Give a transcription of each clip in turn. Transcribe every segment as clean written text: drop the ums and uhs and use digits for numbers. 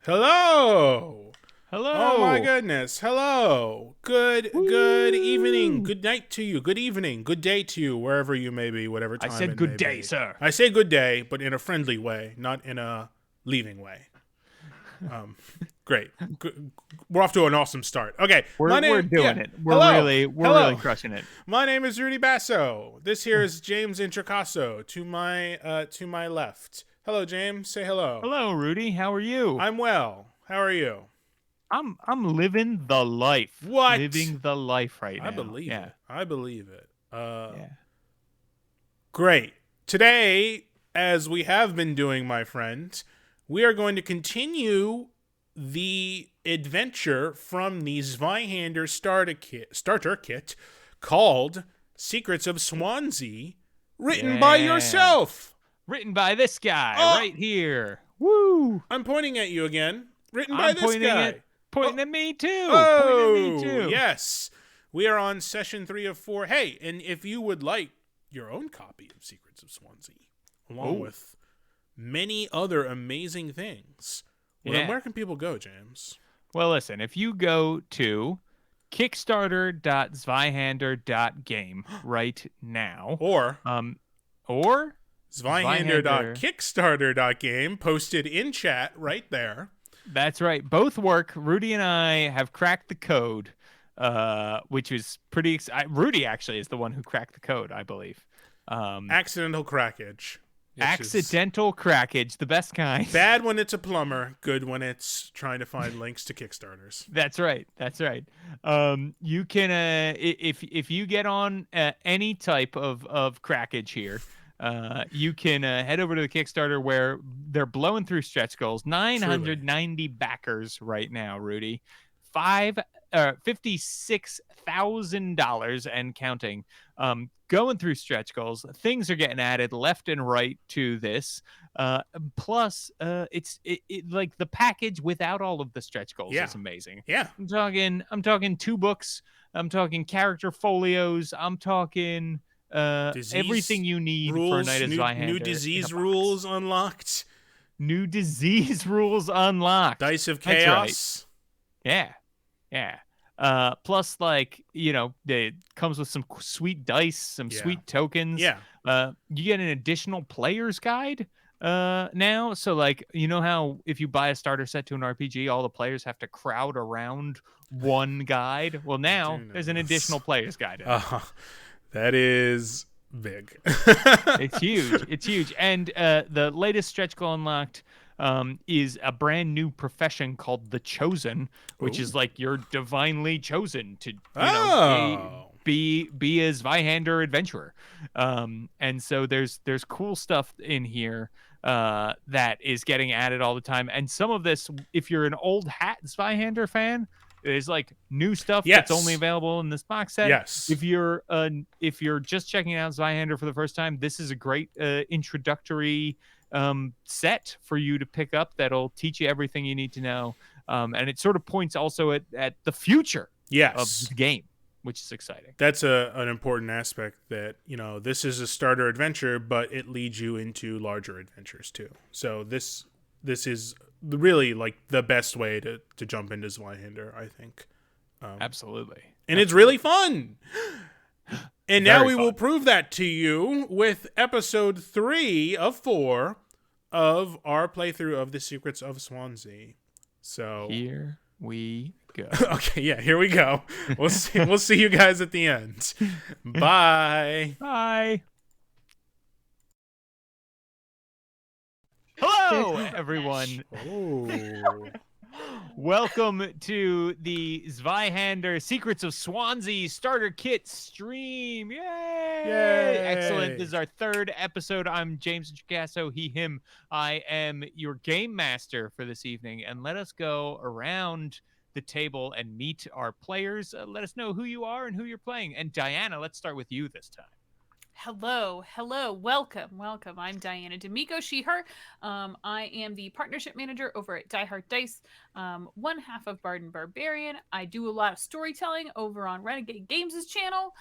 Hello. Oh my Hello. goodness. Hello. Good evening. Woo! Good night to you. Good evening. Good day to you, wherever you may be, whatever I time said it good may day, be. sir. I say good day, but in a friendly way, not in a leaving way. Great. We're off to an awesome start. Okay, my We're name, doing yeah. it. Hello. We're really Hello. crushing it. My name is Rudy Basso. This here is James Introcaso to my left. Hello, James. Say hello. Hello, Rudy. How are you? I'm well. How are you? I'm living the life. What? Living the life right I now. believe Yeah. it. I believe it. Yeah. Great. Today, as we have been doing, my friend, we are going to continue the adventure from the Zweihander starter kit called Secrets of Swanzi, written by Yeah. yourself. Written by this guy Oh, right here. Woo! I'm pointing at you again. Written by I'm this guy. pointing Oh, at me too. Pointing at me oh, too. yes. We are on session 3 of 4. Hey, and if you would like your own copy of Secrets of Swansea, along Oh. with many other amazing things, well, then Yeah. where can people go, James? Well, listen, if you go to kickstarter.zweihander.game right now, Or um, or Zweihander, Zweihander.kickstarter.game, posted in chat right there. that's right, both work. Rudy and I have cracked the code, which is pretty. Rudy actually is the one who cracked the code, I believe. Accidental crackage, which is Accidental crackage, the best kind. bad when it's a plumber, good when it's trying to find links to Kickstarters. That's right. That's right. You can if you get on any type of crackage here, you can head over to the Kickstarter where they're blowing through stretch goals. Truly. 990 backers right now, Rudy. $56,000 and counting. Going through stretch goals. Things are getting added left and right to this. Plus, it's like the package without all of the stretch goals Yeah. is amazing. Yeah. I'm talking 2 books. I'm talking character folios. I'm talking Disease everything you need for a rules, Night of new Zweihander in a disease box. rules unlocked. New disease rules unlocked. Dice of That's right. chaos. Yeah. Yeah. Plus, like, it comes with some sweet dice, some Yeah. sweet tokens. Yeah. You get an additional player's guide now. So, like, you know how if you buy a starter set to an RPG, all the players have to crowd around one guide? Well, I do now know there's an this. additional player's guide in it. That is big. It's huge. It's huge. And the latest stretch goal unlocked is a brand new profession called the Chosen, which Ooh. is like you're divinely chosen to, Oh. be a Zweihander adventurer. And so there's cool stuff in here that is getting added all the time. And some of this, if you're an old hat Zweihander fan, there's like new stuff that's only Yes. available in this box set. Yes. If you're just checking out Zweihander for the first time, this is a great introductory set for you to pick up that'll teach you everything you need to know. And it sort of points also at the future of Yes. the game, which is exciting. That's an important aspect that, this is a starter adventure, but it leads you into larger adventures too. So this is really like the best way to jump into Zweihander, I think. Absolutely. And it's really fun. And now Very we will fun. prove that to you with episode 3 of 4 of our playthrough of the Secrets of Swansea. So Here we go. okay, yeah, here we go. We'll see you guys at the end. Bye. Bye. Hello, everyone. Oh. Welcome to the Zweihander Secrets of Swansea Starter Kit stream. Yay! Yay! Excellent. This is our 3rd episode. I'm James Introcaso, he, him. I am your game master for this evening. And let us go around the table and meet our players. Let us know who you are and who you're playing. And Diana, let's start with you this time. Hello, welcome. I'm Diana D'Amico, she, her. I am the partnership manager over at Die Hard Dice, one half of Bard and Barbarian. I do a lot of storytelling over on Renegade Games' channel,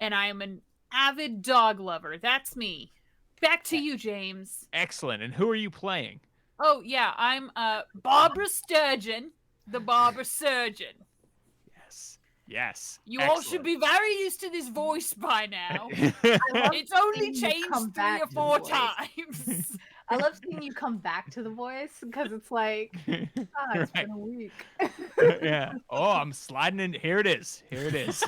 and I am an avid dog lover. That's me. Back to you, James. Excellent. And who are you playing? Oh yeah, I'm Barbara Sturgeon, the barber surgeon. Yes. Yes. You all should be very used to this voice by now. love It's only seeing you changed come 3 back or to the 4 voice. times. I love seeing you come back to the voice because it's like, it's been a week. Yeah. Oh, I'm sliding in. Here it is. Here it is.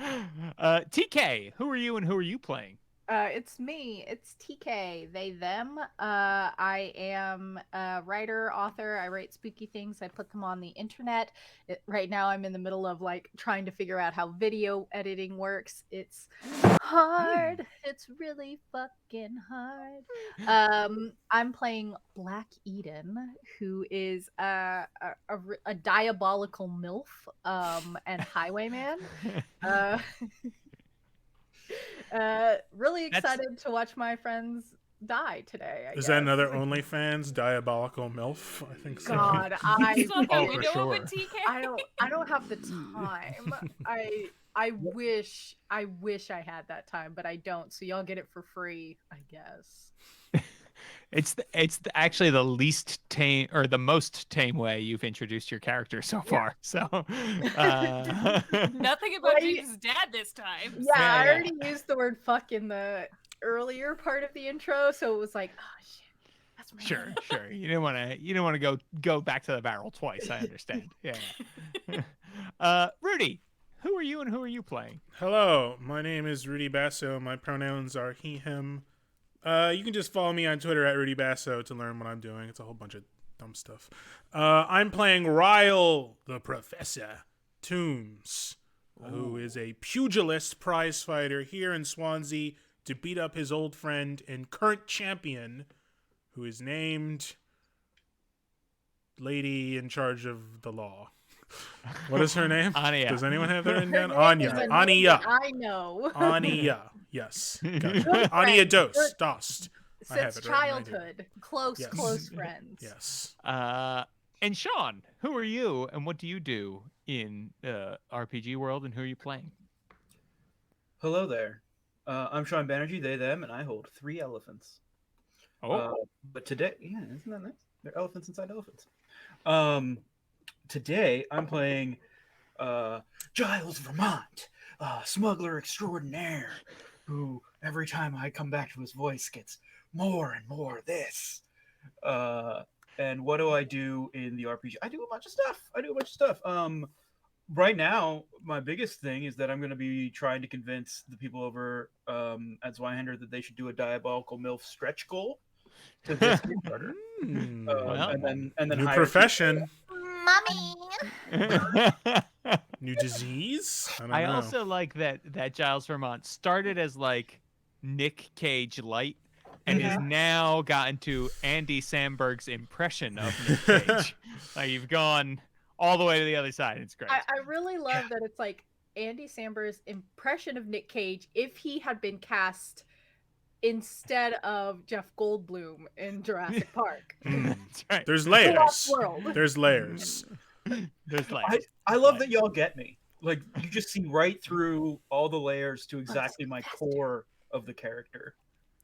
TK, who are you and who are you playing? It's me. It's TK. They, them. I am a writer, author. I write spooky things. I put them on the internet. Right now, I'm in the middle of like trying to figure out how video editing works. It's hard. It's really fucking hard. I'm playing Black Eden, who is a diabolical MILF, and highwayman. Really excited to watch my friends die today. Is that another OnlyFans diabolical MILF? I think so. God, You saw the Oh, for window sure. open, TK? I don't have the time. I wish I had that time, but I don't. So y'all get it for free, I guess. Actually the least tame or the most tame way you've introduced your character so far. So Nothing about James' dad this time. Yeah, I Yeah. already used the word fuck in the earlier part of the intro, so it was like, oh shit, that's my Sure, name. sure. You didn't want to go back to the barrel twice. I understand. Yeah. Rudy, who are you and who are you playing? Hello, my name is Rudy Basso. My pronouns are he, him. You can just follow me on Twitter at Rudy Basso to learn what I'm doing. It's a whole bunch of dumb stuff. I'm playing Ryle the Professor Toombs, who is a pugilist prize fighter here in Swanzi to beat up his old friend and current champion, who is named Lady in Charge of the Law. What is her name? Anya. Does anyone have that written Her down? name Anya. is a name Anya. that I know. Anya. Yes. Gotcha. Good Anya friend. Dost. Dost. I have Since it written right here. childhood, close Yes. close friends. Yes. And Sean, who are you and what do you do in RPG world and who are you playing? Hello there. I'm Sean Banerjee, they, them, and I hold 3 elephants. But today, yeah, isn't that nice? They're elephants inside elephants. Today, I'm playing Giles Vermont, smuggler extraordinaire, who every time I come back to his voice gets more and more this. And what do I do in the RPG? I do a bunch of stuff. Right now, my biggest thing is that I'm going to be trying to convince the people over at Zweihander that they should do a diabolical MILF stretch goal to this Kickstarter. Well, and then New hire profession. Mommy. New disease. I don't I know. also like that Giles Vermont started as like Nick Cage light and has now gotten to Andy Samberg's impression of Nick Cage. Like you've gone all the way to the other side. It's great. I really love that it's like Andy Samberg's impression of Nick Cage if he had been cast instead of Jeff Goldblum in Jurassic Park. That's right. There's Lost layers. World. There's layers. There's like I love that y'all get me. Like you just see right through all the layers to exactly my core of the character.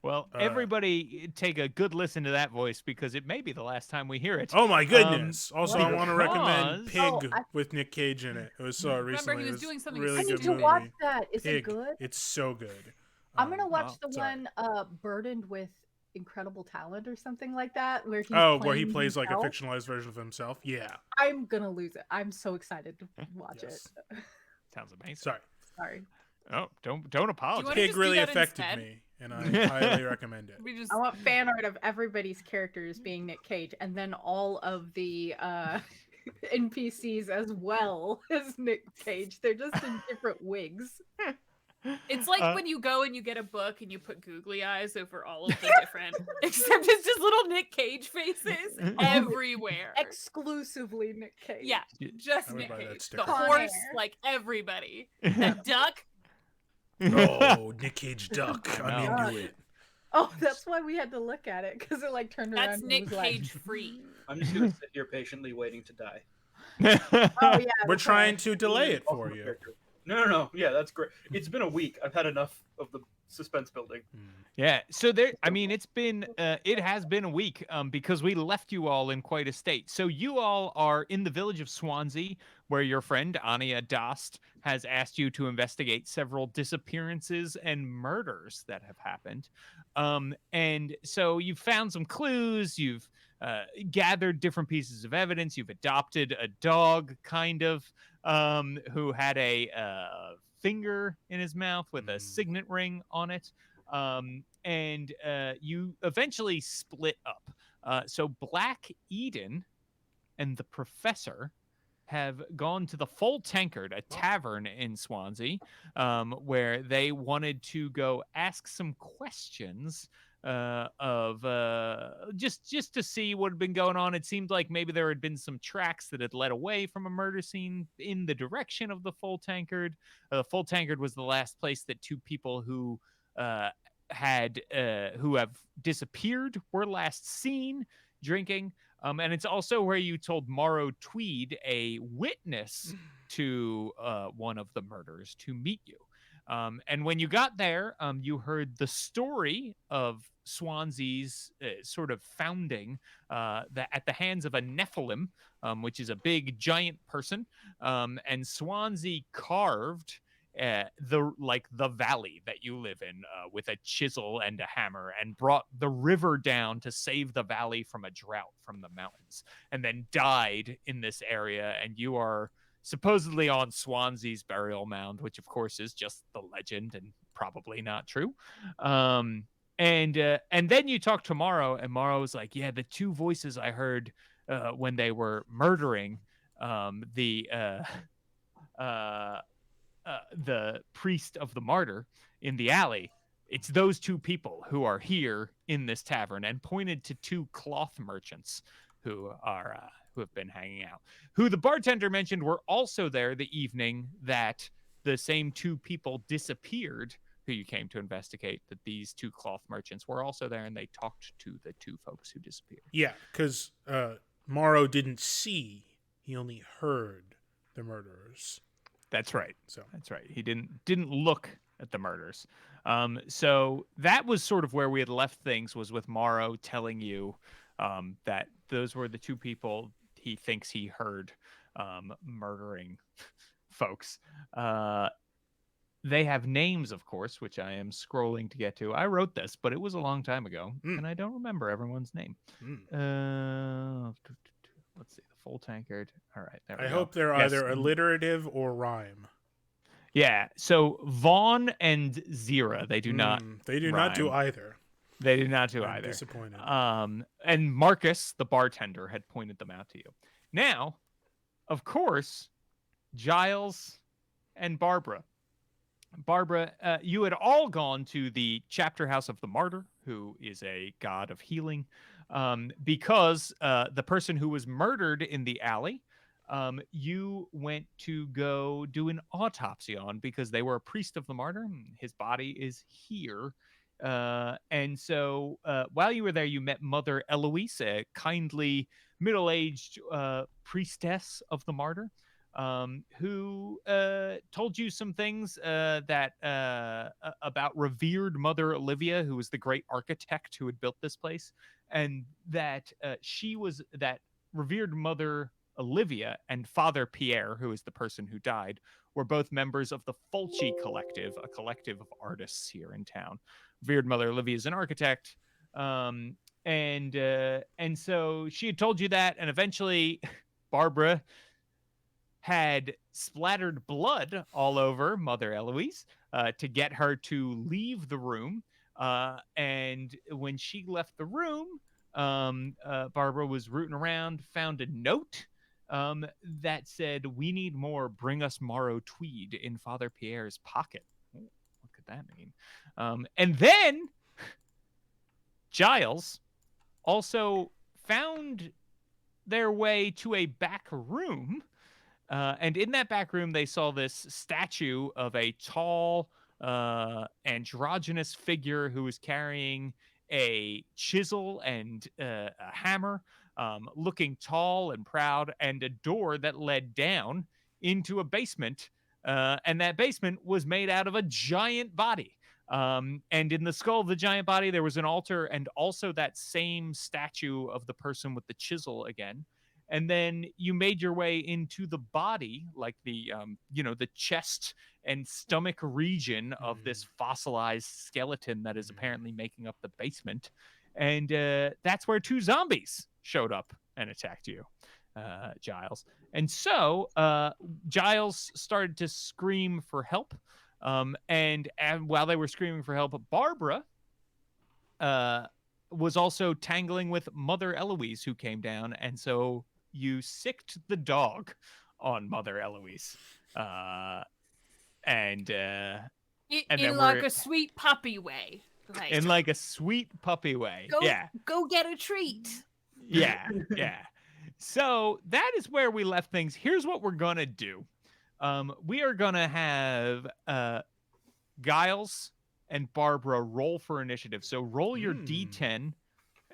well, everybody take a good listen to that voice because it may be the last time we hear it. Oh my goodness. Also, I want to recommend because- Pig with Nick Cage in it. It was saw it recently. Remember, he was It doing something really I good need to movie. watch that. Is Pig. it good? It's so good. I'm gonna watch oh, the sorry. one burdened with incredible talent or something like that, where he's Where he playing plays like a himself. fictionalized version of himself. Yeah. I'm gonna lose it. I'm so excited to watch Yes. it. Sounds amazing. Sorry. Sorry. Oh, don't wanna apologize. Pig just do really that affected instead? me, and I highly recommend it. We just I want fan art of everybody's characters being Nick Cage, and then all of the NPCs as well as Nick Cage. They're just in different wigs. It's like when you go and you get a book and you put googly eyes over all of the different, except it's just little Nick Cage faces everywhere. Exclusively Nick Cage. Yeah, just I would Nick buy that Cage. The sticker. horse, Conair. like everybody. That duck. Oh, Nick Cage duck. I'm know. into it. Oh, that's why we had to look at it, because it like turned around. That's and Nick was like, Cage free. I'm just gonna sit here patiently waiting to die. Oh yeah. We're that's right. trying to delay it for you. No. Yeah, that's great. It's been a week. I've had enough of the suspense building. Yeah. So there, I mean, it has been a week because we left you all in quite a state. So you all are in the village of Swanzi, where your friend Anya Dost has asked you to investigate several disappearances and murders that have happened. And so you've found some clues. You've gathered different pieces of evidence. You've adopted a dog, kind of, who had a finger in his mouth with a signet ring on it. And you eventually split up. So Black Eden and the professor have gone to the Full Tankard, a tavern in Swansea, where they wanted to go ask some questions of just to see what had been going on. It seemed like maybe there had been some tracks that had led away from a murder scene in the direction of the Full Tankard. The Full Tankard was the last place that two people who who have disappeared were last seen drinking. And it's also where you told Morrow Tweed, a witness to one of the murders, to meet you. And when you got there, you heard the story of Swansea's sort of founding at the hands of a Nephilim, which is a big giant person. And Swansea carved the valley that you live in with a chisel and a hammer, and brought the river down to save the valley from a drought from the mountains, and then died in this area. And you are supposedly on Swansea's burial mound, which of course is just the legend and probably not true. And then you talk to Morrow, and Morrow was like, yeah, the two voices I heard when they were murdering the priest of the martyr in the alley, it's those two people who are here in this tavern, and pointed to two cloth merchants who have been hanging out, who the bartender mentioned were also there the evening that the same two people disappeared, who you came to investigate. That these two cloth merchants were also there, and they talked to the two folks who disappeared. Yeah, because Morrow didn't see; he only heard the murderers. That's right. So that's right. He didn't look at the murders. So that was sort of where we had left things, was with Morrow telling you that those were the two people he thinks he heard murdering folks. They have names, of course, which I am scrolling to get to. I wrote this, but it was a long time ago, and I don't remember everyone's name. Let's see, the Full Tankard. All right, there we go. I hope they're either alliterative or rhyme. Yeah, so Vaughn and Zira, they do not. They do rhyme. not do either. They do not do I'm either. Disappointed. And Marcus, the bartender, had pointed them out to you. Now, of course, Giles and Barbara. Barbara, you had all gone to the chapter house of the martyr, who is a god of healing, because the person who was murdered in the alley, you went to go do an autopsy on, because they were a priest of the martyr. His body is here. And so while you were there, you met Mother Eloise, a kindly middle-aged priestess of the martyr, who told you some things that about revered Mother Olivia, who was the great architect who had built this place, and that that revered Mother Olivia and Father Pierre, who is the person who died, were both members of the Fulci Collective, a collective of artists here in town. Revered Mother Olivia is an architect, and so she had told you that, and eventually Barbara had splattered blood all over Mother Eloise to get her to leave the room. And when she left the room, Barbara was rooting around, found a note that said, "We need more. Bring us Morrow Tweed," in Father Pierre's pocket. Ooh, what could that mean? And then Giles also found their way to a back room. And in that back room, they saw this statue of a tall, androgynous figure who was carrying a chisel and a hammer, looking tall and proud, and a door that led down into a basement. And that basement was made out of a giant body. And in the skull of the giant body, there was an altar and also that same statue of the person with the chisel again. And then you made your way into the body, like the the chest and stomach region of this fossilized skeleton that is apparently making up the basement. And that's where 2 zombies showed up and attacked you, Giles. And so Giles started to scream for help. And while they were screaming for help, Barbara was also tangling with Mother Eloise, who came down. And so you sicked the dog on Mother Eloise. And In then like a sweet puppy way. Like, in like a sweet puppy way. Go get a treat. Yeah. So that is where we left things. Here's what we're going to do. We are going to have Giles and Barbara roll for initiative. So roll your D10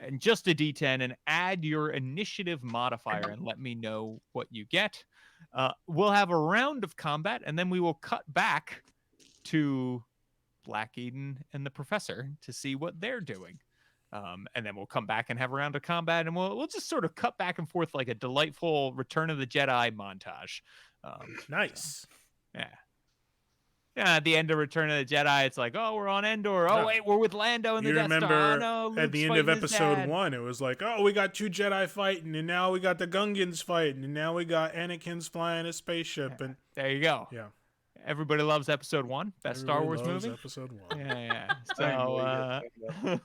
and just a D10 and add your initiative modifier and let me know what you get. We'll have a round of combat and then we will cut back to Black Eden and the professor to see what they're doing. And then we'll come back and have a round of combat and we'll just sort of cut back and forth like a delightful Return of the Jedi montage. Nice. So, yeah, at the end of Return of the Jedi, it's like, oh, we're on Endor. Oh, wait, we're with Lando and the Death Star. Oh, no, at Luke's the end of fighting his episode dad. 1, it was like, oh, we got 2 Jedi fighting, and now we got the Gungans fighting, and now we got Anakin's flying a spaceship. And there you go. Yeah. Everybody loves episode 1. Best Star Wars Everybody loves movie. episode 1. Yeah. So,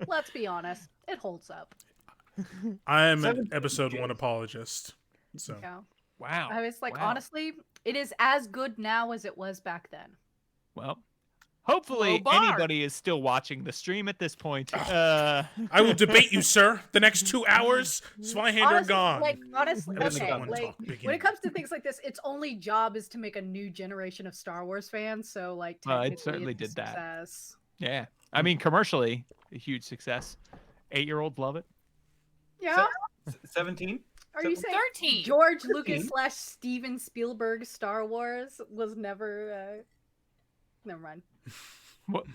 Let's be honest, it holds up. I'm an episode 1 apologist. So Yeah. wow. I was like, Wow. honestly, it is as good now as it was back then. Well, hopefully Low bar. anybody is still watching the stream at this point. I will debate you, sir. The next 2 hours, Zweihander Honestly, gone. honestly, Episode okay, 1 like talk begin. when it comes to things like this, its only job is to make a new generation of Star Wars fans. So, like, Well, it technically, certainly it's a did that. success. Yeah. I mean, commercially, a huge success. 8-year-olds love it. Yeah. 17? Are you saying 13. George 13? Lucas / Steven Spielberg Star Wars was never? Never mind. What?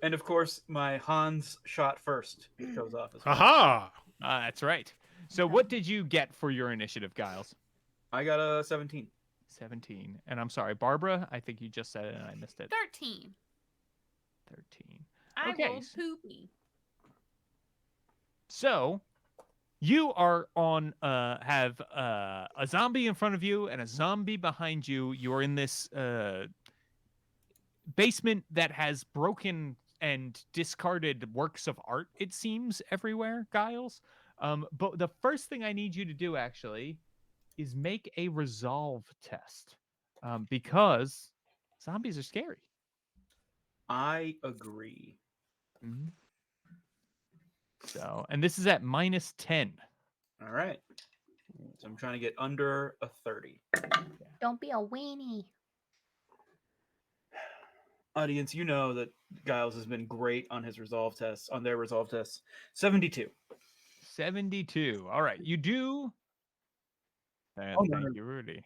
And of course, my Hans shot first goes off as well. Aha! That's right. So what did you get for your initiative, Giles? I got a 17. 17. And I'm sorry, Barbara, I think you just said it and I missed it. 13. 13. I Okay. rolled poopy. So you are on have a zombie in front of you and a zombie behind you. You're in this basement that has broken and discarded works of art, it seems, everywhere, Giles. But the first thing I need you to do actually is make a resolve test. Because zombies are scary. I agree. Mhm. So, and this is at -10. All right. So I'm trying to get under a 30. Don't be a weenie. Audience, you know that Giles has been great on his resolve tests, on their resolve tests. 72. 72. All right. You do. And Oh, no, thank no. you, Rudy.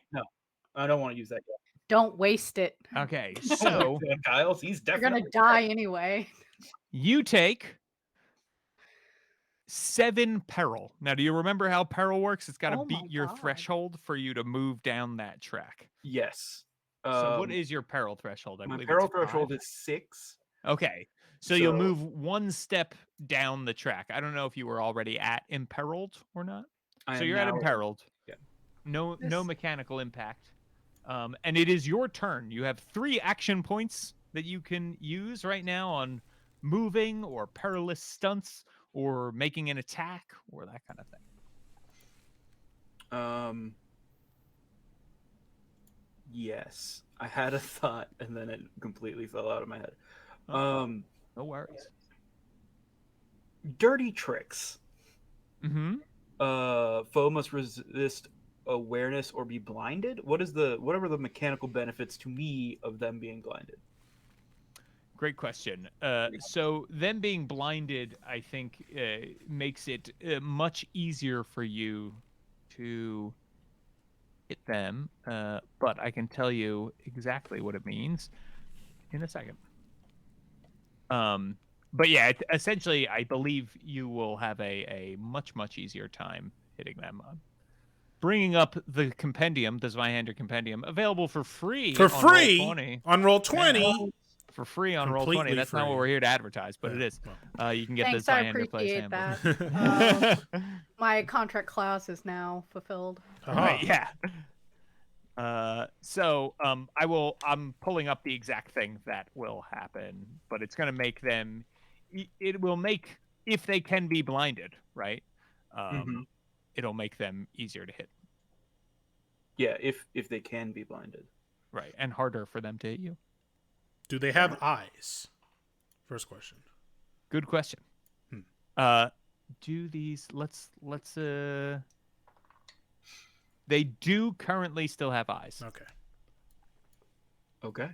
I don't want to use that yet. Don't waste it. Okay. Don't So use that, Giles, he's You're definitely gonna die anyway. you take 7 peril. Now, do you remember how peril works? It's got to Oh my beat your God. threshold for you to move down that track. Yes. So, what is your peril threshold? I my believe peril it's threshold 5. is 6. Okay. So you'll So- move 1 step down the track. I don't know if you were already at imperiled or not. I So am you're at now- imperiled. Yeah. No This- mechanical impact. And it is your turn. You have 3 action points that you can use right now on moving or perilous stunts or making an attack or that kind of thing. Yes. I had a thought and then it completely fell out of my head. No worries. Dirty tricks. Mm-hmm. Foe must resist awareness or be blinded. Whatever the mechanical benefits to me of them being blinded? Great question. So them being blinded, I think, makes it much easier for you to hit them. But I can tell you exactly what it means. in a second. But yeah, essentially, I believe you will have a much easier time hitting them. Bringing up the compendium, the Zweihander compendium, available for free For on free Roll20. on Roll20. Yeah. For free on Roll20. Completely That's not what free. we're here to advertise, but Yeah, it is. well. You can get Thanks, the I Zweihander Plays appreciate Handbook. that. My contract clause is now fulfilled. Right, yeah. I'm pulling up the exact thing that will happen, but it's going to make them, it will make, if they can be blinded, right? It'll make them easier to hit. Yeah, if they can be blinded. Right, and harder for them to hit you. Do they have eyes? First question. Good question. Do these, let's they do currently still have eyes. Okay.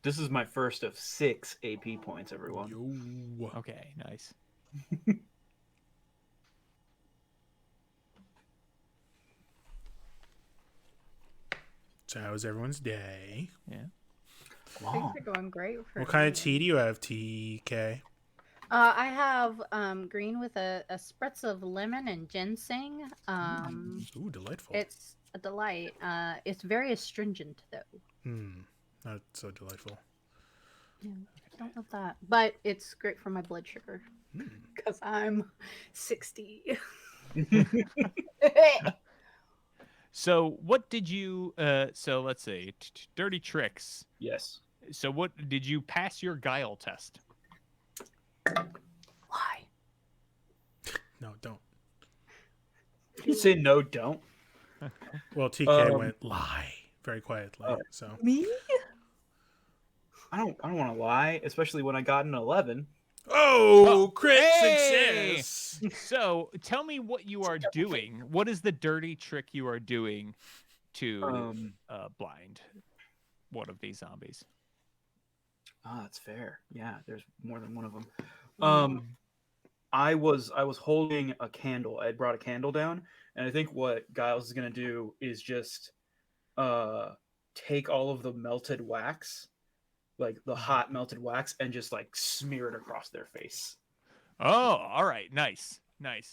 This is my first of 6 AP points, everyone. Yo. Okay, nice. So how was everyone's day? Yeah. Things are going great. For What kind of me. tea do you have, TK? I have green with a spritz of lemon and ginseng. Ooh, delightful. It's a delight. It's very astringent though. Not so delightful. Yeah, I don't love that, but it's great for my blood sugar because I'm 60. So what did you so let's see, dirty tricks. Yes. So what did you pass your guile test? Why? No, don't. You say no, don't. Well, TK went lie very quietly. So Me? I don't want to lie, especially when I got an 11. oh, crit hey! success. So tell me what you are doing. What is the dirty trick you are doing to blind one of these zombies? Oh, that's fair. Yeah, there's more than one of them. I was holding a candle. I had brought a candle down, and I think what Giles is gonna do is just take all of the melted wax, like the hot melted wax, and just like smear it across their face. Oh, all right, nice.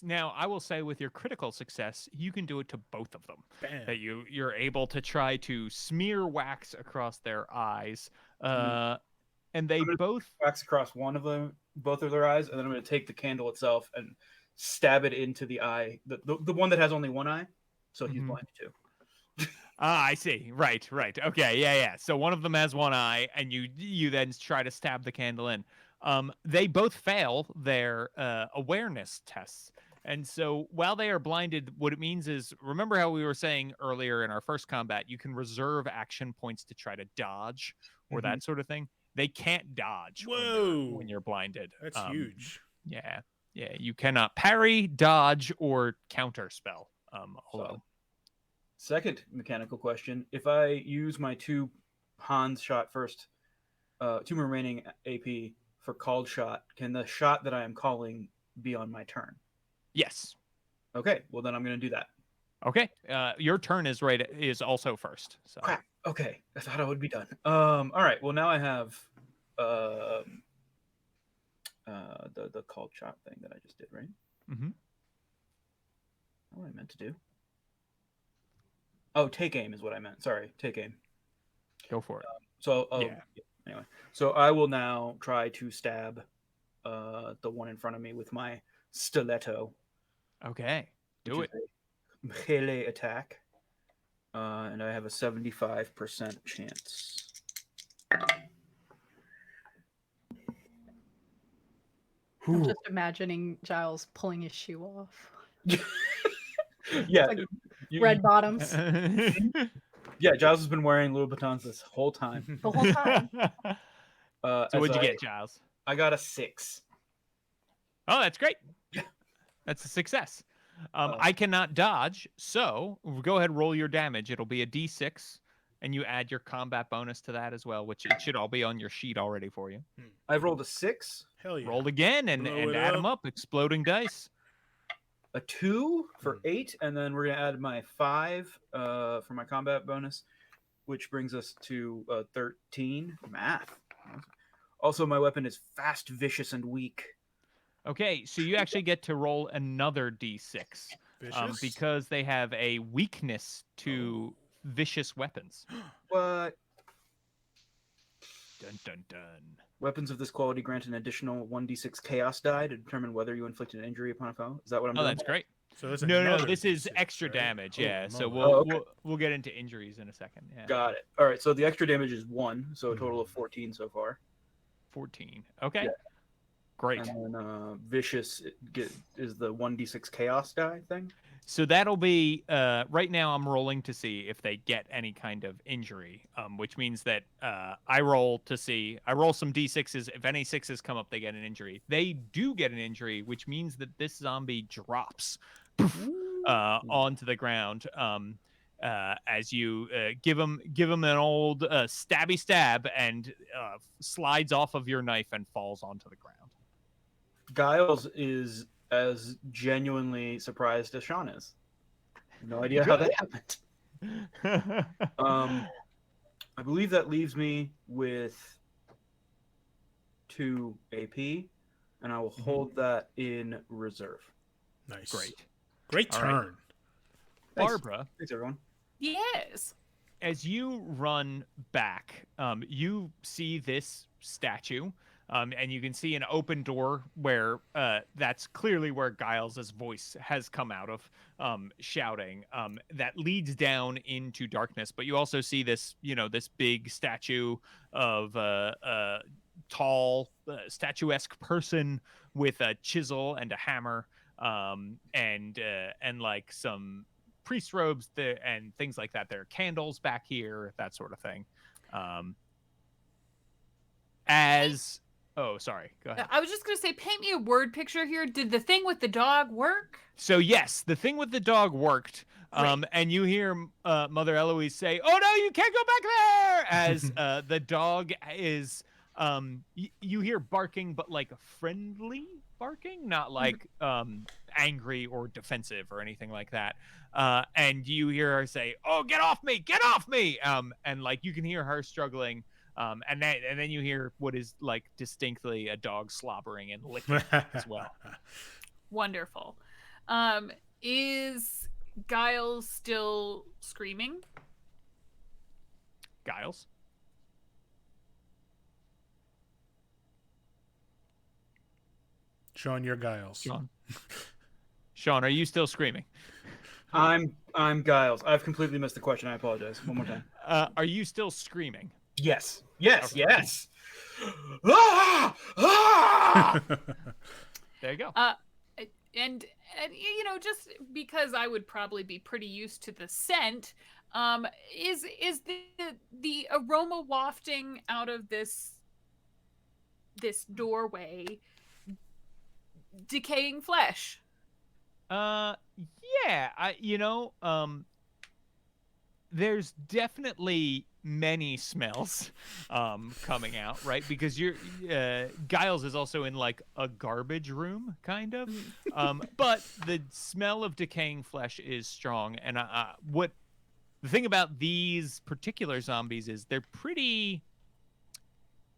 Now I will say, with your critical success, you can do it to both of them. Bam. That you're able to try to smear wax across their eyes. And they both wax across both of their eyes, and then I'm going to take the candle itself and stab it into the eye, the one that has only one eye, so he's blind too. I see. Right. Okay, yeah. So one of them has one eye, and you then try to stab the candle in. They both fail their awareness tests. And so while they are blinded, what it means is, remember how we were saying earlier in our first combat, you can reserve action points to try to dodge or that sort of thing. They can't dodge when you're blinded. That's huge. Yeah. You cannot parry, dodge, or counter spell. Although. Second mechanical question: if I use my 2 Hans shot first, 2 remaining AP for called shot, can the shot that I am calling be on my turn? Yes. Okay. Well, then I'm going to do that. Okay. Your turn is also first. So. Crap. Okay. I thought I would be done. All right. Well, now I have the called shot thing that I just did, right? Mm-hmm. What I meant to do. Oh, take aim is what I meant. Sorry, take aim. Go for it. Anyway, so I will now try to stab the one in front of me with my stiletto. Okay, do it. Melee attack, and I have a 75% chance. I'm just imagining Giles pulling his shoe off. Yeah, like red bottoms yeah. Giles has been wearing Louboutins this whole time. the whole time. So what'd you get, Giles? I got a 6. Oh, that's great. That's a success. I cannot dodge, so go ahead, roll your damage. It'll be a D6, and you add your combat bonus to that as well, which it should all be on your sheet already for you. I've rolled a 6. Hell yeah. Rolled again and add them up. Exploding dice. A 2 for 8, and then we're gonna add my 5 for my combat bonus. which brings us to 13. Math. Also, my weapon is fast, vicious, and weak. Okay, so you actually get to roll another d6 Vicious? because they have a weakness to vicious weapons. What? Dun dun dun. Weapons of this quality grant an additional 1d6 chaos die to determine whether you inflicted an injury upon a foe. Is that what I'm Oh, doing? that's great. So there's No, another this is D6, extra right? damage. Holy Yeah, so moly. we'll get into injuries in a second. Yeah, Got it. All right, so the extra damage is 1, so a total of 14 so far. 14. Okay, Yeah. great. And then vicious is the 1d6 chaos die thing. So that'll be right now. I'm rolling to see if they get any kind of injury, which means that I roll to see. I roll some d6s. If any sixes come up, they get an injury. They do get an injury, which means that this zombie drops onto the ground. As you give him an old stabby stab, and slides off of your knife and falls onto the ground. Giles is as genuinely surprised as Sean is. No idea how that happened. I believe that leaves me with 2 AP, and I will hold that in reserve. Nice. Great All turn. right. Barbara, Thanks, everyone. Yes. as you run back, you see this statue. And you can see an open door where that's clearly where Giles' voice has come out of, shouting, that leads down into darkness. But you also see this, this big statue of a tall, statuesque person with a chisel and a hammer, and like some priest robes there and things like that. There are candles back here, that sort of thing. Oh, sorry. Go ahead. I was just going to say, paint me a word picture here. Did the thing with the dog work? So, yes, the thing with the dog worked. And you hear Mother Eloise say, "Oh, no, you can't go back there!" As the dog is, you hear barking, but like friendly barking, not like angry or defensive or anything like that. And you hear her say, "Oh, get off me! Get off me!" And like you can hear her struggling. And then you hear what is like distinctly a dog slobbering and licking as well. Wonderful. Is Giles still screaming? Giles? Sean, you're Giles. Sean, are you still screaming? I'm Giles. I've completely missed the question. I apologize. One more time. Are you still screaming? Yes. Yes. Okay. Yes. Ah! Ah! There you go. And just because I would probably be pretty used to the scent, is the aroma wafting out of this doorway decaying flesh? Yeah, there's definitely many smells coming out, right? Because Giles is also in like a garbage room kind of, but the smell of decaying flesh is strong. And what the thing about these particular zombies is they're pretty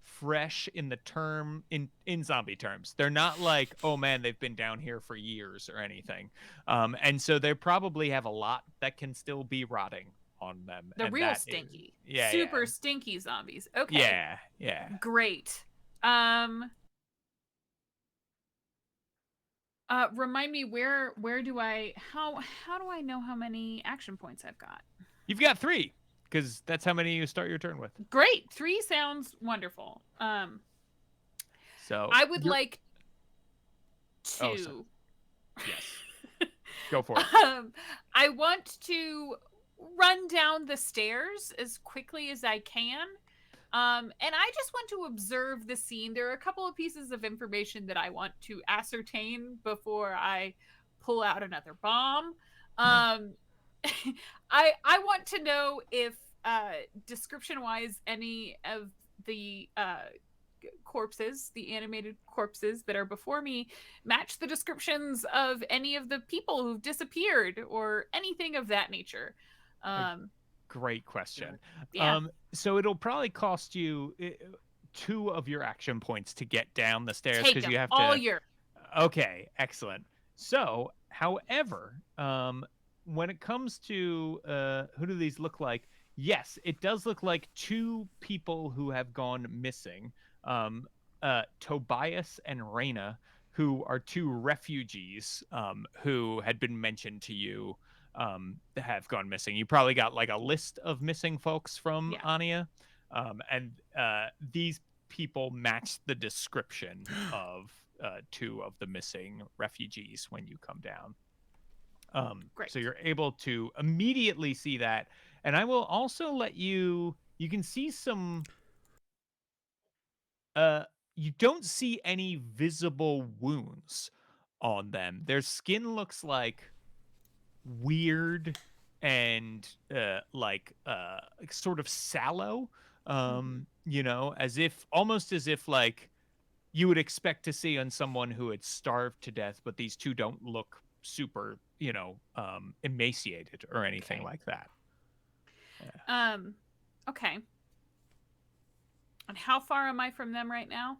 fresh in the term in zombie terms. They're not like, oh man, they've been down here for years or anything, and so they probably have a lot that can still be rotting on them. They're and real that stinky. is, Super stinky zombies. Okay. Yeah. Great. Remind me where do I how do I know how many action points I've got? You've got 3 because that's how many you start your turn with. Great. 3 sounds wonderful. So I would like to yes. Go for it. I want to run down the stairs as quickly as I can. And I just want to observe the scene. There are a couple of pieces of information that I want to ascertain before I pull out another bomb. I want to know if description-wise any of the corpses, the animated corpses that are before me, match the descriptions of any of the people who've disappeared or anything of that nature. Great question. Yeah. So it'll probably cost you 2 of your action points to get down the stairs Take because them. you have All to. your. Okay, excellent. So, however, when it comes to who do these look like? Yes, it does look like 2 people who have gone missing. Tobias and Raina, who are 2 refugees who had been mentioned to you, have gone missing. You probably got like a list of missing folks from Yeah. Anya, and these people match the description of 2 of the missing refugees when you come down. Great. So you're able to immediately see that. And I will also let you can see some you don't see any visible wounds on them. Their skin looks like weird and like sort of sallow, you know, almost as if like you would expect to see on someone who had starved to death, but these 2 don't look super, you know, emaciated or anything Okay. like that. Okay. And how far am I from them right now?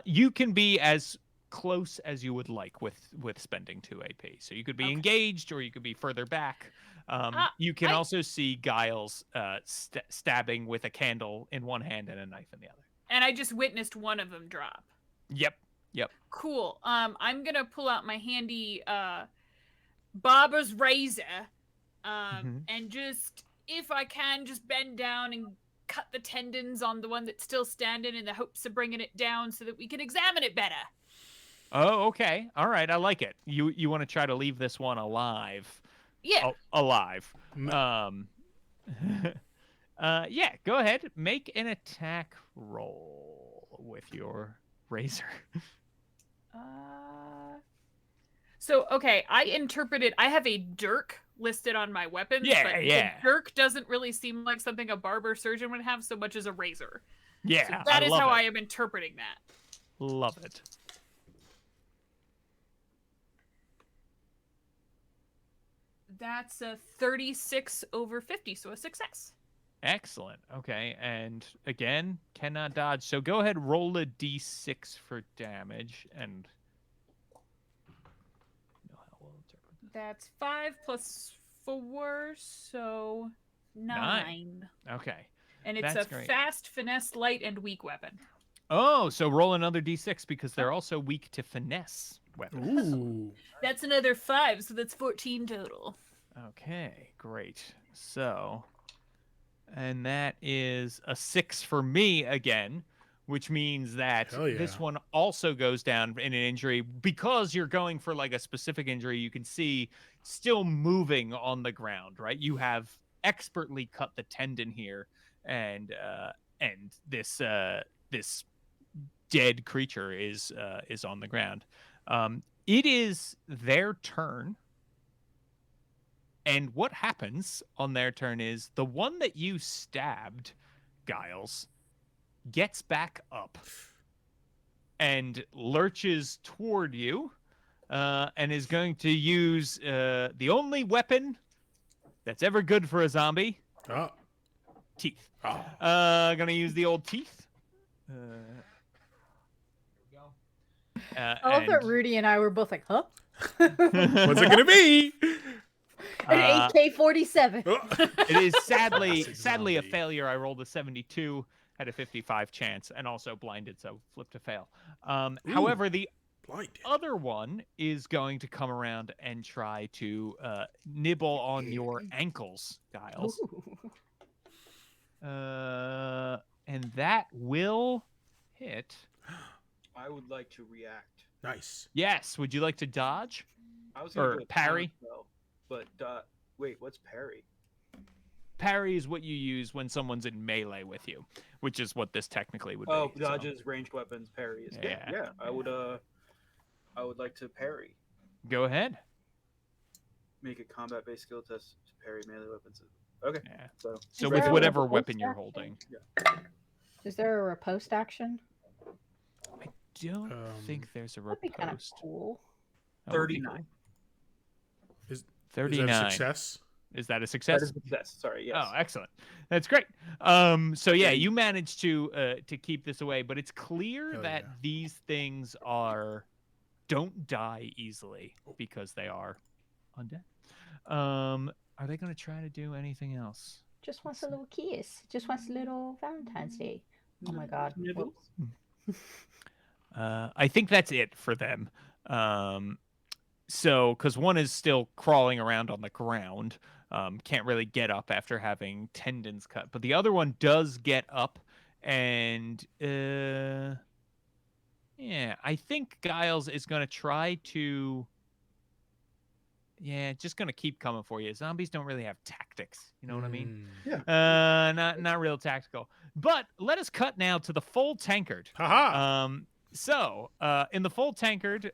You can be as close as you would like with spending 2 AP. So you could be Okay. engaged or you could be further back. You can also see Giles stabbing with a candle in one hand and a knife in the other. And I just witnessed one of them drop. Yep. Cool. I'm gonna pull out my handy barber's razor, and just, if I can, just bend down and cut the tendons on the one that's still standing in the hopes of bringing it down so that we can examine it better. Oh, okay. All right. I like it. You want to try to leave this one alive? Yeah. Alive. Yeah. Go ahead. Make an attack roll with your razor. So, okay, I interpreted, I have a dirk listed on my weapons, but the dirk doesn't really seem like something a barber surgeon would have so much as a razor. Yeah, so that is how I am interpreting that. Love it. That's a 36 over 50, so a success. Excellent. Okay, and again, cannot dodge. So go ahead, roll a d6 for damage, and that's 5 plus 4, so 9. Okay. And it's great. Fast, finesse, light, and weak weapon. Oh, so roll another d6 because they're also weak to finesse weapons. Ooh. That's another 5, so that's 14 total. Okay, great. So, and that is a 6 for me again, which means that this one also goes down in an injury. Because you're going for like a specific injury, you can see still moving on the ground, right? You have expertly cut the tendon here, and this dead creature is on the ground. It is their turn. And what happens on their turn is the one that you stabbed, Giles, gets back up and lurches toward you, and is going to use the only weapon that's ever good for a zombie. Teeth. Gonna use the old teeth. I love that Rudy and I were both like, huh? What's it gonna be? An AK-47. It is sadly a failure. I rolled a 72, had a 55 chance, and also blinded, so flip to fail. However, the other one is going to come around and try to nibble on your ankles, Giles. And that will hit. I would like to react. Nice. Yes. Would you like to dodge? I was gonna or parry? Though, but wait, what's parry? Parry is what you use when someone's in melee with you, which is what this technically would be. Oh, dodges, ranged weapons, parry is good. Yeah, I would like to parry. Go ahead. Make a combat-based skill test to parry melee weapons. Okay. Yeah. So with whatever weapon you're holding. Yeah. Is there a riposte action? I don't think there's a riposte. That'd be kind of cool. 39. Is 39. that a success? Is that a That success? is a success. Sorry, yes. Oh, excellent. That's great. So yeah, Okay. you managed to keep this away, but it's clear Hell that yeah. these things don't die easily because they are undead. Are they going to try to do anything else? Just wants a little kiss. Just wants a little Valentine's Day. Oh my God. Nibbles? Whoops. I think that's it for them. So, because one is still crawling around on the ground, can't really get up after having tendons cut, but the other one does get up, and yeah, I think Giles is going to try to. Yeah, just gonna keep coming for you. Zombies don't really have tactics. You know what I mean? Yeah. Not real tactical. But let us cut now to the full tankard. Haha. So in the full tankard,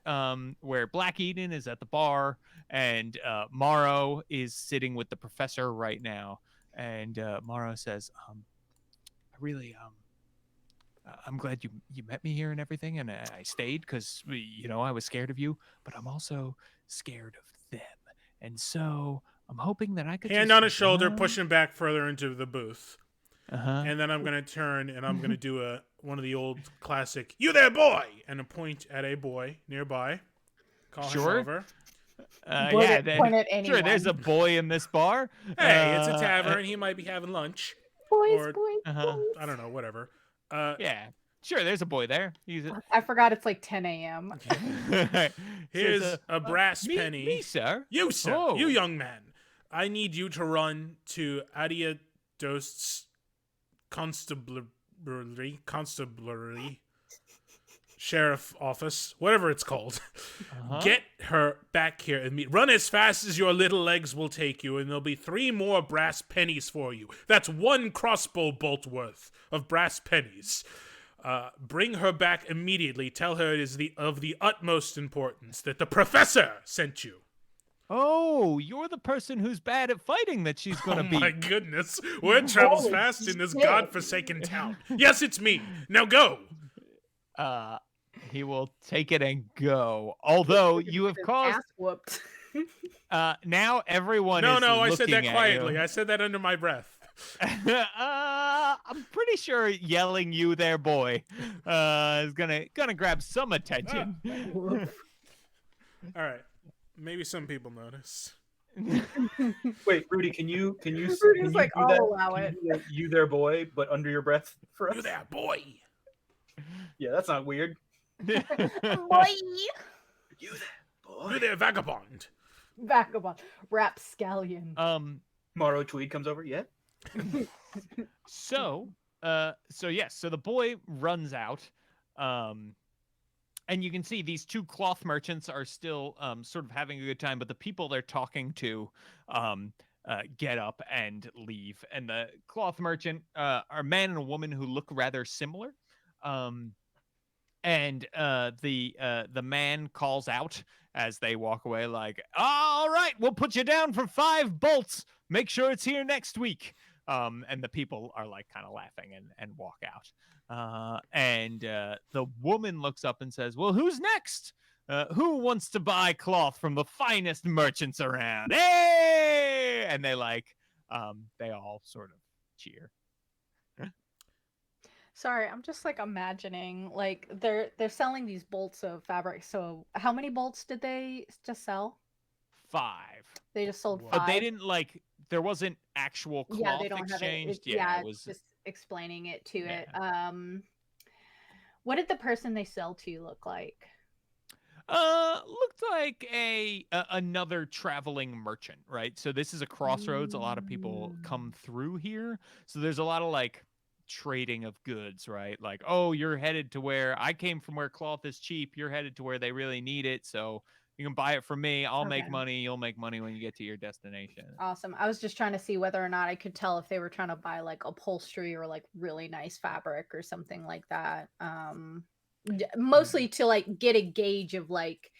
where Black Eden is at the bar and Morrow is sitting with the professor right now, and Morrow says, "I really I'm glad you met me here and everything, and I stayed because I was scared of you, but I'm also scared of them, and so I'm hoping that I could Hand just on his shoulder, run." push him back further into the booth. Uh-huh. And then I'm going to turn and I'm going to do one of the old classic, "You there, boy!" and a point at a boy nearby. Call Sure. him over. Point at anyone. Sure, there's a boy in this bar. Hey, it's a tavern. He might be having lunch. Boys, or- boys, Uh-huh. boys. I don't know, whatever. Yeah, sure, there's a boy there. He's I forgot it's like 10 a.m. Here's a brass me, penny. Me, sir. You, sir. Oh. You, young man. I need you to run to Adia Dost's constabulary, sheriff office, whatever it's called. Uh-huh. Get her back here and run as fast as your little legs will take you, and there'll be 3 more brass pennies for you. That's 1 crossbow bolt worth of brass pennies. Bring her back immediately. Tell her it is of the utmost importance that the professor sent you. Oh, you're the person who's bad at fighting that she's gonna Oh beat. my goodness. Word travels Holy fast in this shit. godforsaken town. Yes, it's me. Now go. He will take it and go. Although you have His caused ass whooped. now everyone No, is I said that looking at quietly. you. I said that under my breath. I'm pretty sure yelling "you there, boy" is gonna grab some attention. All right. Maybe some people notice. Wait, Rudy, can you Rudy's do like, that? I'll allow Can it. you do that, "You there, boy," but under your breath for us? You there, boy. Yeah, that's not weird. Boy! You there, boy. You there, vagabond. Vagabond. Rapscallion. Morrow Tweed comes over. Yeah. So yes, so the boy runs out, and you can see these 2 cloth merchants are still sort of having a good time, but the people they're talking to get up and leave. And the cloth merchant are a man and a woman who look rather similar. And the man calls out as they walk away, like, "All right, we'll put you down for 5 bolts. Make sure it's here next week." And the people are like kind of laughing and walk out. And the woman looks up and says, "Well, who's next? Who wants to buy cloth from the finest merchants around? Hey!" And they they all sort of cheer. Sorry, I'm just like imagining like they're selling these bolts of fabric. So how many bolts did they just sell? 5. They just sold Whoa. 5. But they didn't there wasn't actual cloth they don't exchanged. have It was just explaining it to Yeah. it. What did the person they sell to look like? looked like another traveling merchant, right? So this is a crossroads. A lot of people come through here. So there's a lot of like trading of goods, right? Like, oh, you're headed to where I came from, where cloth is cheap. You're headed to where they really need it. So you can buy it from me. I'll make Okay. money. You'll make money when you get to your destination. Awesome. I was just trying to see whether or not I could tell if they were trying to buy like upholstery or like really nice fabric or something like that. Mostly to like get a gauge of like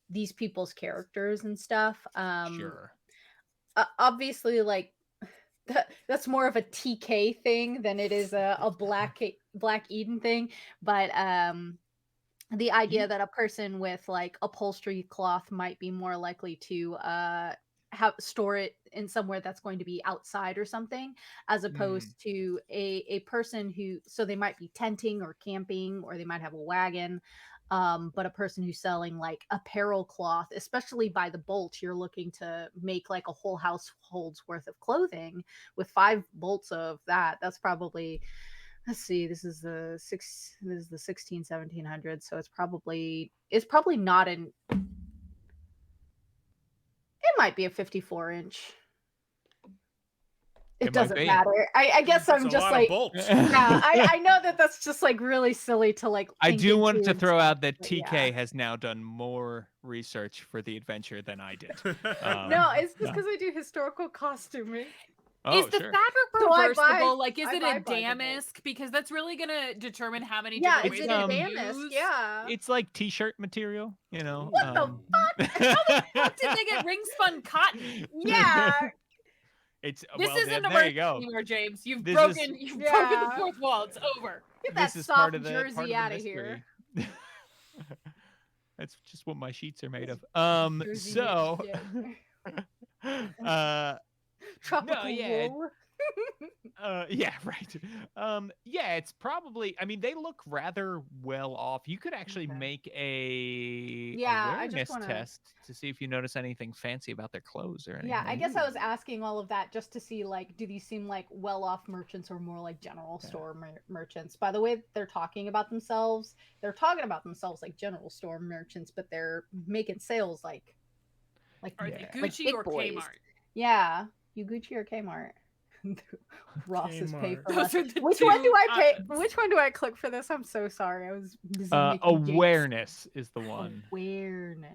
these people's characters and stuff. Sure. Obviously, like that's more of a TK thing than it is a Black Eden thing. But the idea that a person with like upholstery cloth might be more likely to store it in somewhere that's going to be outside or something, as opposed to a person who, so they might be tenting or camping, or they might have a wagon. But a person who's selling like apparel cloth, especially by the bolt, you're looking to make like a whole household's worth of clothing with 5 bolts of that. That's probably, let's see, this is the 1700s, so it's probably not an, it might be a 54-inch. It might doesn't be. matter. I guess That's I'm a just lot like, of bolts. yeah, I know that's just like really silly to like. I think do want into to and throw stuff, out that but TK yeah. has now done more research for the adventure than I did. No, it's just because I do historical costuming. Oh, Is the sure. fabric So I buy- reversible? Like, is I it buy a by the bolt. damask? Because that's really gonna determine how many Yeah, different is ways it you a can damask? use. Yeah. It's like t-shirt material, you know. What the How did they get ring spun cotton? Yeah. It's This well, isn't there a you go. anymore, James. You've This broken is- you've Yeah. broken the fourth wall. It's over. Get This that is soft part of the jersey out of here. mystery. That's just what my sheets are made of. Jersey So knit tropical yeah, wool. yeah, right. Yeah, it's probably, I mean, they look rather well off. You could actually Okay. make a Yeah, I just awareness wanna- test to see if you notice anything fancy about their clothes or anything. Yeah, I guess I was asking all of that just to see, like, do these seem like well-off merchants or more like general store merchants? By the way they're talking about themselves like general store merchants, but they're making sales like Are Yeah. they like Gucci big or boys. Kmart? Yeah, you Gucci or Kmart. Ross's pay Kmart. for Those less. are the Which one two do I pay? options. Which one do I click for this? I'm so sorry. I was busy making jakes. Awareness is the one. Awareness.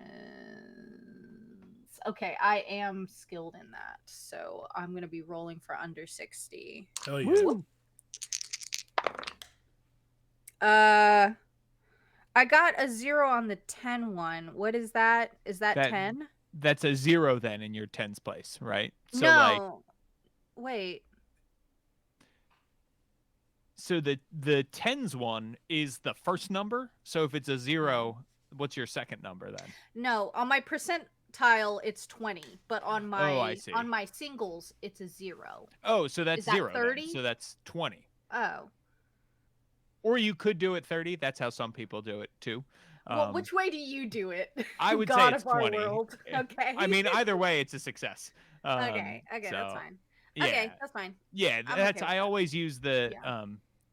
Okay, I am skilled in that, so I'm gonna be rolling for under 60. Hell yeah. Woo! I got a 0 on the 10 one. What is that? Is that That- 10? That's a 0 then in your tens place, right? So No. Wait. so the tens one is the first number. So if it's a 0, what's your second number then? No, on my percentile it's 20, but on my I see. on my singles it's a 0. Oh, so that's Is that 0 then. 30? So that's 20. Oh. Or you could do it 30. That's how some people do it too. Well, which way do you do it? I would say God it's of our 20. world. Okay. I mean, either way, it's a success. Okay, that's so, fine. Yeah, Okay, that's fine. yeah. I'm That's okay with I that. always use the Yeah.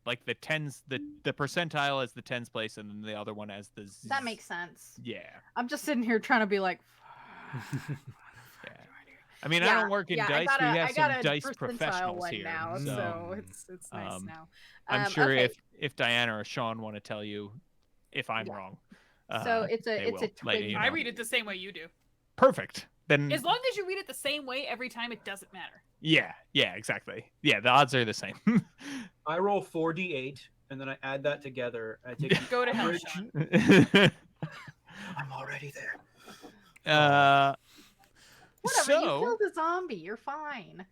like the tens, the percentile as the tens place, and then the other one as the. That makes sense. Yeah. I'm just sitting here trying to be like, Yeah. I mean, I Yeah, don't work in yeah, dice. I we have got some a dice percentile professionals one here, now, so it's nice um, now. I'm sure okay. if Diana or Sean want to tell you if I'm Yeah. wrong. So it's they a will let twin. you I know. read it the same way you do. Perfect. Then As long as you read it the same way every time, it doesn't matter. yeah, exactly. Yeah, the odds are the same. I roll 4d8, and then I add that together. I take the Go to hell, average. Sean. I'm already there. Whatever, you so killed a zombie. You're fine.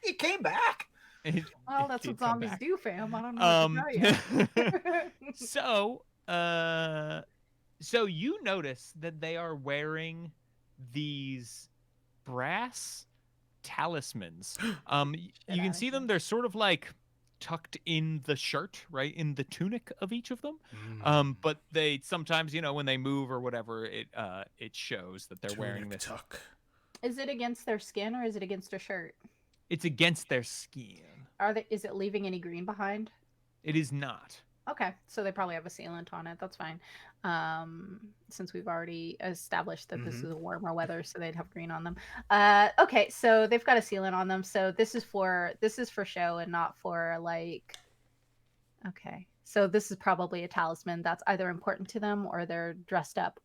He came back. Well, that's did what come zombies back. do, fam. I don't know what to tell you. So you notice that they are wearing these brass talismans. You can outta see them. They're sort of like tucked in the shirt, right, in the tunic of each of them. But they sometimes, when they move or whatever, it shows that they're wearing Tunic this. tuck. Is it against their skin or is it against a shirt? It's against their skin. Is it leaving any green behind? It is not. Okay, so they probably have a sealant on it. That's fine. Since we've already established that this is warmer weather, so they'd have green on them. Okay, so they've got a sealant on them. So this is for show and not for like. Okay, so this is probably a talisman that's either important to them or they're dressed up.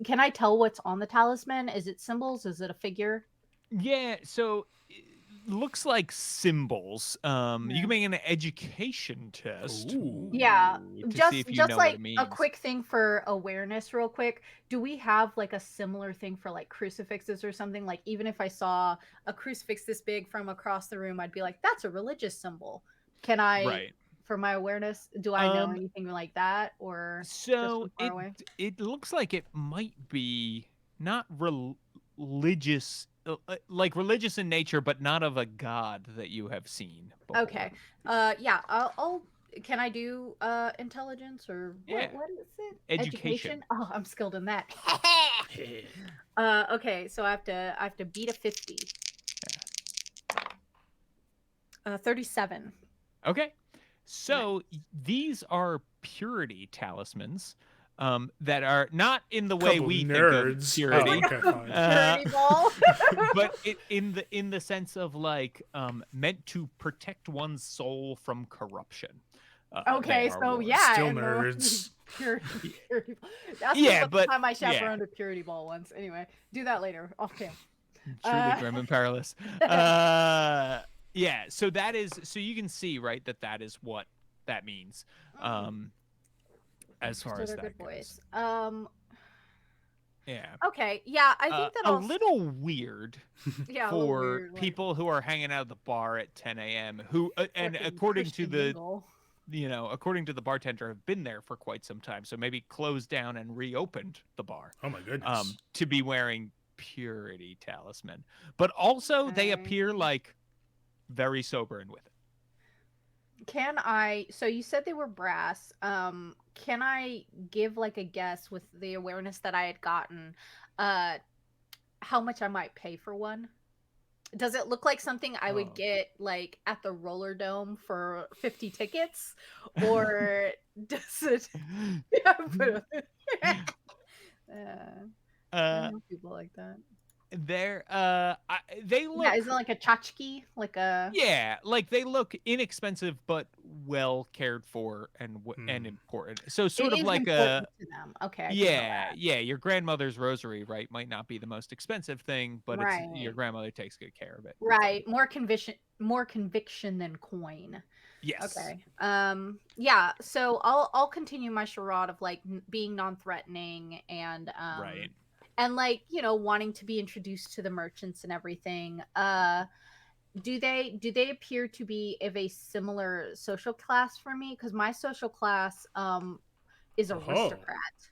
Can I tell what's on the talisman? Is it symbols? Is it a figure? Yeah, so it looks like symbols. You Yeah. can make an education test. Ooh. Yeah, to see if you know what like it means. a quick thing for awareness real quick. Do we have like a similar thing for like crucifixes or something? Like even if I saw a crucifix this big from across the room, I'd be like, that's a religious symbol. Can I, Right. for my awareness, do I know anything like that or So from far away? it looks like it might be not religious like religious in nature, but not of a god that you have seen before. Okay. Yeah. I'll. Can I do intelligence or Yeah. what is it? Education. Oh, I'm skilled in that. Okay, so I have to beat a 50. 37. Okay. So these are purity talismans that are not in the way Couple we nerds. think of purity. Oh, okay, fine. Purity ball. But in the sense of like meant to protect one's soul from corruption. Okay, they are so words. yeah, Still and the nerds. purity ball. That's Yeah, the but- time I yeah. chaperoned a purity ball once. Anyway, do that later. Okay. Truly grim and perilous. Yeah, so that is so you can see, right, that is what that means. As far as They're that good goes. boys. Yeah. Okay, yeah, I think that a I'll little weird yeah, a little for weird, like, people who are hanging out at the bar at 10 a.m. who and fucking according to Christian the mingle. according to the bartender have been there for quite some time, so maybe closed down and reopened the bar Oh my goodness. to be wearing purity talisman, but also they Okay. appear like very sober and with it. Can I? So you said they were brass. Can I give like a guess with the awareness that I had gotten, how much I might pay for one? Does it look like something I would Oh. get like at the Roller Dome for 50 tickets, or does it? Yeah, but- I know people like that. They're they look Yeah, isn't it like a tchotchke? Like a yeah, like they look inexpensive but well cared for and and Hmm. important. So it sort of is like a important to them. Okay, I can know yeah, that. yeah, your grandmother's rosary, right, might not be the most expensive thing, but it's your Right. grandmother takes good care of it. Right, more conviction than coin. Yes. Okay. Yeah, so I'll continue my charade of like being non-threatening and Right. and like, wanting to be introduced to the merchants and everything. Do they appear to be of a similar social class for me? Because my social class is Oh. aristocrat.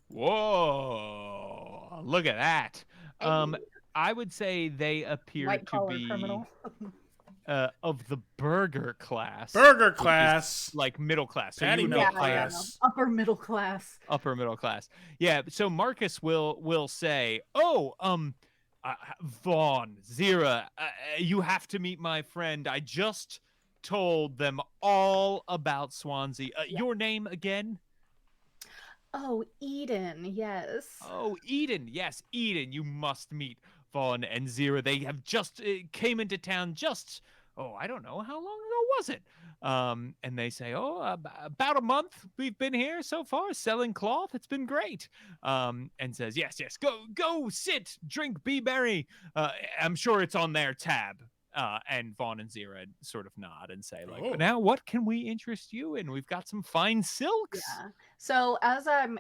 Whoa. Look at that. Hey, I would say they appear white to collar be criminal. of the burger class. Burger which is class. like middle class. So Patty you know milk Yeah, higher class. upper middle class. upper middle class. Yeah, so Marcus will say, "Oh, Vaughn, Zira, you have to meet my friend. I just told them all about Swanzi. Your name again?" Oh, Eden, yes. Oh, Eden. Yes, Eden. You must meet Vaughn and Zira. They have just came into town just, I don't know, how long ago was it? And they say, about a month we've been here so far selling cloth. It's been great. And says, yes, go sit, drink, be merry. I'm sure it's on their tab. And Vaughn and Zira sort of nod and say, like, Oh. but now what can we interest you in? We've got some fine silks. Yeah. So as I'm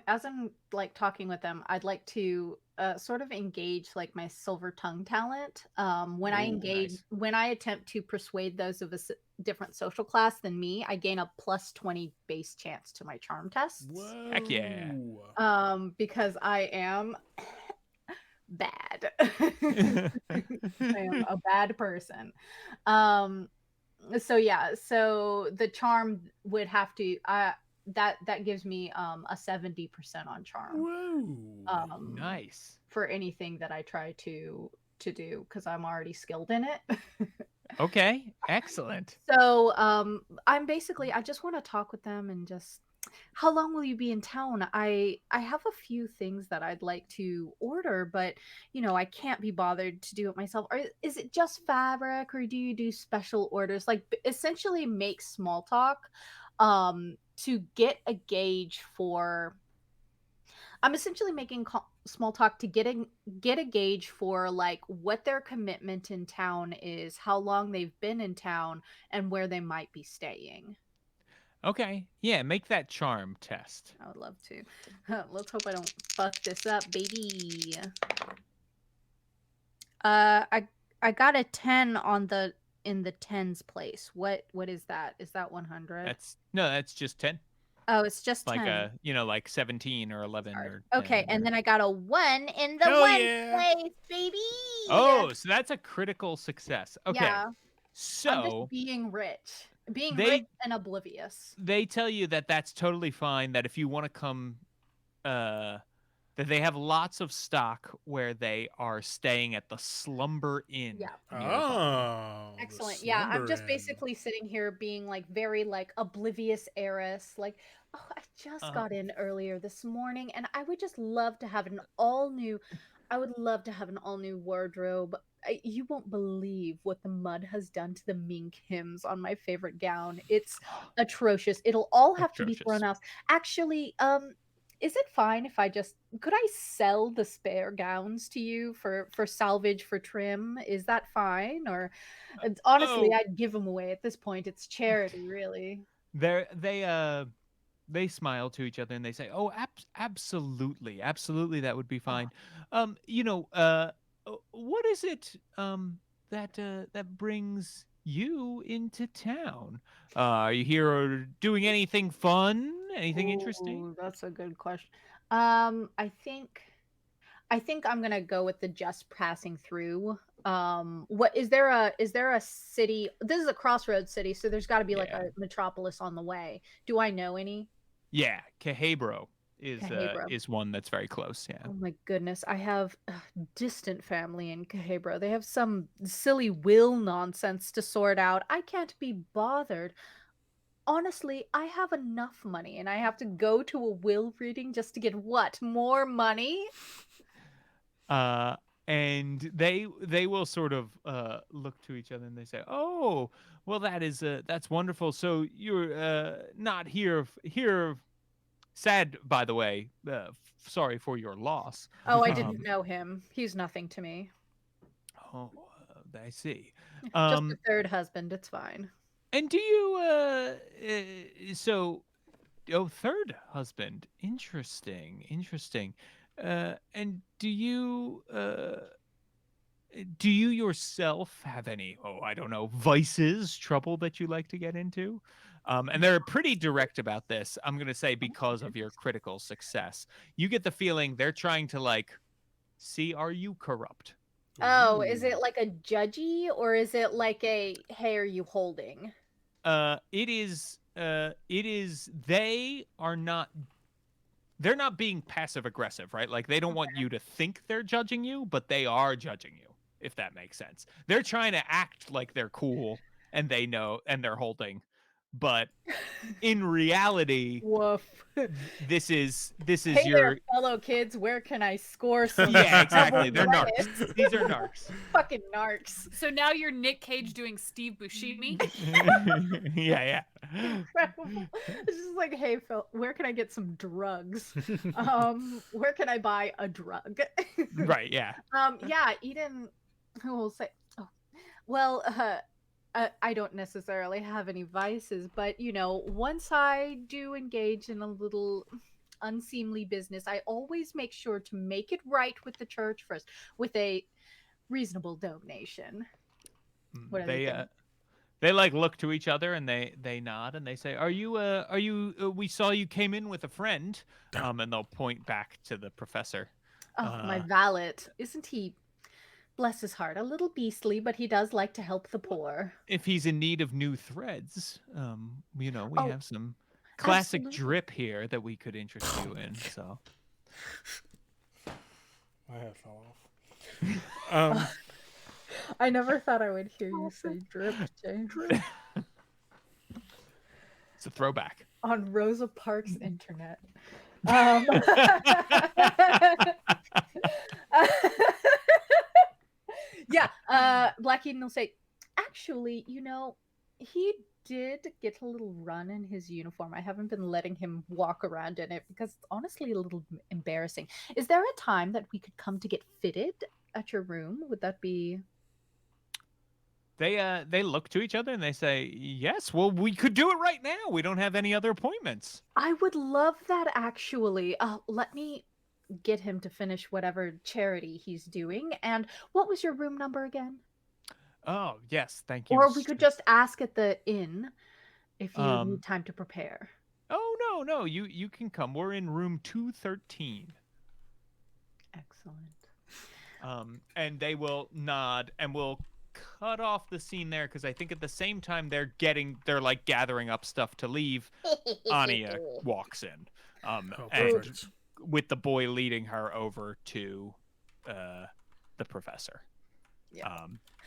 like talking with them, I'd like to sort of engage like my silver tongue talent. When I Ooh, engage, nice. when I attempt to persuade those of a different social class than me, I gain a plus 20 base chance to my charm tests. Whoa. Heck yeah. Because I am bad. I am a bad person. So yeah, so the charm would have to that gives me a 70% on charm. Whoa. Nice. For anything that I try to do because I'm already skilled in it. Okay, excellent. So I just want to talk with them and just how long will you be in town? I have a few things that I'd like to order, but I can't be bothered to do it myself. Or is it just fabric, or do you do special orders? Like essentially make small talk to get a gauge for I'm essentially making small talk to get a gauge for like what their commitment in town is, how long they've been in town, and where they might be staying. Okay, yeah, make that charm test. I would love to. Let's hope I don't fuck this up, baby. I got a 10 in the tens place. What is that? Is that 100? That's just 10. Oh, it's just Like 10. like 17 or 11 Sorry. or Okay, 10 and or... then I got a 1 in the Hell 1 yeah. place, baby. Oh, so that's a critical success. Okay. Yeah. I'm just So being rich. Being rich they and oblivious. they tell you that that's totally fine, that if you want to come that they have lots of stock where they are staying at the Slumber Inn Yeah. nearby. Oh, the Excellent. Yeah, I'm Slumber just Inn. basically sitting here being like very like oblivious heiress. Like, oh, I just got in earlier this morning and I would just love to have an all new I would love to have an all new wardrobe. You won't believe what the mud has done to the mink hymns on my favorite gown. It's atrocious. It'll all have to be Atrocious. thrown out. Actually, is it fine if I just could I sell the spare gowns to you for salvage for trim? Is that fine? Or honestly, Oh, I'd give them away at this point. It's charity, really. they smile to each other and they say, "Oh, absolutely, absolutely, that would be Oh, fine." What is it that brings you into town? Are you here or doing anything fun? Anything interesting? ooh, that's a good question. I think I'm gonna go with the just passing through. What is there a city? This is a crossroads city, so there's got to be like Yeah. a metropolis on the way. Do I know any? Yeah, Cahebro Cahabro. is one that's very close. Yeah. Oh my goodness, I have distant family in Cahabro. They have some silly will nonsense to sort out. I can't be bothered. Honestly, I have enough money and I have to go to a will reading just to get what? More money? uh and they will sort of look to each other and they say, "Oh, well, that's wonderful. So you're not here. Sad, by the way. Sorry for your loss." Oh, I didn't um know him. He's nothing to me. oh, I see. Just a um third husband, it's fine. and do you so oh, third husband, interesting. And do you yourself have any, oh, I don't know, vices, trouble that you like to get into? And they're pretty direct about this. I'm going to say because of your critical success. You get the feeling they're trying to, like, see, are you corrupt? Oh, is Ooh. it like a judgy or is it like a hey, are you holding? It is they're not being passive aggressive, right? Like, they don't want you to think they're judging you, but they are judging you, if that makes sense. They're trying to act like they're cool and they know and they're holding, but in reality, Woof. this is Hey there, your... fellow kids. Where can I score some Yeah, exactly. double They're narcs. credits? These are narcs. Fucking narcs. So now you're Nick Cage doing Steve Buscemi. Yeah. Incredible. It's just like, hey, Phil, where can I get some drugs? Where can I buy a drug? Right, yeah. Yeah, Eden, who will say, oh, well, I don't necessarily have any vices, but you know, once I do engage in a little unseemly business, I always make sure to make it right with the church first, with a reasonable donation. What are they thinking? They like look to each other and they nod and they say, are you we saw you came in with a friend." And they'll point back to the professor. Oh, my valet. Isn't he, bless his heart, a little beastly, but he does like to help the poor. If he's in need of new threads, we Oh, have some classic absolutely. drip here that we could interest you in. So My head fell off. I never thought I would hear you say drip, James. it's a throwback. On Rosa Parks' internet. Yeah, Black Eden will say, actually, you know, he did get a little run in his uniform. I haven't been letting him walk around in it because it's honestly a little embarrassing. Is there a time that we could come to get fitted at your room? Would that be... They look to each other and they say, "Yes, well, we could do it right now. We don't have any other appointments." I would love that, actually. Let me get him to finish whatever charity he's doing. And what was your room number again? Oh, yes, thank you. Or we could just ask at the inn if you Um, need time to prepare. Oh No, you can come. We're in room 213. Excellent. And they will nod, and we'll cut off the scene there because I think at the same time they're like gathering up stuff to leave. Anya walks in, Oh, and perfect. with the boy leading her over to the professor. Yeah.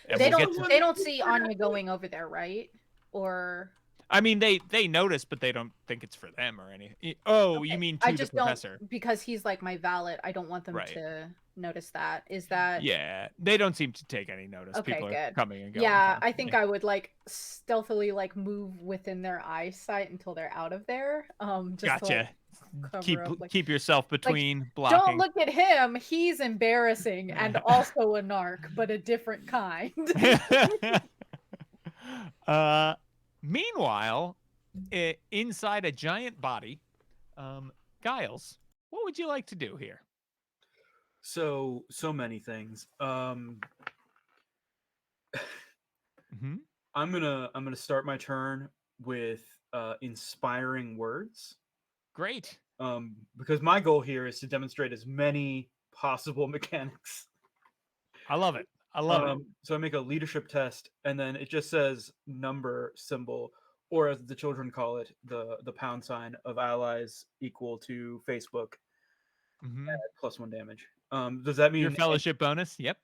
And They we'll don't. get to- They don't see Anya going over there, right? Or I mean, they notice, but they don't think it's for them or anything. Oh, okay. you mean I to the just professor? don't because he's like my valet. I don't want them Right. to notice that. Is that Yeah, they don't seem to take any notice. Okay, People are good. coming and going. Yeah, I think constantly. I would like stealthily like move within their eyesight until they're out of there. Just Gotcha. to, like, cover up, like, keep yourself between don't blocking. look at him. He's embarrassing and also a narc, but a different kind. Meanwhile, inside a giant body, Giles, what would you like to do here? So many things. Mm-hmm. I'm gonna start my turn with inspiring words. Great. Because my goal here is to demonstrate as many possible mechanics. I love it. I love it. So I make a leadership test, and then it just says number symbol, or as the children call it, the pound sign of allies equal to Facebook Mm-hmm. at +1 damage. Does that mean Your fellowship bonus? Yep.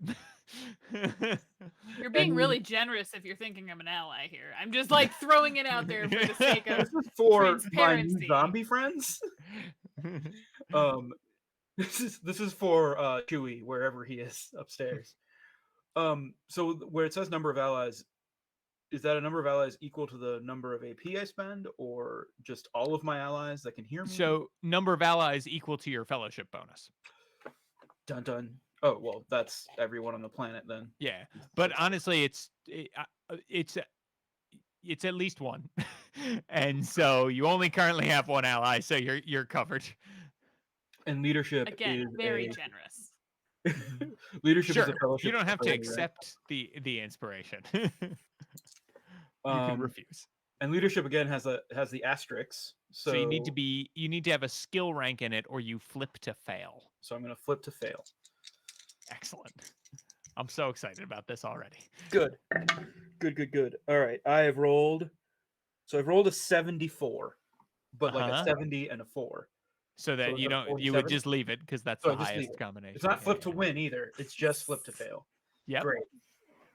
You're being And- really generous if you're thinking I'm an ally here. I'm just like throwing it out there for the sake of this is for my new transparency. zombie friends? This is for Chewie wherever he is upstairs. So where it says number of allies, is that a number of allies equal to the number of AP I spend, or just all of my allies that can hear me? So number of allies equal to your fellowship bonus. Dun dun. Oh well, that's everyone on the planet then. Yeah, but honestly, it's at least one, and so you only currently have one ally, so you're covered. And leadership Again, is very generous. leadership is Sure, a fellowship. you don't have to priority, right? accept the inspiration. You can refuse. And leadership again has the asterisks. So you need to have a skill rank in it, or you flip to fail. So I'm gonna flip to fail. Excellent. I'm so excited about this already. Good. All right, I've rolled a 74, but like a 70 and a 4. So that So you it's a don't, you would 47? just leave it because that's So the I just leave highest it. combination. It's not flip to win either. It's just flip to fail. Yep. Great.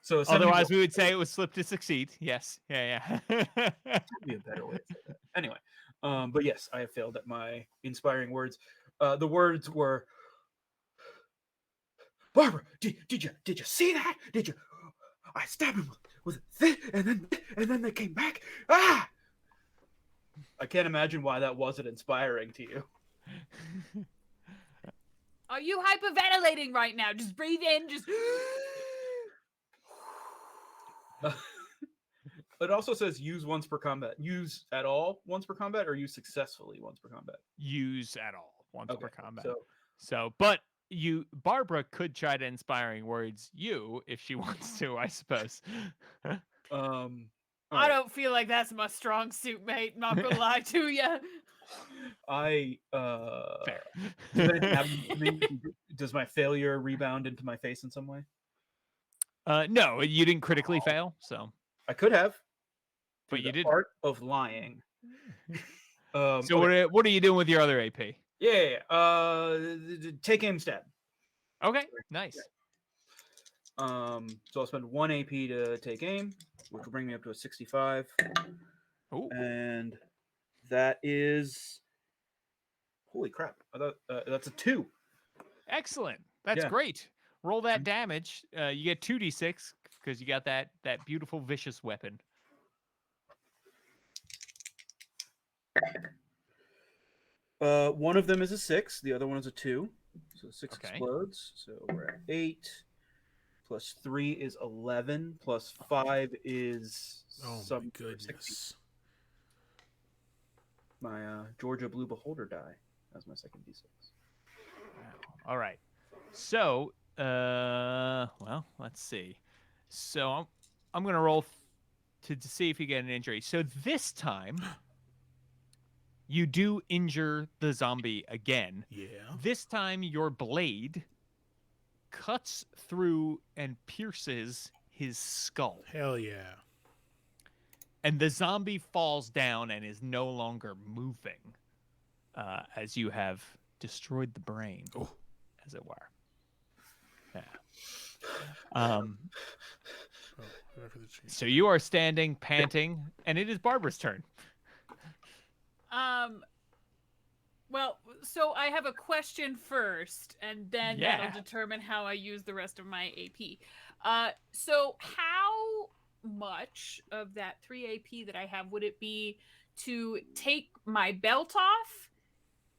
So a Otherwise, 74 we would say it was flip to succeed. Yes. Yeah. would be a better way to say that. Anyway, but yes, I have failed at my inspiring words. The words were, Barbara, did you see that? Did you? I stabbed him with this, and then they came back. Ah! I can't imagine why that wasn't inspiring to you. Are you hyperventilating right now? Just breathe in. Just. It also says use once per combat. Use at all once per combat, or use successfully once per combat. Use at all once per combat. So But Barbara could try to inspiring words you if she wants to, I suppose. I don't feel like that's my strong suit, mate. Not gonna lie to you. Fair. Does my failure rebound into my face in some way? No, you didn't critically fail, so I could have, but you the did. Art of lying. So okay. what are you doing with your other AP? Yeah. Take aim stab. Okay, nice. So I'll spend 1 AP to take aim, which will bring me up to a 65. Ooh. And that is, holy crap! I thought that's a 2. Excellent. That's Yeah. great. Roll that damage. You get 2d6 because you got that beautiful vicious weapon. One of them is a 6. The other one is a 2. So 6 Okay. explodes. So we're at 8. Plus 3 is 11. Plus 5 is Oh my goodness. My Georgia Blue Beholder die. That's my second d6. Wow. All right. So, well, let's see. So I'm gonna roll to see if you get an injury. So this time, You do injure the zombie again. Yeah. This time your blade cuts through and pierces his skull. Hell yeah. And the zombie falls down and is no longer moving, as you have destroyed the brain, as it were. Yeah. So you are standing, panting, and it is Barbara's turn. Well, so I have a question first, and then Yeah. that'll determine how I use the rest of my AP. So how much of that 3 AP that I have would it be to take my belt off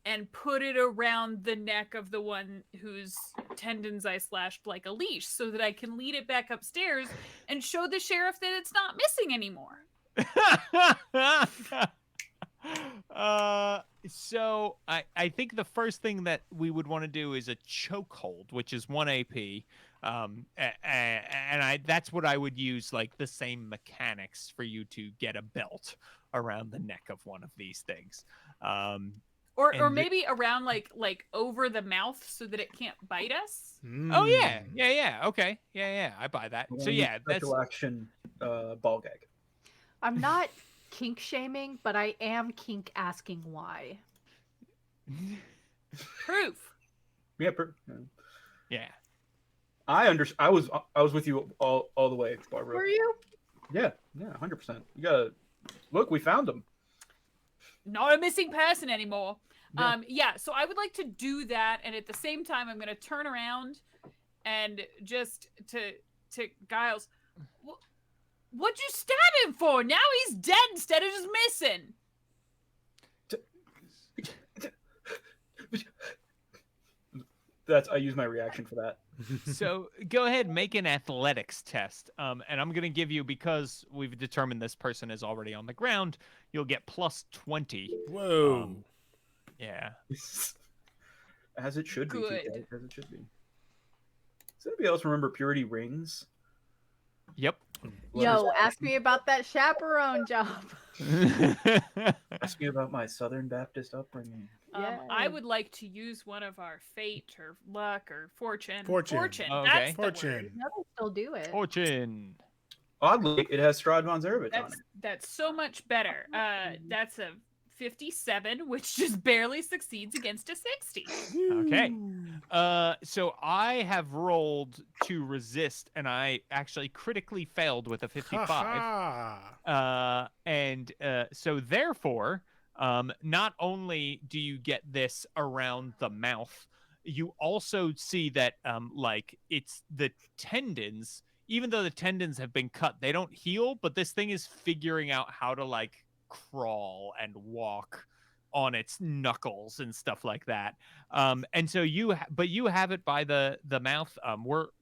and put it around the neck of the one whose tendons I slashed like a leash so that I can lead it back upstairs and show the sheriff that it's not missing anymore? So I think the first thing that we would want to do is a chokehold, which is 1 AP. And that's what I would use, like the same mechanics for you to get a belt around the neck of one of these things. Or maybe around like over the mouth so that it can't bite us. Oh yeah. Okay, yeah. I buy that. So yeah, that's special action ball gag. I'm not kink shaming, but I am kink asking why. Proof. Yeah. yeah. I was with you all the way, Barbara. Were you? Yeah, 100%. You gotta look. We found him. Not a missing person anymore. Yeah. So I would like to do that, and at the same time, I'm going to turn around and just to Giles. What'd you stab him for? Now he's dead instead of just missing. I use my reaction for that. So go ahead and make an athletics test. And I'm going to give you, because we've determined this person is already on the ground, you'll get plus 20. Whoa. Yeah. As it should be. Good. TK, as it should be. Does anybody else remember Purity Rings? Yep. Yo, ask me about that chaperone job. Ask me about my Southern Baptist upbringing. I would like to use one of our fate or luck or fortune. Fortune. Fortune. Okay. That's the Fortune. word. No, they still do it. Fortune. Oddly, it has Strahd von Zarovich on it. That's so much better. That's a 57, which just barely succeeds against a 60. Okay. So I have rolled to resist, and I actually critically failed with a 55. So therefore, not only do you get this around the mouth, you also see that like it's the tendons. Even though the tendons have been cut, they don't heal, but this thing is figuring out how to like crawl and walk on its knuckles and stuff like that. And so you have it by the mouth.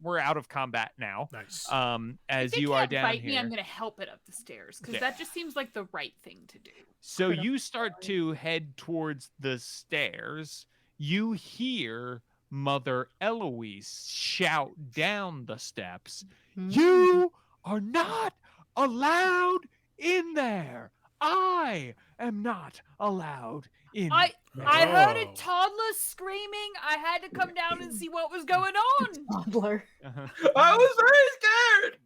We're out of combat now. Nice. If As it you are can't down bite here. me, I'm gonna help it up the stairs because Yeah. that just seems like the right thing to do. So you start to head towards the stairs. You hear Mother Eloise shout down the steps. You are not allowed in there. I am not allowed in. I heard a Oh. toddler screaming. I had to come down and see what was going on. Toddler. I was very scared.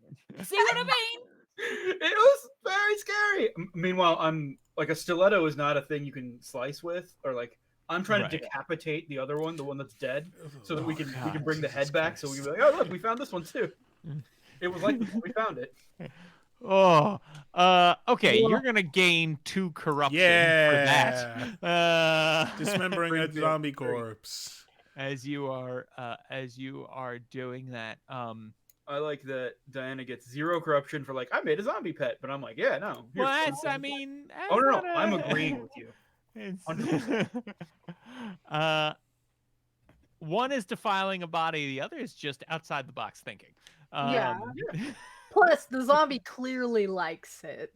See what I mean? It was very scary. Meanwhile, I'm like, a stiletto is not a thing you can slice with, or like I'm trying Right. to decapitate the other one, the one that's dead, so that we can God, bring the head Jesus back, so we Christ. can be like, oh look, we found this one too. It was like we found it. Oh, okay. You're gonna gain 2 corruption for that. Dismembering a Brings me up zombie to 3. corpse. As you are doing that. I like that Diana gets 0 corruption for like, I made a zombie pet, but I'm like, yeah, no. here's Well, that's, 1. I mean. Oh no, that's no, not I'm a- agreeing with you. It's one is defiling a body, the other is just outside the box thinking. Yeah. Plus, the zombie clearly likes it.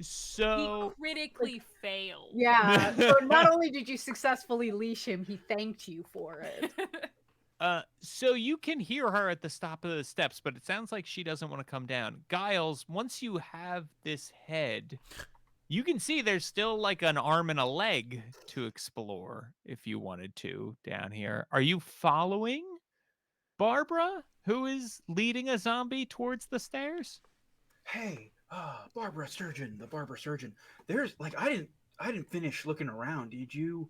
So He critically failed. Yeah. So not only did you successfully leash him, he thanked you for it. so you can hear her at the top of the steps, but it sounds like she doesn't want to come down. Giles, once you have this head, You can see there's still like an arm and a leg to explore if you wanted to down here. Are you following Barbara, who is leading a zombie towards the stairs? Hey, Barbara Surgeon, the Barbara Surgeon. There's like I didn't finish looking around. Did you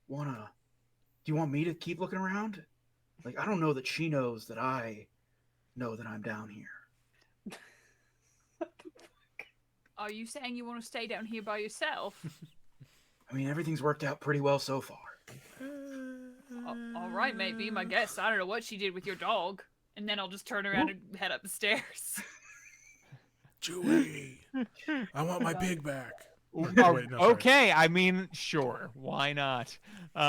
wanna? Do you want me to keep looking around? Like I don't know that she knows that I know that I'm down here. Are you saying you want to stay down here by yourself? I mean, everything's worked out pretty well so far. All right, mate, be my guest. I don't know what she did with your dog. And then I'll just turn around and head up the stairs. Chewie, I want my pig back. Wait, no, sorry. Okay, I mean, sure, why not? Wow.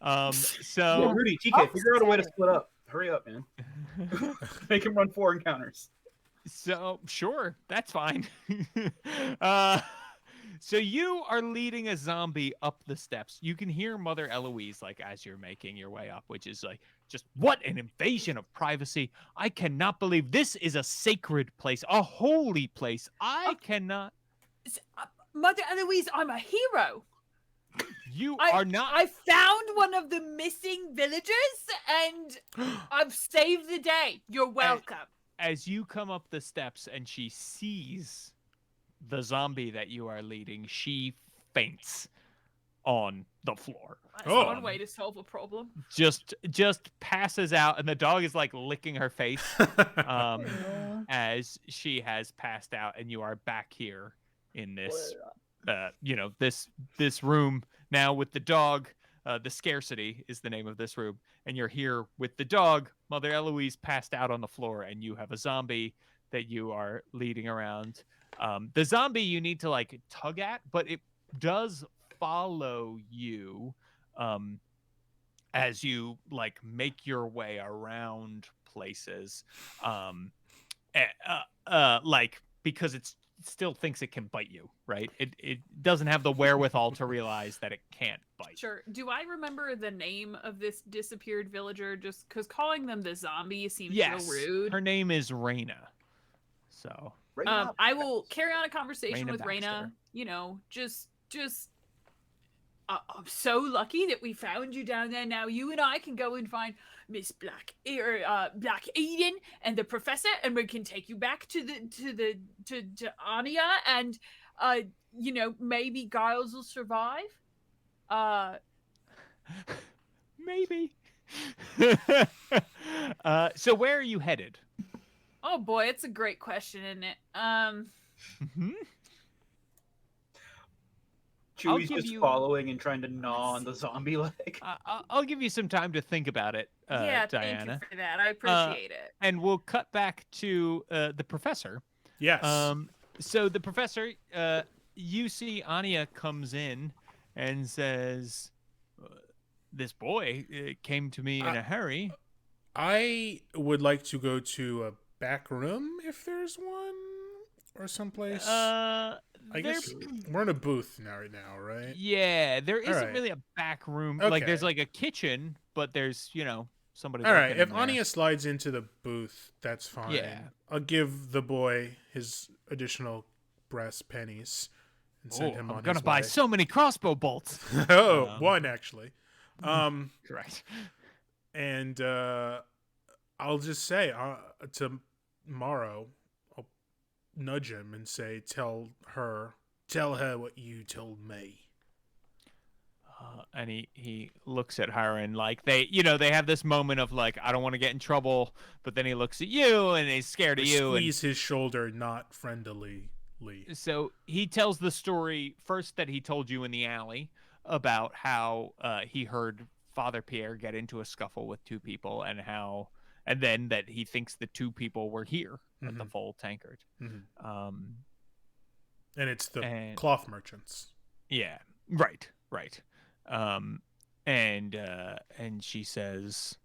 Yeah, So Rudy, TK, figure out a way to split up. Hurry up, man. Make him run 4 encounters. So sure, that's fine. So you are leading a zombie up the steps. You can hear Mother Eloise like as you're making your way up, which is like just what an invasion of privacy. I cannot believe this is a sacred place, a holy place. I cannot. Mother Eloise, I'm a hero. You are not. I found one of the missing villagers and I've saved the day. You're welcome. As you come up the steps and she sees the zombie that you are leading, she faints on the floor. That's one way to solve a problem. Just passes out, and the dog is like licking her face as she has passed out, and you are back here in this this room now with the dog. The Scarcity is the name of this room, and you're here with the dog. Mother Eloise passed out on the floor, and you have a zombie that you are leading around. The zombie you need to like tug at, but it does follow you as you like make your way around places, like because it still thinks it can bite you, right? It doesn't have the wherewithal to realize that it can't bite. Sure. Do I remember the name of this disappeared villager? Just because calling them the zombie seems so rude. Her name is Raina. So I will carry on a conversation Raina with Baxter. Raina. You know, just I'm so lucky that we found you down there. Now you and I can go and find Miss Black Eden and the professor, and we can take you back to Anya, and you know, maybe Giles will survive. Maybe. So where are you headed? Oh boy, it's a great question, isn't it? Chewie's just following and trying to gnaw on the zombie leg. I'll give you some time to think about it, yeah, Diana. thank you for that. I appreciate it. And we'll cut back to the professor. Yes. So the professor, you see Anya comes in and says, this boy came to me in a hurry. I would like to go to a back room if there's one, or someplace. I guess we're in a booth right now, right? Yeah, there isn't really a back room. Okay. Like there's like a kitchen, but there's somebody. All right, if there. Anya slides into the booth, that's fine. Yeah. I'll give the boy his additional brass pennies and send him on I'm gonna his buy way. so many crossball bolts. One actually. Correct. And I'll just say tomorrow I'll nudge him and say, tell her what you told me. And he looks at her and like they have this moment of like, I don't want to get in trouble, but then he looks at you and he's scared of you. Squeeze his shoulder, not friendly. So he tells the story first that he told you in the alley about how he heard Father Pierre get into a scuffle with 2 people and then that he thinks the 2 people were here at the full tankard. Mm-hmm. And it's the cloth merchants. Yeah, right. And she says,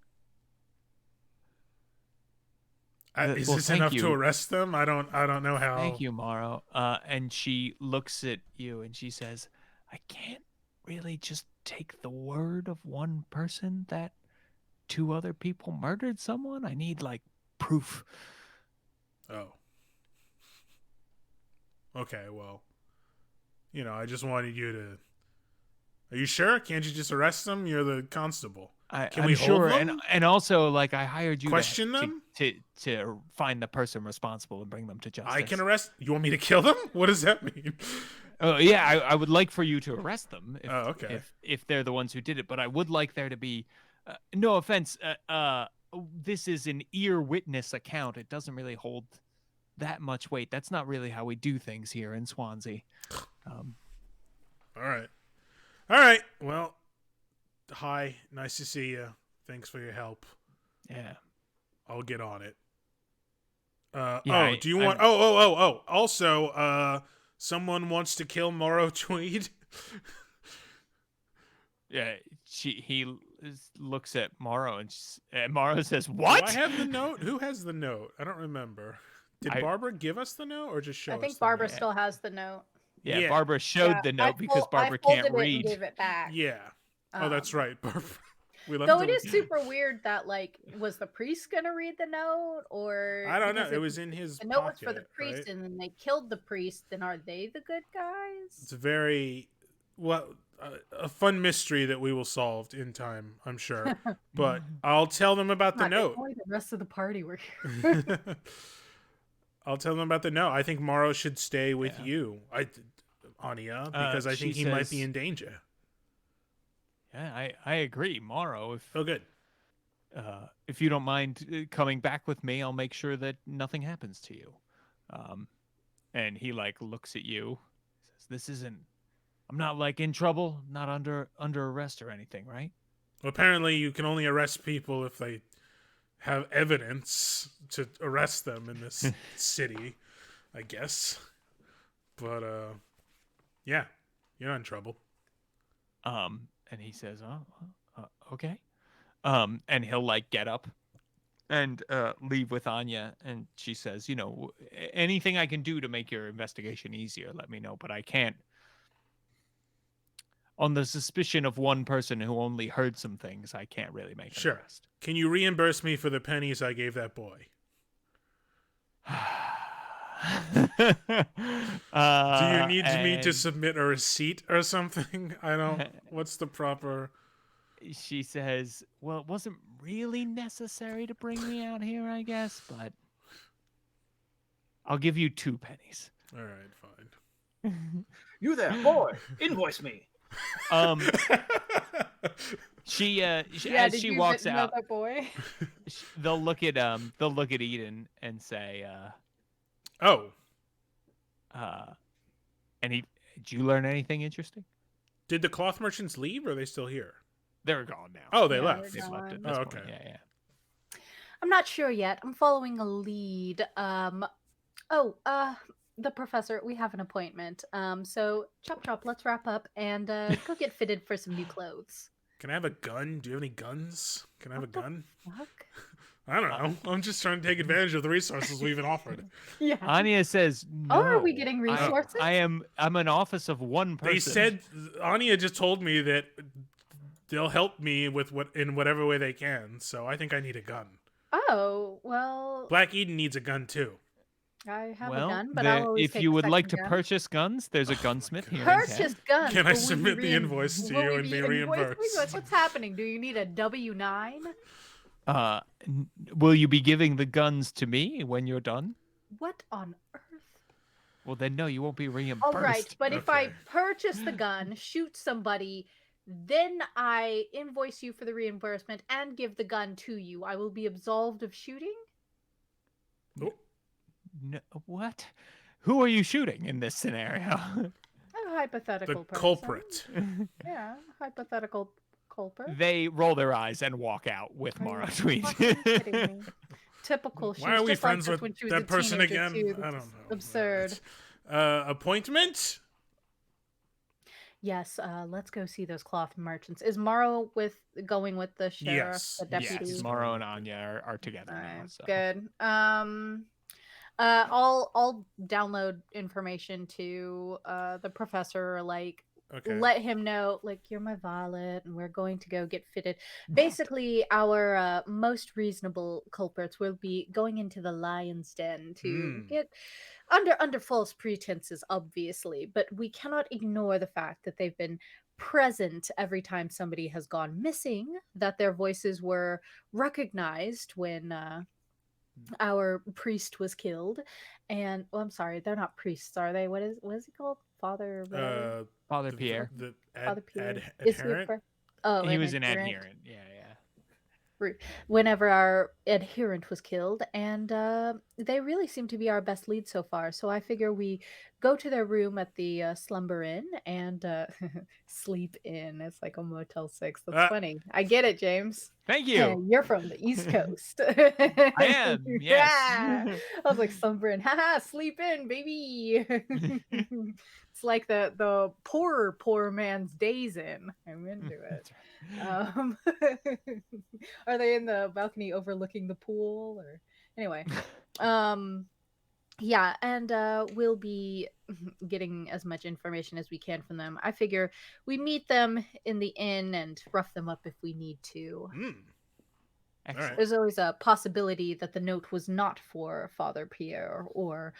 "Is this enough to arrest them? I don't know how." Thank you, Morrow. And she looks at you and she says, "I can't really just take the word of one person that 2 other people murdered someone. I need like proof." Oh. Okay, well, I just wanted you to. Are you sure? Can't you just arrest them? You're the constable. Can I'm we sure, hold them? and also like I hired you Question them? to find the person responsible and bring them to justice. I can arrest. You want me to kill them? What does that mean? Oh yeah, I would like for you to arrest them. Okay. If they're the ones who did it, but I would like there to be, no offense, this is an ear witness account. It doesn't really hold that much weight. That's not really how we do things here in Swanzi. All right. Well, hi. Nice to see you. Thanks for your help. Yeah. I'll get on it. Yeah, do you want? Oh. Also, someone wants to kill Morrow Tweed. Yeah. He looks at Morrow and Morrow says, "What?" Do I have the note? Who has the note? I don't remember. Did Barbara give us the note or just show us? I think the Barbara note? still has the note. Yeah, Barbara showed the note because Barbara can't read. And gave it back. Yeah. Oh, that's right, Barbara. Though it is super weird that, like, was the priest gonna read the note, or I don't know. It was in his. The note pocket, was for the priest, right? and then they killed the priest. Then are they the good guys? It's a very a fun mystery that we will solve in time, I'm sure. But I'll tell them about the note. Only the rest of the party were here. I'll tell them about the note. I think Morrow should stay with you, Anya, because I think he might be in danger. Yeah, I agree, Morrow. Good. If you don't mind coming back with me, I'll make sure that nothing happens to you. And he like looks at you, says, "This isn't. I'm not like in trouble, not under arrest or anything, right?" Well, apparently, you can only arrest people if they have evidence to arrest them in this city, I guess. But yeah, you're not in trouble. And he says, "Oh, okay." And he'll like get up and leave with Anya, and she says, "Anything I can do to make your investigation easier, let me know, but I can't. On the suspicion of one person who only heard some things, I can't really make an arrest." Can you reimburse me for the pennies I gave that boy? Do you need me to submit a receipt or something? I don't. What's the proper? She says, "Well, it wasn't really necessary to bring me out here, I guess, but I'll give you 2 pennies." All right, fine. You there, boy? Invoice me. She as she walks out, that boy? they'll look at Eden and say, and did you learn anything interesting? Did the cloth merchants leave, or are they still here? They're gone now. Oh, they left. They've left at Oh, this okay. point. Yeah. I'm not sure yet. I'm following a lead. The professor, we have an appointment. So chop, let's wrap up and go get fitted for some new clothes. Can I have a gun? Do you have any guns? Can I have a gun? Fuck? I don't know. I'm just trying to take advantage of the resources we've been offered. Yeah. Anya says, "No, are we getting resources? I'm an office of one person." They said Anya just told me that they'll help me with in whatever way they can. So I think I need a gun. Oh, well. Black Eden needs a gun too. I have a gun, but I'll always if take you a would like to second gun. purchase guns, there's a gunsmith here. Purchase guns. Can I Will we submit be the invoice to will you we and be invoicing? reimbursed? What's happening? Do you need a W-9? Will you be giving the guns to me when you're done? What on earth? Well, then no, you won't be reimbursed. All right, but if I purchase the gun, shoot somebody, then I invoice you for the reimbursement and give the gun to you, I will be absolved of shooting? Nope. No, what? Who are you shooting in this scenario? A hypothetical person. Culprit. Yeah, hypothetical culprit. They roll their eyes and walk out with Are you Mara Tweed. fucking kidding me? Typical. Why are we friends with that person again? Too. I don't know. Absurd. Appointment? Yes, let's go see those cloth merchants. Is Morrow going with the sheriff, Yes. the deputy? Yes, Morrow and Anya are together now. Alright, So. good. I'll download information to the professor, like let him know, like, you're my Violet and we're going to go get fitted. Basically, our most reasonable culprits will be going into the lion's den to get under false pretenses, obviously, but we cannot ignore the fact that they've been present every time somebody has gone missing, that their voices were recognized when our priest was killed. And I'm sorry, they're not priests, are they? What is he called? Father whatever? Father Pierre. Father Pierre. Is he a Adherent. Oh, He an was an adherent. adherent. Yeah. Whenever our adherent was killed, and they really seem to be our best lead so far. So I figure we go to their room at the Slumber Inn and sleep in. It's like a Motel 6. That's Ah. funny. I get it, James. Thank you. You're from the East Coast. I am. Yeah. Yes. I was like, Slumber Inn. Haha, sleep in, baby. It's like the poor man's Days Inn. I'm into it. Um, are they in the balcony overlooking the pool? Or anyway, yeah, and we'll be getting as much information as we can from them. I figure we meet them in the inn and rough them up if we need to. Excellent. There's always a possibility that the note was not for Father Pierre, or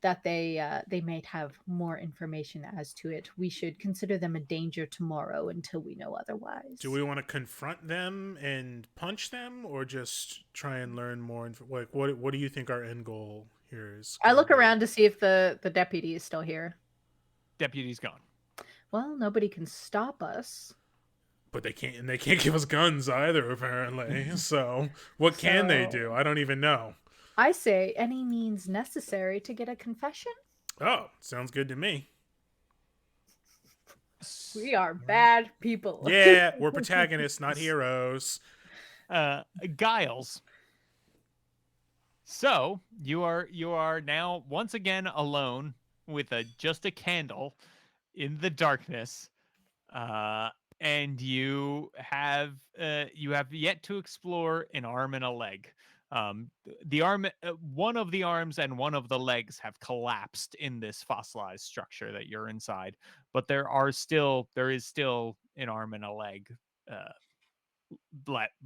that they might have more information as to it. We should consider them a danger tomorrow until we know otherwise. Do we want to confront them and punch them, or just try and learn more? Like, what do you think our end goal here is? I look around to see if the deputy is still here. Deputy's gone. Well, nobody can stop us. But they can't give us guns either, apparently. So what can they do? I don't even know. I say any means necessary to get a confession. Oh, sounds good to me. We are bad people. Yeah, we're protagonists, not heroes. Giles. So you are now once again alone with just a candle in the darkness, and you have yet to explore an arm and a leg. The arm, one of the arms and one of the legs have collapsed in this fossilized structure that you're inside, but there is still an arm and a leg,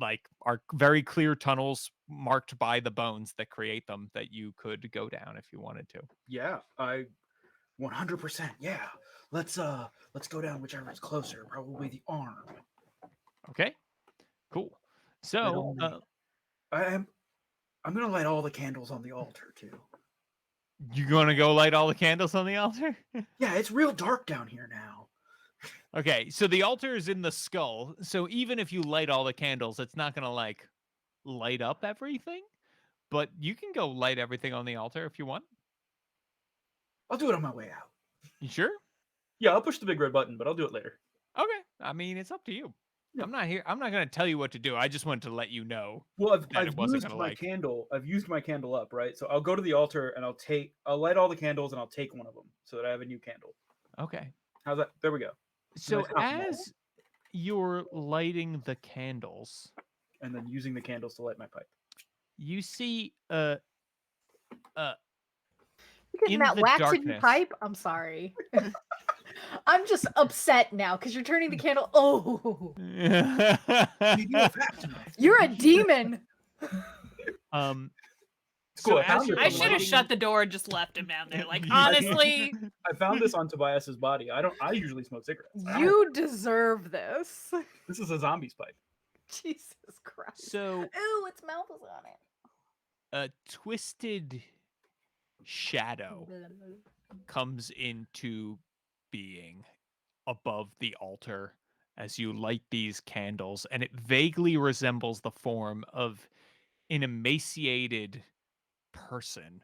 like are very clear tunnels marked by the bones that create them that you could go down if you wanted to. Yeah, I 100%. Yeah, let's go down whichever is closer. Probably the arm. Okay, cool. So I'm gonna light all the candles on the altar too. you're gonna go light all the candles on the altar? Yeah, it's real dark down here now. Okay, so the altar is in the skull. So even if you light all the candles, it's not gonna like light up everything. But you can go light everything on the altar if you want. I'll do it on my way out. You sure? Yeah, I'll push the big red button, but I'll do it later. Okay. I mean, it's up to you. Yeah. I'm not here. I'm not gonna tell you what to do. I just wanted to let you know. Well, that it I've wasn't used gonna, my like- candle. I've used my candle up, right? So I'll go to the altar and I'll light all the candles and I'll take one of them so that I have a new candle. Okay. How's that? There we go. So Nice. as you're lighting the candles, And then using the candles to light my pipe. you see You're getting in that the wax in your darkness. pipe? I'm sorry. I'm just upset now because you're turning the candle. Oh, You know fast enough. you're a demon. So Cool, I as found you're it. I should have lighting- shut the door and just left him down there. Like, Yeah. honestly, I found this on Tobias's body. I usually smoke cigarettes. I don't- You deserve this. This is a zombie's pipe. Jesus Christ. So Ooh, its mouth is on it. a twisted shadow comes into being above the altar as you light these candles, and it vaguely resembles the form of an emaciated person.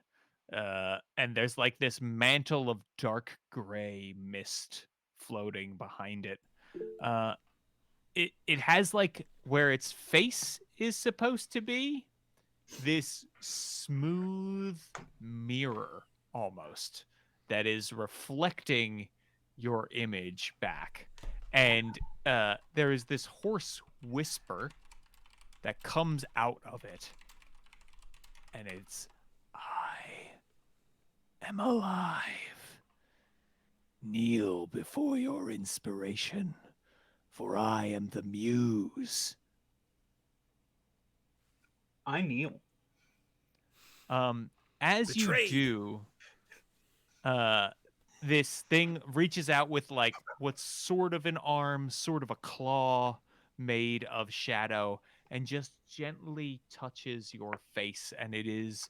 And there's like this mantle of dark gray mist floating behind it. It has like where its face is supposed to be, this smooth mirror almost that is reflecting your image back. And there is this hoarse whisper that comes out of it. And it's, I am alive. Kneel before your inspiration, for I am the muse. I kneel. As Betrayed. you do, this thing reaches out with like what's sort of an arm, sort of a claw made of shadow, and just gently touches your face, and it is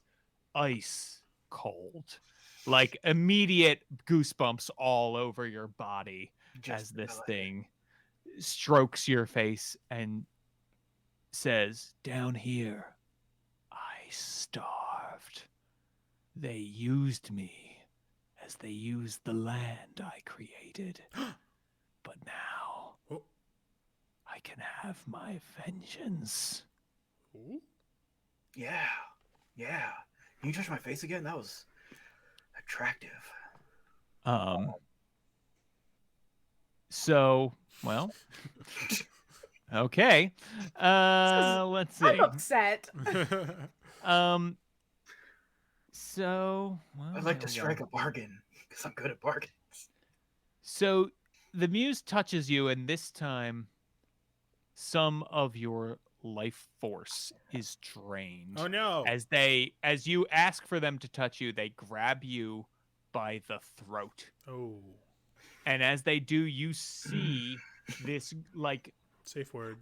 ice cold. Like immediate goosebumps all over your body as this thing strokes your face and says, "Down here, I starved. They used me as they used the land I created. But now I can have my vengeance." Yeah. Yeah. Can you touch my face again? That was attractive. So, well, okay. Let's see. I'm upset. So, well, I'd like there to we go. strike a bargain because I'm good at bargains. So the muse touches you, and this time some of your life force is drained. Oh no. As you ask for them to touch you, they grab you by the throat. Oh. And as they do, you see this like Safe word.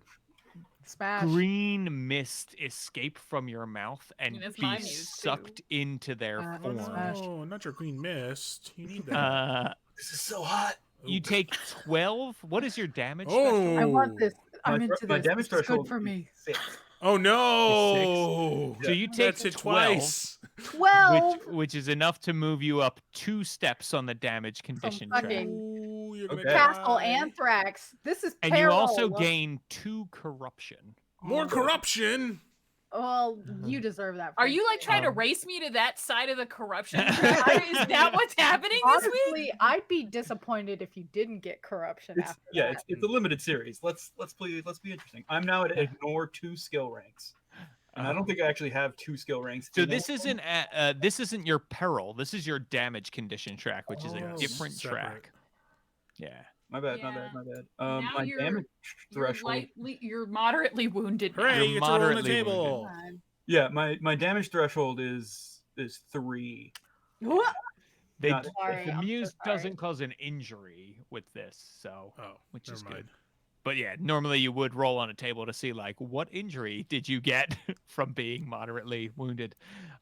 Smash. green mist escape from your mouth and That's my be muse, too. sucked into their Oh, Oh form. no, not your green mist. You need that. This is so hot. You take 12. What is your damage? Oh. threshold? I want this. I'm My into my this. damage This is good threshold for is me. 6. Oh no. So you take That's it 12, twice. 12. which is enough to move you up 2 steps on the damage condition track. fucking Ooh, you're gonna Okay. Castle die. Anthrax. This is And you also peril. gain 2 corruption. More corruption. Well, you deserve that. Are you like trying to Um, race me to that side of the corruption? Is that what's happening this week? Honestly, I'd be disappointed if you didn't get corruption It's, after yeah, that. it's a limited series. Let's be interesting. I'm now at ignore 2 skill ranks, and I don't think I actually have 2 skill ranks. So in this it. isn't your peril. This is your damage condition track, which is a Oh, different separate. track. Yeah. My bad. Yeah. My Now my damage threshold. You're moderately wounded. now. Hooray, You're you get to roll on the moderately table. wounded. Yeah, my damage threshold is 3. What? They, Not- Sorry, the I'm so muse sorry. doesn't cause an injury with this, so Oh, which never is mind. good. But yeah, normally you would roll on a table to see like what injury did you get from being moderately wounded.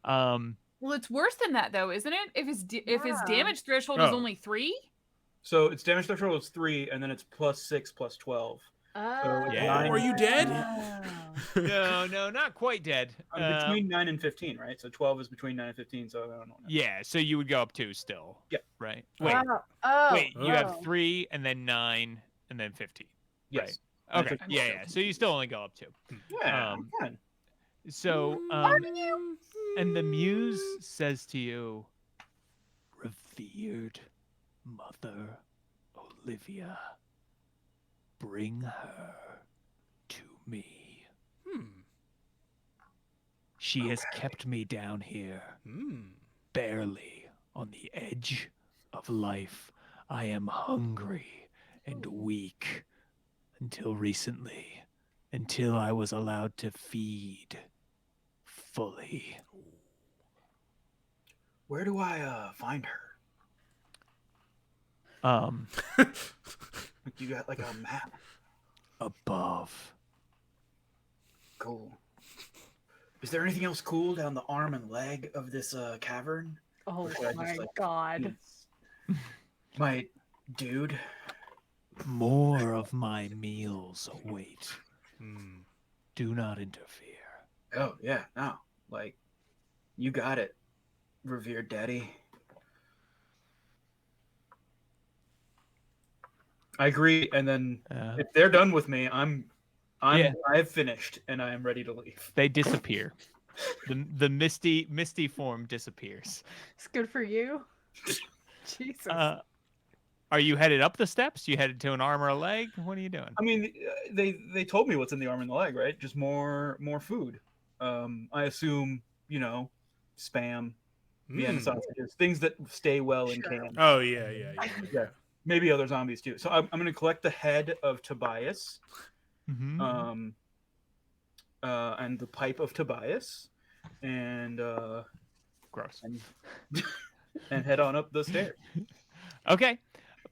Well, it's worse than that though, isn't it? If his Yeah. damage threshold is Oh. only 3. So its damage threshold is 3, and then it's +6 +12. Oh, Yeah. Are you dead? No, not quite dead. I'm between 9 and 15, right? So 12 is between 9 and 15. So I don't know. Yeah, so you would go up 2 still. Yeah. Right. Oh, Wait, you have oh. 3 and then 9 and then 15. Yes. Right. Okay. took- Yeah. So you still only go up 2. Yeah. Um, I can. So and the muse says to you, "Revered Mother Olivia, bring her to me. She has kept me down here, barely on the edge of life. I am hungry and weak until recently, until I was allowed to feed fully." Where do I find her? You got like a map. Above. Cool. Is there anything else cool down the arm and leg of this cavern? Oh Or should I my just, like, god. My dude. More of my meals await. Do not interfere. Oh yeah, no. Like, you got it, revered daddy. I agree, and then if they're done with me, I've finished and I am ready to leave. They disappear. The misty form disappears. It's good for you. Jesus. Are you headed up the steps? You headed to an arm or a leg? What are you doing? I mean, they told me what's in the arm and the leg, right? Just more food. I assume, spam, Vienna sausages, things that stay well in Sure. cans. Oh yeah. Yeah. Maybe other zombies too. So I'm going to collect the head of Tobias, Mm-hmm. and the pipe of Tobias, and Gross. and and head on up the stairs. Okay,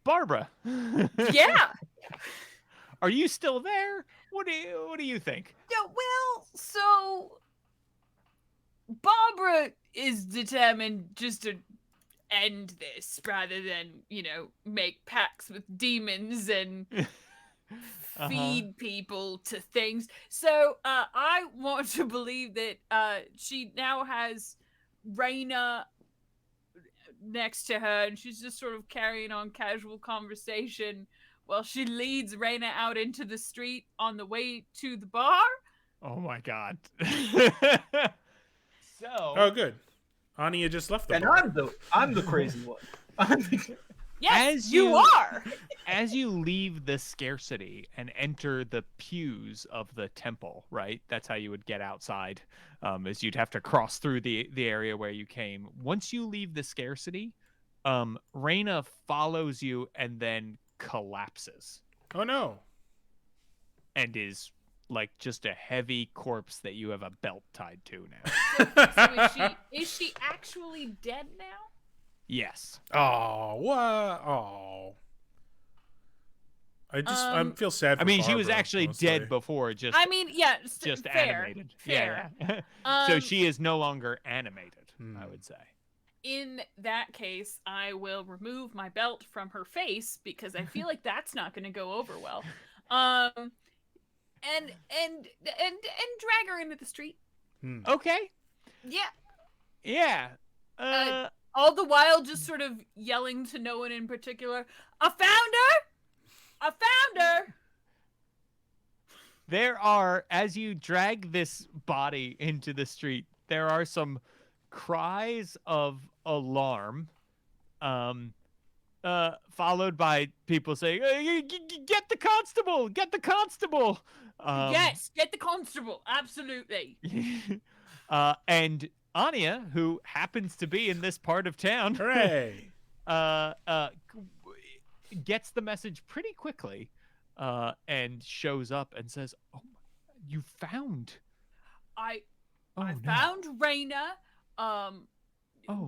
Barbara. Yeah. Are you still there? What do you think? Yeah, well, so Barbara is determined just to end this rather than, make pacts with demons and feed people to things. So I want to believe that she now has Raina next to her and she's just sort of carrying on casual conversation while she leads Raina out into the street on the way to the bar. Oh my god. Oh, good. Anya just left the And bar. I'm the crazy one. Yes, As you you- are. As you leave the scarcity and enter the pews of the temple, right? That's how you would get outside, is you'd have to cross through the area where you came. Once you leave the scarcity, Raina follows you and then collapses Oh no. and is like just a heavy corpse that you have a belt tied to now. So is she actually dead now? Yes. Oh, what? Oh. I feel sad for I mean, she was Barbara, actually mostly. dead before, just I mean, yeah, just fair, animated. fair. Yeah. So Um, she is no longer animated, I would say. In that case, I will remove my belt from her face because I feel like that's not going to go over well. And drag her into the street. Okay. Yeah. Yeah. All the while, just sort of yelling to no one in particular. I found her. I found her. There are, as you drag this body into the street, there are some cries of alarm, followed by people saying, "Get the constable! Get the constable!" Yes, get the constable. Absolutely. And Anya, who happens to be in this part of town, Hooray. gets the message pretty quickly, and shows up and says, "Oh, you found." I Oh, no. found Raina. Oh.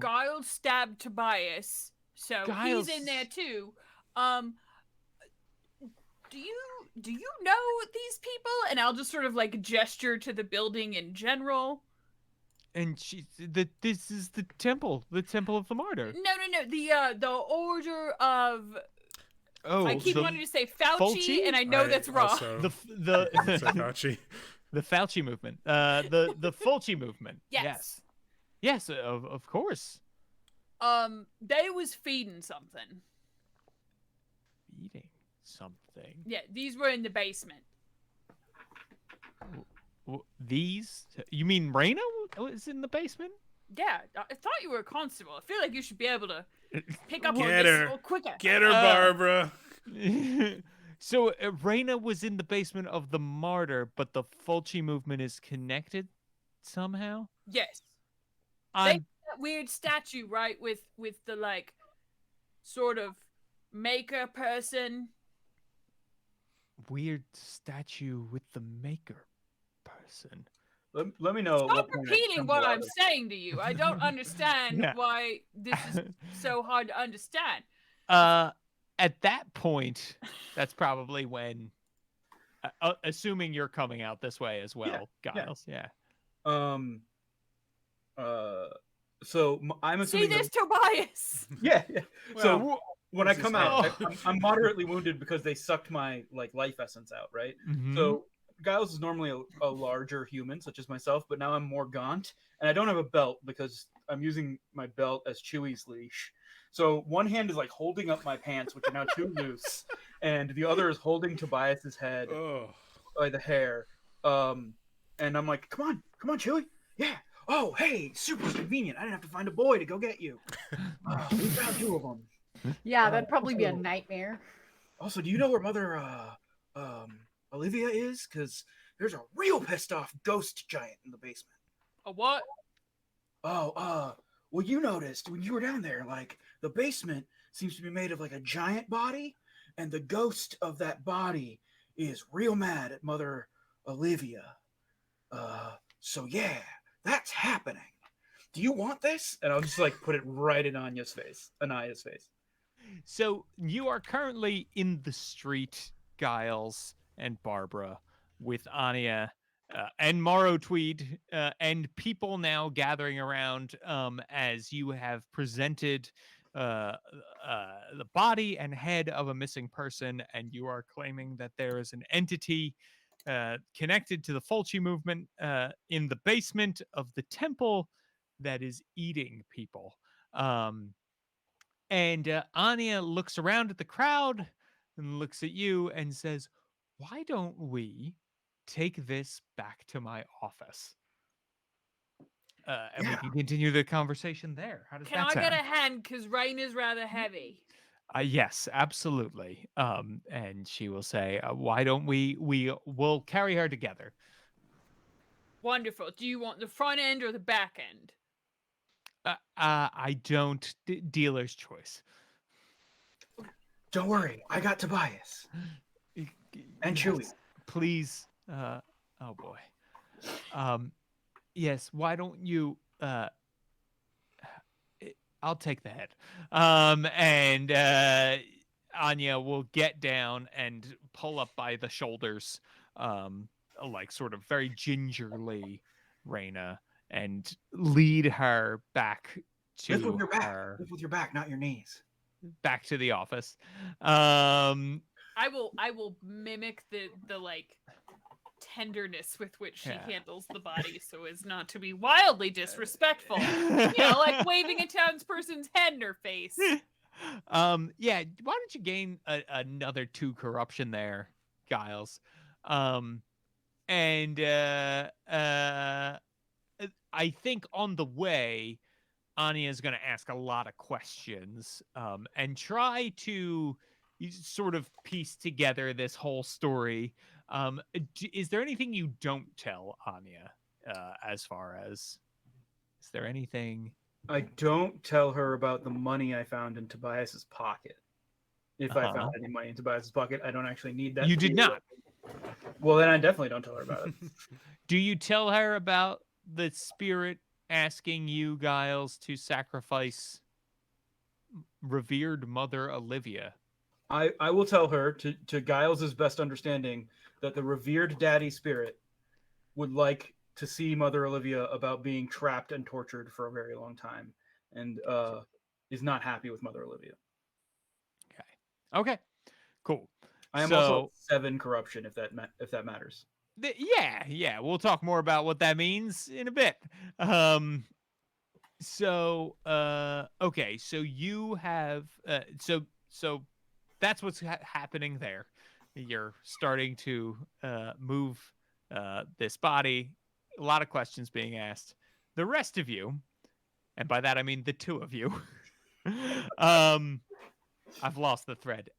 Giles stabbed Tobias, so Giles- he's in there too. Do you know these people? And I'll just sort of like gesture to the building in general. And this is the temple of the martyr. No. The order of. Oh, I keep wanting to say Fauci, Fulci? and I know that's wrong. Also the say Fauci. the Fauci movement, the Fulci movement. Yes. Yes, of course. They was feeding something. Eating something. Yeah, these were in the basement. These? You mean Raina was in the basement? Yeah, I thought you were a constable. I feel like you should be able to pick up on Get this her. a little quicker. Get her, Barbara. So Raina was in the basement of the martyr, but the Fulci movement is connected somehow. Yes. I'm That weird statue, right? With the like sort of maker person. weird statue with the maker person. Let me know. at Stop what point I repeating become what I'm Barbara. saying to you. I don't understand Yeah. why this is so hard to understand. At that point, that's probably when, assuming you're coming out this way as well, Giles. Yeah. So I'm See assuming. this, Tobias? Yeah. So Well, when I this come is out, how- I'm moderately wounded because they sucked my life essence out, right? Mhm. So Giles is normally a larger human, such as myself, but now I'm more gaunt, and I don't have a belt because I'm using my belt as Chewie's leash. So one hand is like holding up my pants, which are now too loose, and the other is holding Tobias's head Oh. by the hair. And I'm like, come on, Chewie, yeah. Oh, hey, super convenient. I didn't have to find a boy to go get you. We found two of them. Yeah, that'd probably be a nightmare. Also, do you know where Mother Olivia is? Because there's a real pissed off ghost giant in the basement. A what? Oh, well, you noticed when you were down there, like, the basement seems to be made of, like, a giant body, and the ghost of that body is real mad at Mother Olivia. So, yeah, that's happening. do you want this? And I'll just like put it right in Anya's face. So you are currently in the street, Giles and Barbara, with Anya and Morrow Tweed, and people now gathering around as you have presented the body and head of a missing person, and you are claiming that there is an entity connected to the Fulci movement in the basement of the temple that is eating people. And Anya looks around at the crowd and looks at you and says, "Why don't we take this back to my office? And we Yeah. can continue the conversation there. How does Can that I sound?" get a hand? Because rain is rather heavy. Yes, absolutely. And she will say, "Why don't we will carry her together?" Wonderful. Do you want the front end or the back end? I don't. Dealer's choice. Don't worry, I got Tobias and Chewie. Yes, please. Oh boy. Yes. Why don't you? I'll take the head. And Anya will get down and pull up by the shoulders, like sort of very gingerly, Raina, and lead her back Lift with to your back. her Lift with your back, not your knees. back to the office. I will mimic the like tenderness with which she Yeah. handles the body so as not to be wildly disrespectful. Like waving a townsperson's head in her face. Yeah, why don't you gain another 2 corruption there, Giles? And I think on the way, Anya is going to ask a lot of questions and try to sort of piece together this whole story. Is there anything you don't tell Anya as far as, is there anything? I don't tell her about the money I found in Tobias's pocket. If I found any money in Tobias's pocket, I don't actually need that. You did not. Well, then I definitely don't tell her about it. Do you tell her about the spirit asking you, Giles, to sacrifice revered Mother Olivia? I will tell her, to Giles's best understanding, that the revered daddy spirit would like to see Mother Olivia about being trapped and tortured for a very long time, and is not happy with Mother Olivia. Okay, cool. I am also 7 corruption, if that matters. Yeah, we'll talk more about what that means in a bit. Okay, so you have so that's what's happening there. You're starting to move this body. A lot of questions being asked. The rest of you, and by that I mean the 2 of you, I've lost the thread.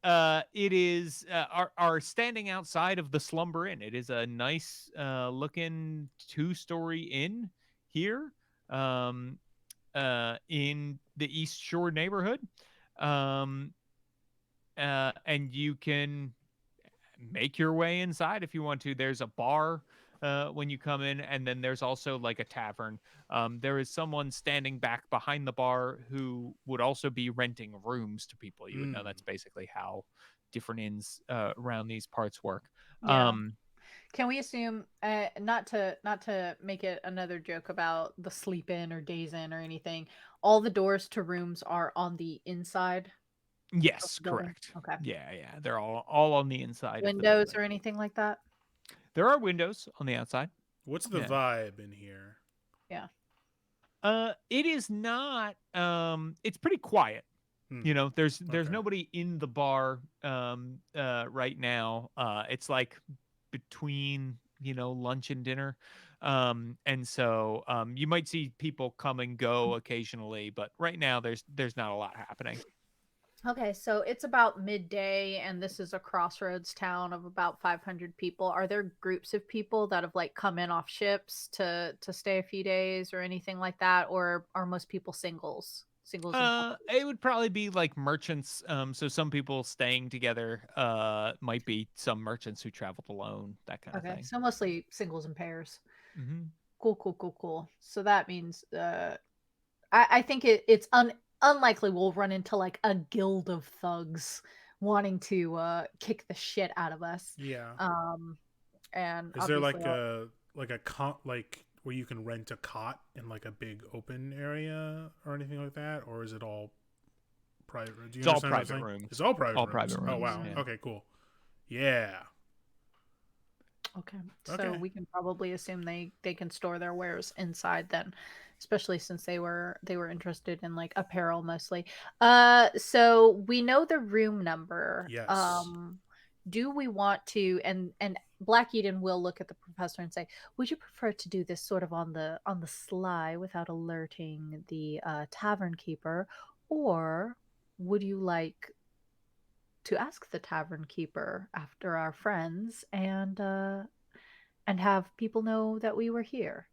It is are standing outside of the Slumber Inn. It is a nice looking 2-story inn here in the East Shore neighborhood. And you can make your way inside if you want to. There's a bar when you come in, and then there's also like a tavern. There is someone standing back behind the bar who would also be renting rooms to people. You would know that's basically how different inns around these parts work. Yeah. Can we assume, not to make it another joke about the sleep in or days in or anything, all the doors to rooms are on the inside? Yes, correct. Okay. Yeah, they're all on the inside. Windows or anything like that? There are windows on the outside. What's the vibe in here? Yeah. It is not. It's pretty quiet. You know, there's nobody in the bar right now. It's like between lunch and dinner, and so you might see people come and go occasionally, but right now there's not a lot happening. Okay, so it's about midday, and this is a crossroads town of about 500 people. Are there groups of people that have like come in off ships to stay a few days or anything like that, or are most people singles? It would probably be like merchants. So some people staying together. Might be some merchants who traveled alone. That kind of Okay, thing. so mostly singles and pairs. Mm-hmm. Cool. So that means I think it's unlikely we'll run into like a guild of thugs wanting to kick the shit out of us. Yeah. And Is there obviously like a cot, like where you can rent a cot in like a big open area or anything like that, or is it all private? Do you It's all understand what I'm private saying? rooms. It's all private All rooms. private Oh rooms, wow. yeah. Okay, cool. Yeah. okay, so Okay. we can probably assume they can store their wares inside then, especially since they were interested in like apparel mostly. So we know the room number. Yes. Do we want to, and Black Eden will look at the professor and say, would you prefer to do this sort of on the sly without alerting the tavern keeper, or would you like to ask the tavern keeper after our friends and have people know that we were here?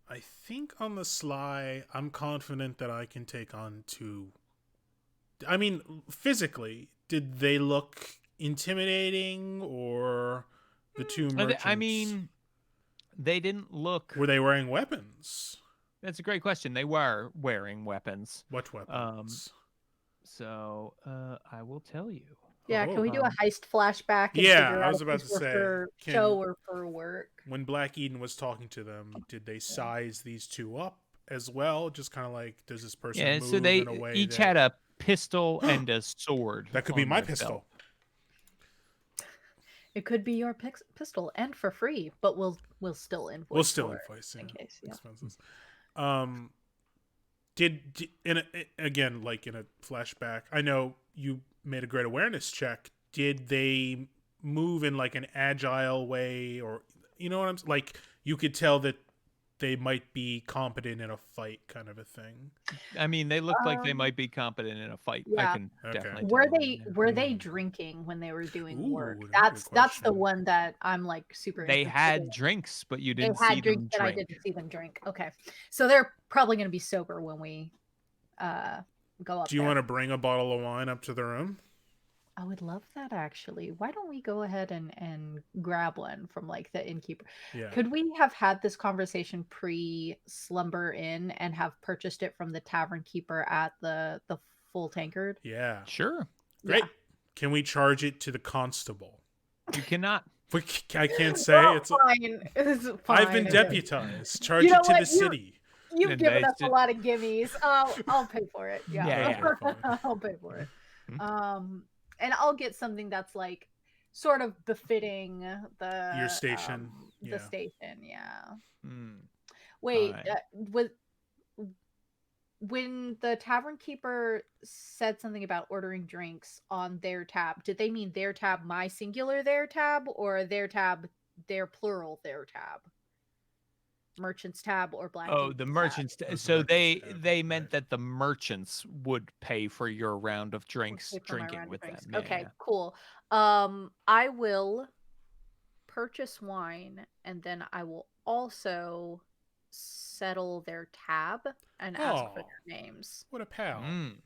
I think on the sly, I'm confident that I can take on two. I mean, physically, did they look intimidating, or the two merchants? I mean, they didn't look. Were they wearing weapons? That's a great question. They were wearing weapons. What weapons? So I will tell you. Yeah, can we do a Um, heist flashback and Yeah, figure I out was if about these to were say, for can- show or for work? When Black Eden was talking to them, did they size these two up as well? Just kind of like, does this person yeah, move so they in a way each that had a pistol and a sword. that could be on my their pistol? belt. It could be your pistol and for free, but we'll still invoice. We'll still for it invoice, in yeah, case. Yeah. expenses. Again, like in a flashback, I know you made a great awareness check. Did they move in like an agile way, or you know what I'm like? You could tell that they might be competent in a fight, kind of a thing. I mean, they looked like they Um, might be competent in a fight. I yeah. can Okay. definitely Were tell they you, yeah. were they Mm. drinking when they were doing Ooh, work? that's a good That's the question. one that I'm like super They interested had in. drinks, but you They didn't had see drinks, them but I drink. didn't see them drink. Okay, so they're probably going to be sober when we go up Do you there. want to bring a bottle of wine up to the room? I would love that actually. Why don't we go ahead and grab one from like the innkeeper? Yeah. Could we have had this conversation pre-slumber in and have purchased it from the tavern keeper at the full tankard? Yeah. Sure, Great. Yeah. Can we charge it to the constable? you cannot. I can't say Well, it's. fine. It's fine. I've been deputized. Charge You know it to what? the city. You've And given they us a ju- lot of gimmies. I'll pay for it. Yeah. Yeah. Okay, fine. I'll pay for it. And I'll get something that's like sort of befitting Your station. the Yeah. station. Yeah. Hmm. Wait, Alright. when the tavern keeper said something about ordering drinks on their tab, did they mean their tab, my singular their tab, or their tab, their plural their tab? Merchants tab or Black Oh, Eden's the tab? merchants. Those So merchants tab, they meant right. that the merchants would pay for your round of drinks, Pay for my drinking round of with drinks. them. Okay, Yeah. cool. I will purchase wine and then I will also settle their tab and ask for Oh. their names. What a pal. Mm.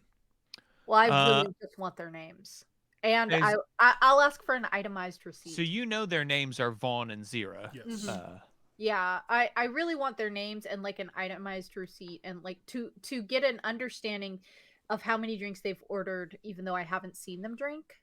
Well, I Uh, really just want their names. And Is- I'll ask for an itemized receipt. So you know their names are Vaughn and Zira. Yes. Mhm. Yeah, I really want their names and like an itemized receipt and like to get an understanding of how many drinks they've ordered, even though I haven't seen them drink.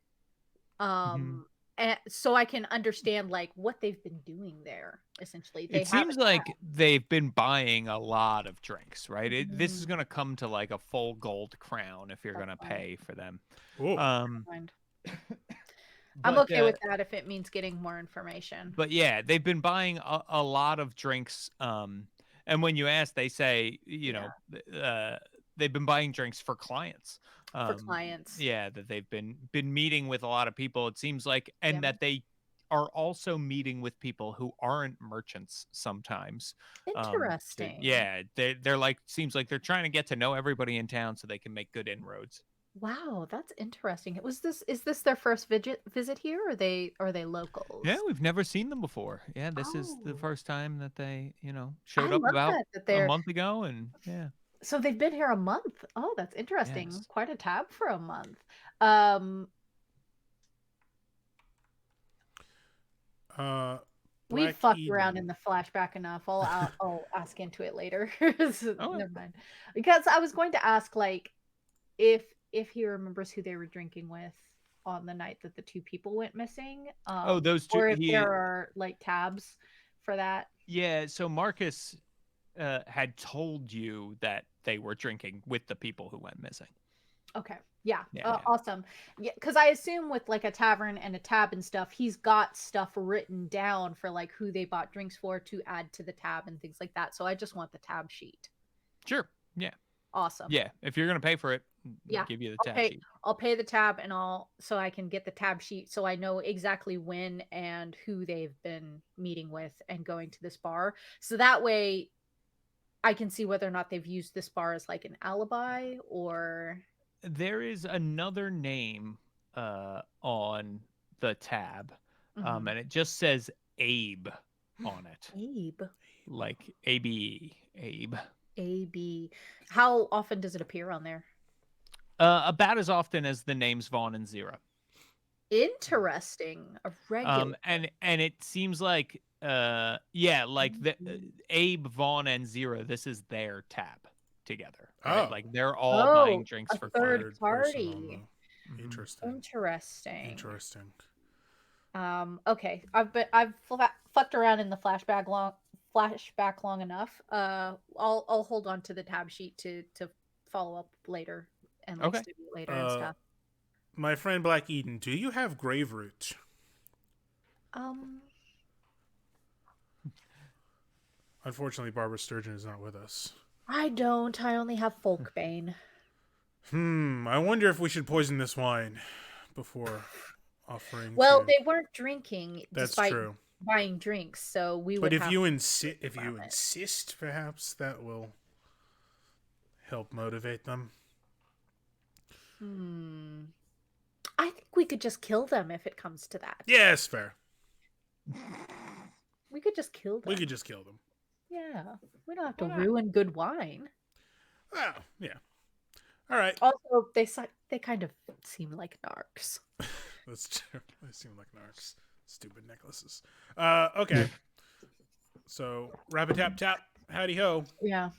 And so I can understand like what they've been doing there. Essentially, It seems like they've been buying a lot of drinks, right? This is Mhm. going to come to like a full gold crown if you're That's going to fine. pay for them. Oh. Mind. I'm But, okay with that if it means getting more information. But yeah, they've been buying a lot of drinks. And when you ask, they say, you know, they've been buying drinks for clients. For clients. Yeah, that they've been meeting with a lot of people, it seems like, and Yeah. that they are also meeting with people who aren't merchants sometimes. Interesting. Yeah, they're like, seems like they're trying to get to know everybody in town so they can make good inroads. Wow, that's interesting. Is this their first visit here, or are they locals? Yeah, we've never seen them before. Yeah, this is the Oh. first time that they, showed I up love about that a they're month ago, and yeah. so they've been here a month. Oh, that's interesting. Yes. Quite a tab for a month. We Black fucked Eden. around in the flashback enough. I'll ask into it later. So, Okay. never mind. Because I was going to ask, like, if he remembers who they were drinking with on the night that the 2 people went missing. Oh, those two. Or if there are like tabs for that. Yeah. So Marcus had told you that they were drinking with the people who went missing. Okay. Yeah. Yeah, yeah. Awesome. Yeah, because I assume with like a tavern and a tab and stuff, he's got stuff written down for like who they bought drinks for to add to the tab and things like that. So I just want the tab sheet. Sure. Yeah. Awesome. Yeah. If you're gonna pay for it, Yeah. give you the tab sheet. I'll pay the tab and so I can get the tab sheet so I know exactly when and who they've been meeting with and going to this bar. So that way I can see whether or not they've used this bar as like an alibi or There is another name on the tab, and it just says Abe on it, Abe. like ABE, Abe. AB. How often does it appear on there? About as often as the names Vaughn and Zero. Interesting. A regular. And it seems like like the Abe, Vaughn, and Zero. This is their tab together. Right? Oh. Like they're all buying drinks for fun. third person party. on the- Interesting. Interesting. Interesting. Okay. I've fucked around in the flashback long enough. I'll hold on to the tab sheet to follow up later and like Okay. study it later and stuff. My friend Black Eden, do you have grave root? Unfortunately, Barbara Sturgeon is not with us. I don't. I only have Folkbane. I wonder if we should poison this wine before offering. Well, to... they weren't drinking That's despite true. buying drinks, so we would. But if have you to insist, perhaps that will help motivate them. I think we could just kill them if it comes to that. Yes, fair. We could just kill them. We could just kill them. Yeah, we don't have to ruin good wine. Oh, yeah. All right. Also, they kind of seem like narcs. That's true. They seem like narcs. Stupid necklaces. Okay. So, rabbit tap tap. Howdy ho. Yeah.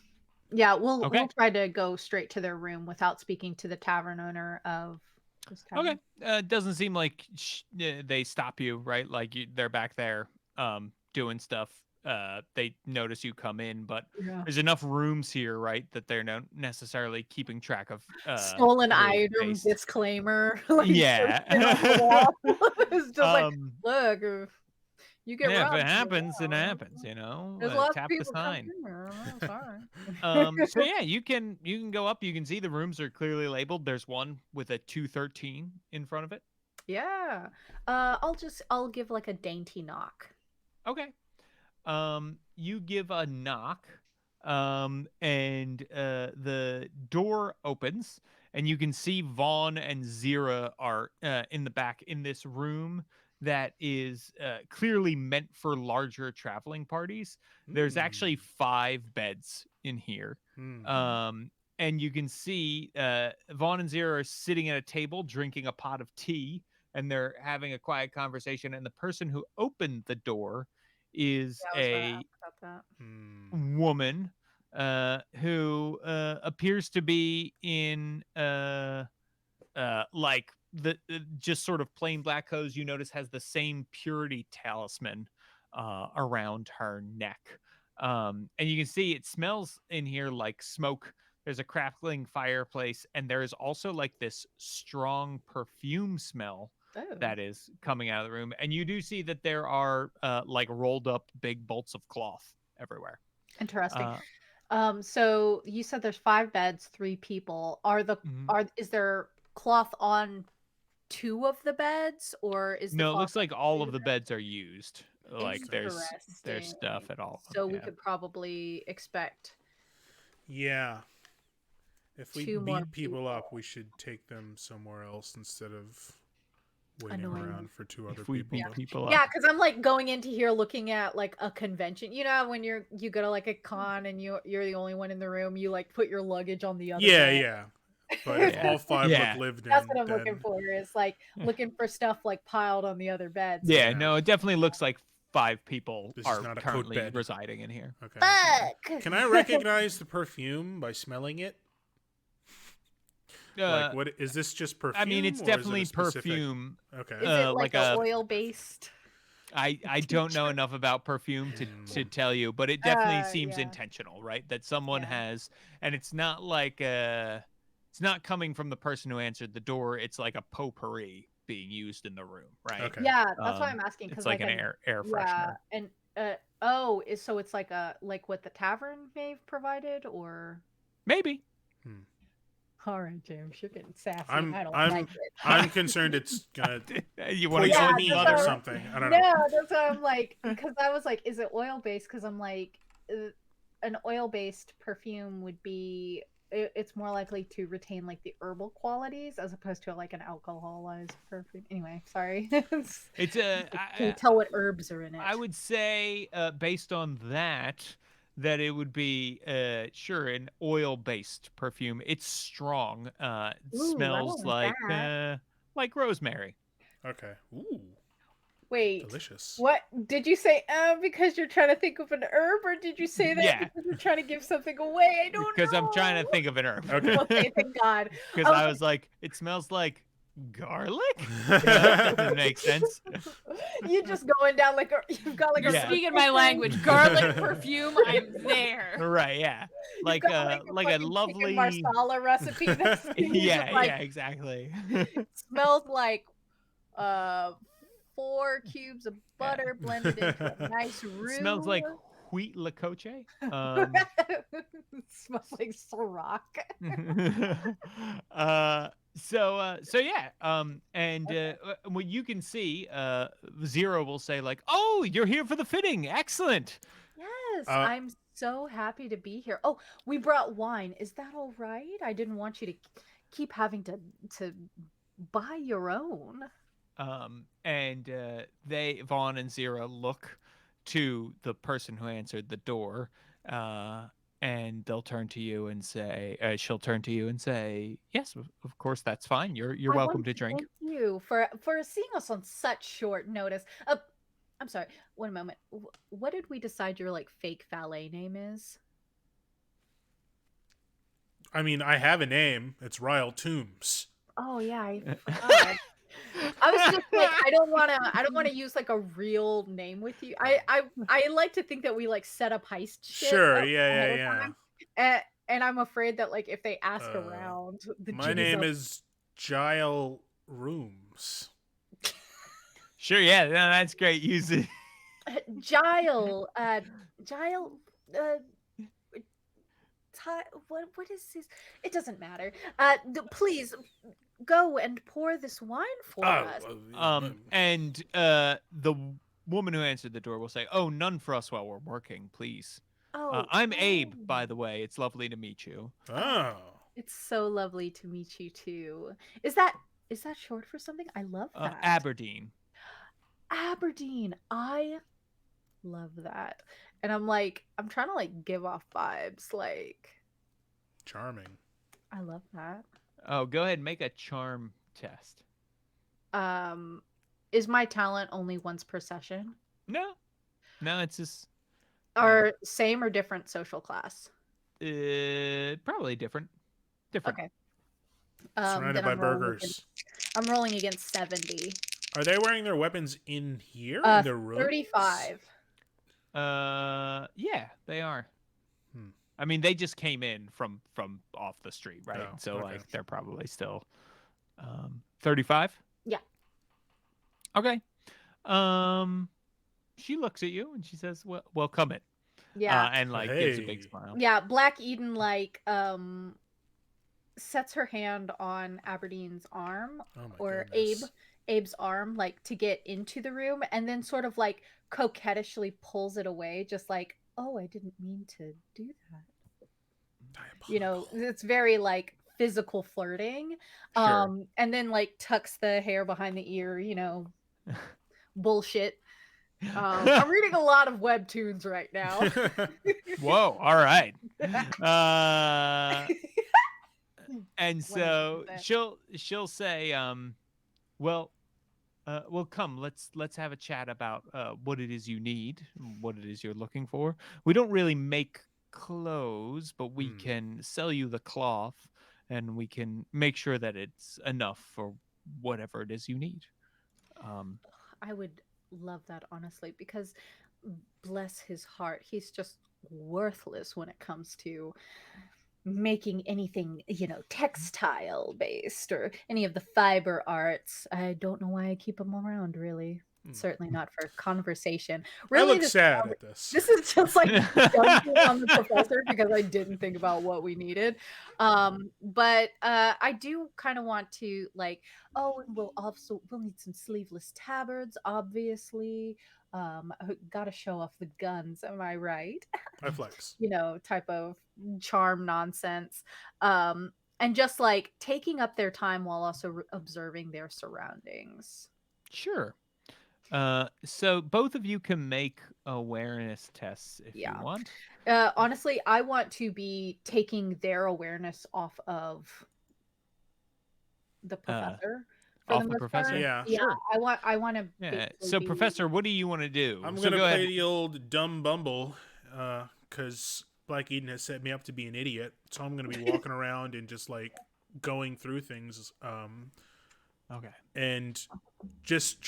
We'll try to go straight to their room without speaking to the tavern owner of this tavern. Okay. Doesn't seem like they stop you, right? Like they're back there doing stuff. They notice you come in, but there's enough rooms here, right, that they're not necessarily keeping track of stolen item disclaimer. Like, yeah. It's just like, look, you get if robbed, it happens, it happens, you know. There's lots tap of people the sign. Sorry. So yeah, you can go up. You can see the rooms are clearly labeled. There's one with a 213 in front of it. Yeah. I'll give like a dainty knock. Okay. You give a knock, and the door opens, and you can see Vaughn and Zira are in the back in this room that is clearly meant for larger traveling parties. There's actually 5 beds in here. And you can see Vaughn and Zira are sitting at a table drinking a pot of tea, and they're having a quiet conversation. And the person who opened the door is a woman who appears to be in like the just sort of plain black clothes. You notice has the same purity talisman around her neck, and you can see it smells in here like smoke. There's a crackling fireplace, and there is also like this strong perfume smell that is coming out of the room. And you do see that there are like rolled up big bolts of cloth everywhere. Interesting. So you said there's 5 beds, 3 people. Is there cloth on 2 of the beds, or is no? It looks like all of the beds are used. Like there's Interesting. stuff at all. So we could probably expect. Yeah. If we two more beat people up, we should take them somewhere else instead of waiting around for 2 other people. Yeah, because I'm like going into here looking at like a convention. You know, when you go to like a con and you're the only one in the room, you like put your luggage on the other. Yeah. But if all 5 look lived in, that's what I'm looking for. Is like looking for stuff like piled on the other beds. Yeah, no, it definitely looks like 5 people This is are not a coat currently bed. residing in here. Okay. Fuck. Can I recognize the perfume by smelling it? Like, what is this? Just perfume? I mean, it's or is it a definitely specific- perfume. Okay. Is it like like a a- oil based? I don't know enough about perfume to tell you, but it definitely seems yeah. intentional, right? That someone Yeah. has, and it's not like it's not coming from the person who answered the door. It's like a potpourri being used in the room, right? Okay. Yeah, that's why I'm asking. It's like an air yeah, freshener. and so it's like what the tavern may have provided, or Maybe. all right, James, you're getting sassy. I'm I don't I'm like it. I'm concerned it's gonna You want to poison go Yeah, me that's or all- something. I don't know. No, that's why I'm like, because I was like, is it oil based? Because I'm like, an oil based perfume would be, it's more likely to retain like the herbal qualities as opposed to like an alcoholized perfume. Anyway, sorry. It's Can you tell what herbs are in it? I would say, based on that it would be sure an oil-based perfume. It's strong. It Ooh, I smells want that. like rosemary. Okay. Ooh, Wait, delicious. what did you say? Because you're trying to think of an herb, or did you say that Yeah. because you're trying to give something away? I don't know. Because I'm trying to think of an herb. Okay. Okay, thank God. Because I was like, it smells like garlic. That doesn't make sense. You're just going down like you've got like You're a Yeah. speaking my language. Garlic perfume. I'm there. Right? Yeah. You've Like got, a fucking lovely. chicken marsala recipe. That's Yeah. Exactly. smells like 4 cubes of butter blended into a nice roux. Smells like wheat lacoche. Smells like Ciroc. So yeah. And what you can see, Zero will say like, "Oh, you're here for the fitting. Excellent." Yes, I'm so happy to be here. Oh, we brought wine. Is that all right? I didn't want you to keep having to buy your own. And Vaughn and Zero look to the person who answered the door, and they'll turn to you and say, she'll turn to you and say, "Yes, of course, that's fine. You're I welcome want to drink." Thank you for seeing us on such short notice. I'm sorry. One moment. What did we decide your like fake valet name is? I mean, I have a name. It's Ryle Toombs. Oh yeah, I forgot. I was just like, I don't want to use like a real name with you. I like to think that we like set up heist shit. Sure. ahead of Yeah. time. And I'm afraid that like if they ask around, the My name is Gile Rooms. Sure, yeah, no, that's great. Use it. Gile. What is this? It doesn't matter. Please go and pour this wine for us. And the woman who answered the door will say, "Oh, none for us while we're working, please." I'm Abe, by the way. It's lovely to meet you. Oh. It's so lovely to meet you too. Is that short for something? I love that. Aberdeen. Aberdeen. I love that. And I'm trying to like give off vibes like Charming. I love that. Oh, go ahead and make a charm test. Is my talent only once per session? No, it's just Or same or different social class? probably different. Okay. Surrounded then by I'm rolling burgers. I'm rolling against 70. Are they wearing their weapons in here in their room? 35. Yeah, they are. I mean, they just came in from off the street, right? Oh, so okay. like they're probably still 35. Yeah. Okay. She looks at you and she says, "Well, come in." Yeah. And like gives a big Hey. smile. Yeah, Black Eden like sets her hand on Aberdeen's arm Oh my or goodness. Abe's arm like to get into the room and then sort of like coquettishly pulls it away just like, "Oh, I didn't mean to do that." You know, it's very like physical flirting. Sure. And then like tucks the hair behind the ear, you know, bullshit. I'm reading a lot of webtoons right now. Whoa! All right. And so that. she'll say, "Well, Well, come. Let's have a chat about what it is you need, what it is you're looking for. We don't really make clothes, but we can sell you the cloth, and we can make sure that it's enough for whatever it is you need. I would love that, honestly, because bless his heart, he's just worthless when it comes to making anything, textile based or any of the fiber arts. I don't know why I keep him around, really. Certainly not for conversation. I Really, look sad at this. this is just like dunking on the professor because I didn't think about what we needed. But I do kind of want to and we'll need some sleeveless tabards, obviously. Gotta show off the guns, am I right? I flex. Type of charm nonsense. And just like taking up their time while also observing their surroundings. Sure. So both of you can make awareness tests if you want. Honestly, I want to be taking their awareness off of the professor. Off the professor? Yeah. Sure. I want to. Yeah. So, Professor, what do you want to do? I'm So gonna go play ahead. the old dumb bumble, because Black Eden has set me up to be an idiot. So I'm gonna be walking around and just like going through things, Okay. and just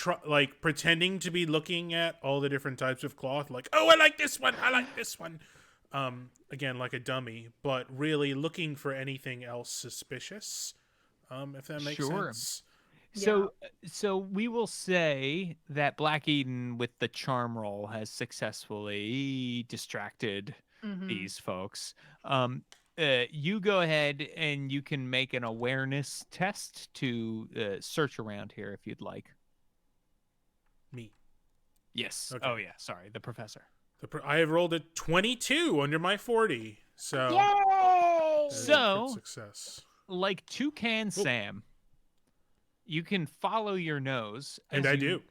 pretending to be looking at all the different types of cloth. Like, oh, I like this one. I like this one. Again, like a dummy, but really looking for anything else suspicious. If that makes sense. So we will say that Black Eden with the charm roll has successfully distracted these folks. You go ahead and you can make an awareness test to search around here if you'd like. Me. Yes. Okay. Oh yeah. Sorry, the professor. I have rolled a 22 under my 40, so Yay! So success. Like Toucan Sam, you can follow your nose, And I do.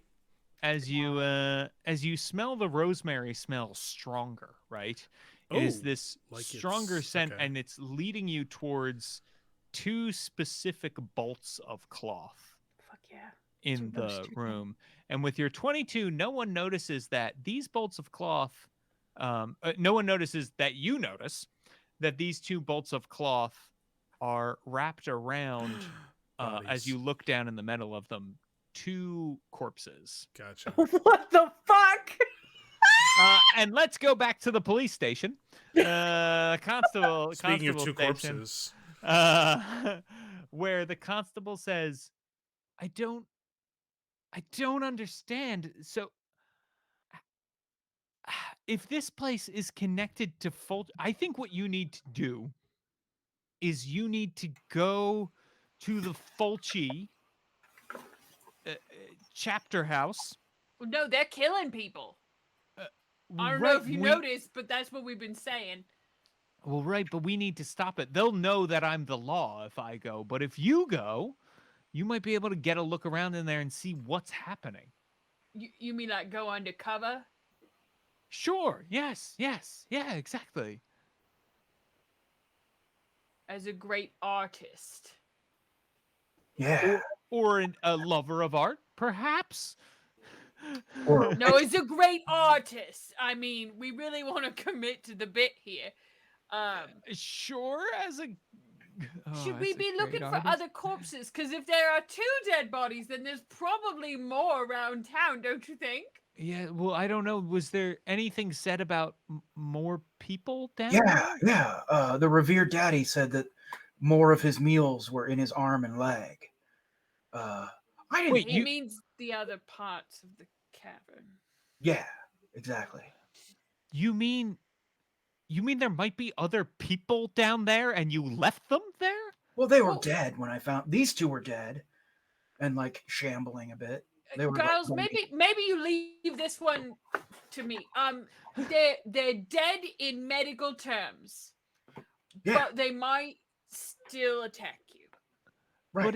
As you smell the rosemary smell stronger, right? It is this stronger scent, and it's leading you towards two specific bolts of cloth. Fuck yeah. In the room. And with your 22, no one notices that these bolts of cloth, no one notices that you notice that these two bolts of cloth are wrapped around, as you look down in the middle of them, two corpses. Gotcha. What the fuck? And let's go back to the police station. Constable. Speaking of two station, corpses, where the constable says, I don't understand. So if this place is connected to I think what you need to do is you need to go to the Fulci chapter house. No, they're killing people. I don't know if you noticed, but that's what we've been saying. Well, right, but we need to stop it. They'll know that I'm the law if I go. But if you go, you might be able to get a look around in there and see what's happening. You mean like go undercover? Sure. Yes. Yeah, exactly. As a great artist. Yeah. Or a lover of art, perhaps. No, as a great artist. I mean, we really want to commit to the bit here. Sure, as a... Should we be looking for other corpses? Because if there are two dead bodies, then there's probably more around town, don't you think? Yeah, well, I don't know. Was there anything said about more people down there? Yeah. The revered daddy said that more of his meals were in his arm and leg. I didn't. Wait, he means the other parts of the cavern. Yeah, exactly. You mean there might be other people down there and you left them there? Well, they were dead when I found these two were dead and like shambling a bit. They were Giles, maybe you leave this one to me. They're dead in medical terms, but they might still attack you. Right. But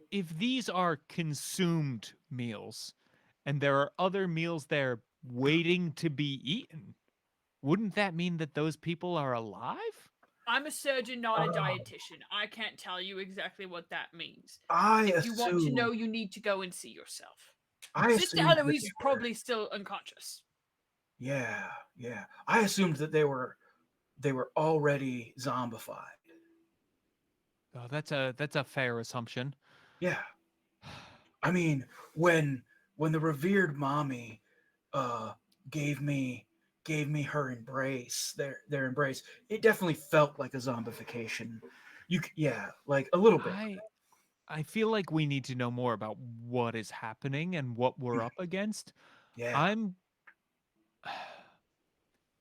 if these are consumed meals and there are other meals there waiting to be eaten, wouldn't that mean that those people are alive? I'm a surgeon, not a Oh. dietitian. I can't tell you exactly what that means. I If you want to assume. know, you need to go and see yourself. I Sister assumed that Eloise they is were- probably still unconscious. Yeah, yeah. I assumed that they were already zombified. Oh, that's a fair assumption. Yeah. I mean, when the revered mommy gave me her embrace, their embrace, it definitely felt like a zombification. Yeah, like a little bit. I feel like we need to know more about what is happening and what we're up against. Yeah.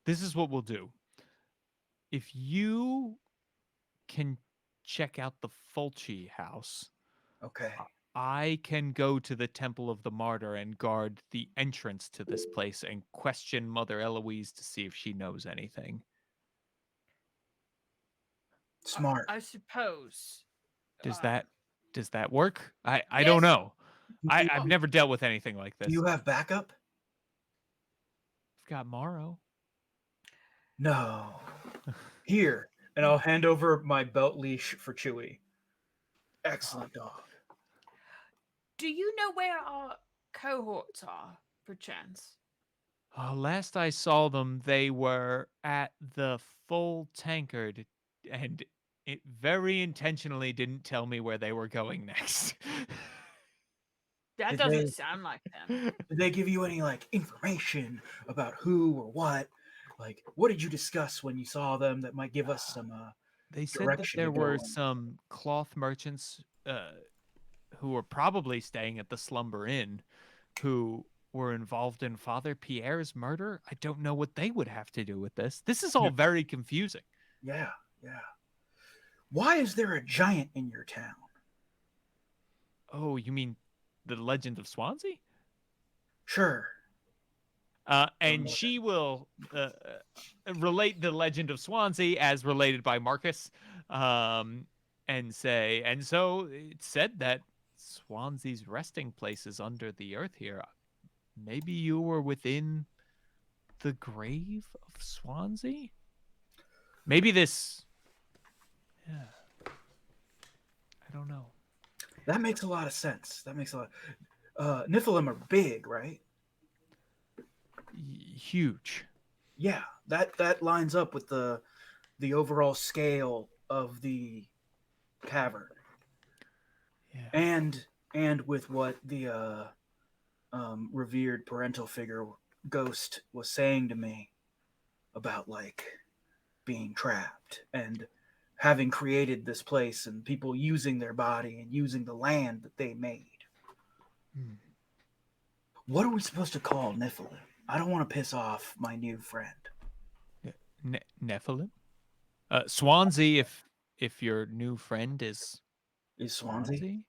This is what we'll do. If you can check out the Fulci house, Okay. I can go to the Temple of the Martyr and guard the entrance to this place and question Mother Eloise to see if she knows anything. Smart. I suppose. Does Um, that work? I yes. don't know. Do I've never dealt with anything like this. you have backup? I've got Morrow. No. Here, and I'll hand over my belt leash for Chewy. Excellent dog. Do you know where our cohorts are, perchance? Last I saw them, they were at the Full Tankard, and it very intentionally didn't tell me where they were going next. That Did doesn't they- sound like them. Did they give you any like information about who or what? Like, what did you discuss when you saw them that might give us some They said that direction to there go were on? some cloth merchants who were probably staying at the Slumber Inn who were involved in Father Pierre's murder. I don't know what they would have to do with this. This is all very confusing. Yeah, yeah. Why is there a giant in your town? Oh, you mean the Legend of Swanzi? Sure. And she will relate the Legend of Swanzi as related by Marcus, and say, and so it said that Swanzi's resting place is under the earth here. Maybe you were within the grave of Swanzi? Maybe this... Yeah. I don't know. That makes a lot of sense. That makes a lot. Nephilim are big, right? Huge. Yeah, that lines up with the overall scale of the cavern. Yeah. And with what the revered parental figure ghost was saying to me about like being trapped and having created this place and people using their body and using the land that they made. What are we supposed to call Nephilim? I don't want to piss off my new friend. Nephilim? Swansea, if your new friend is Swanzi?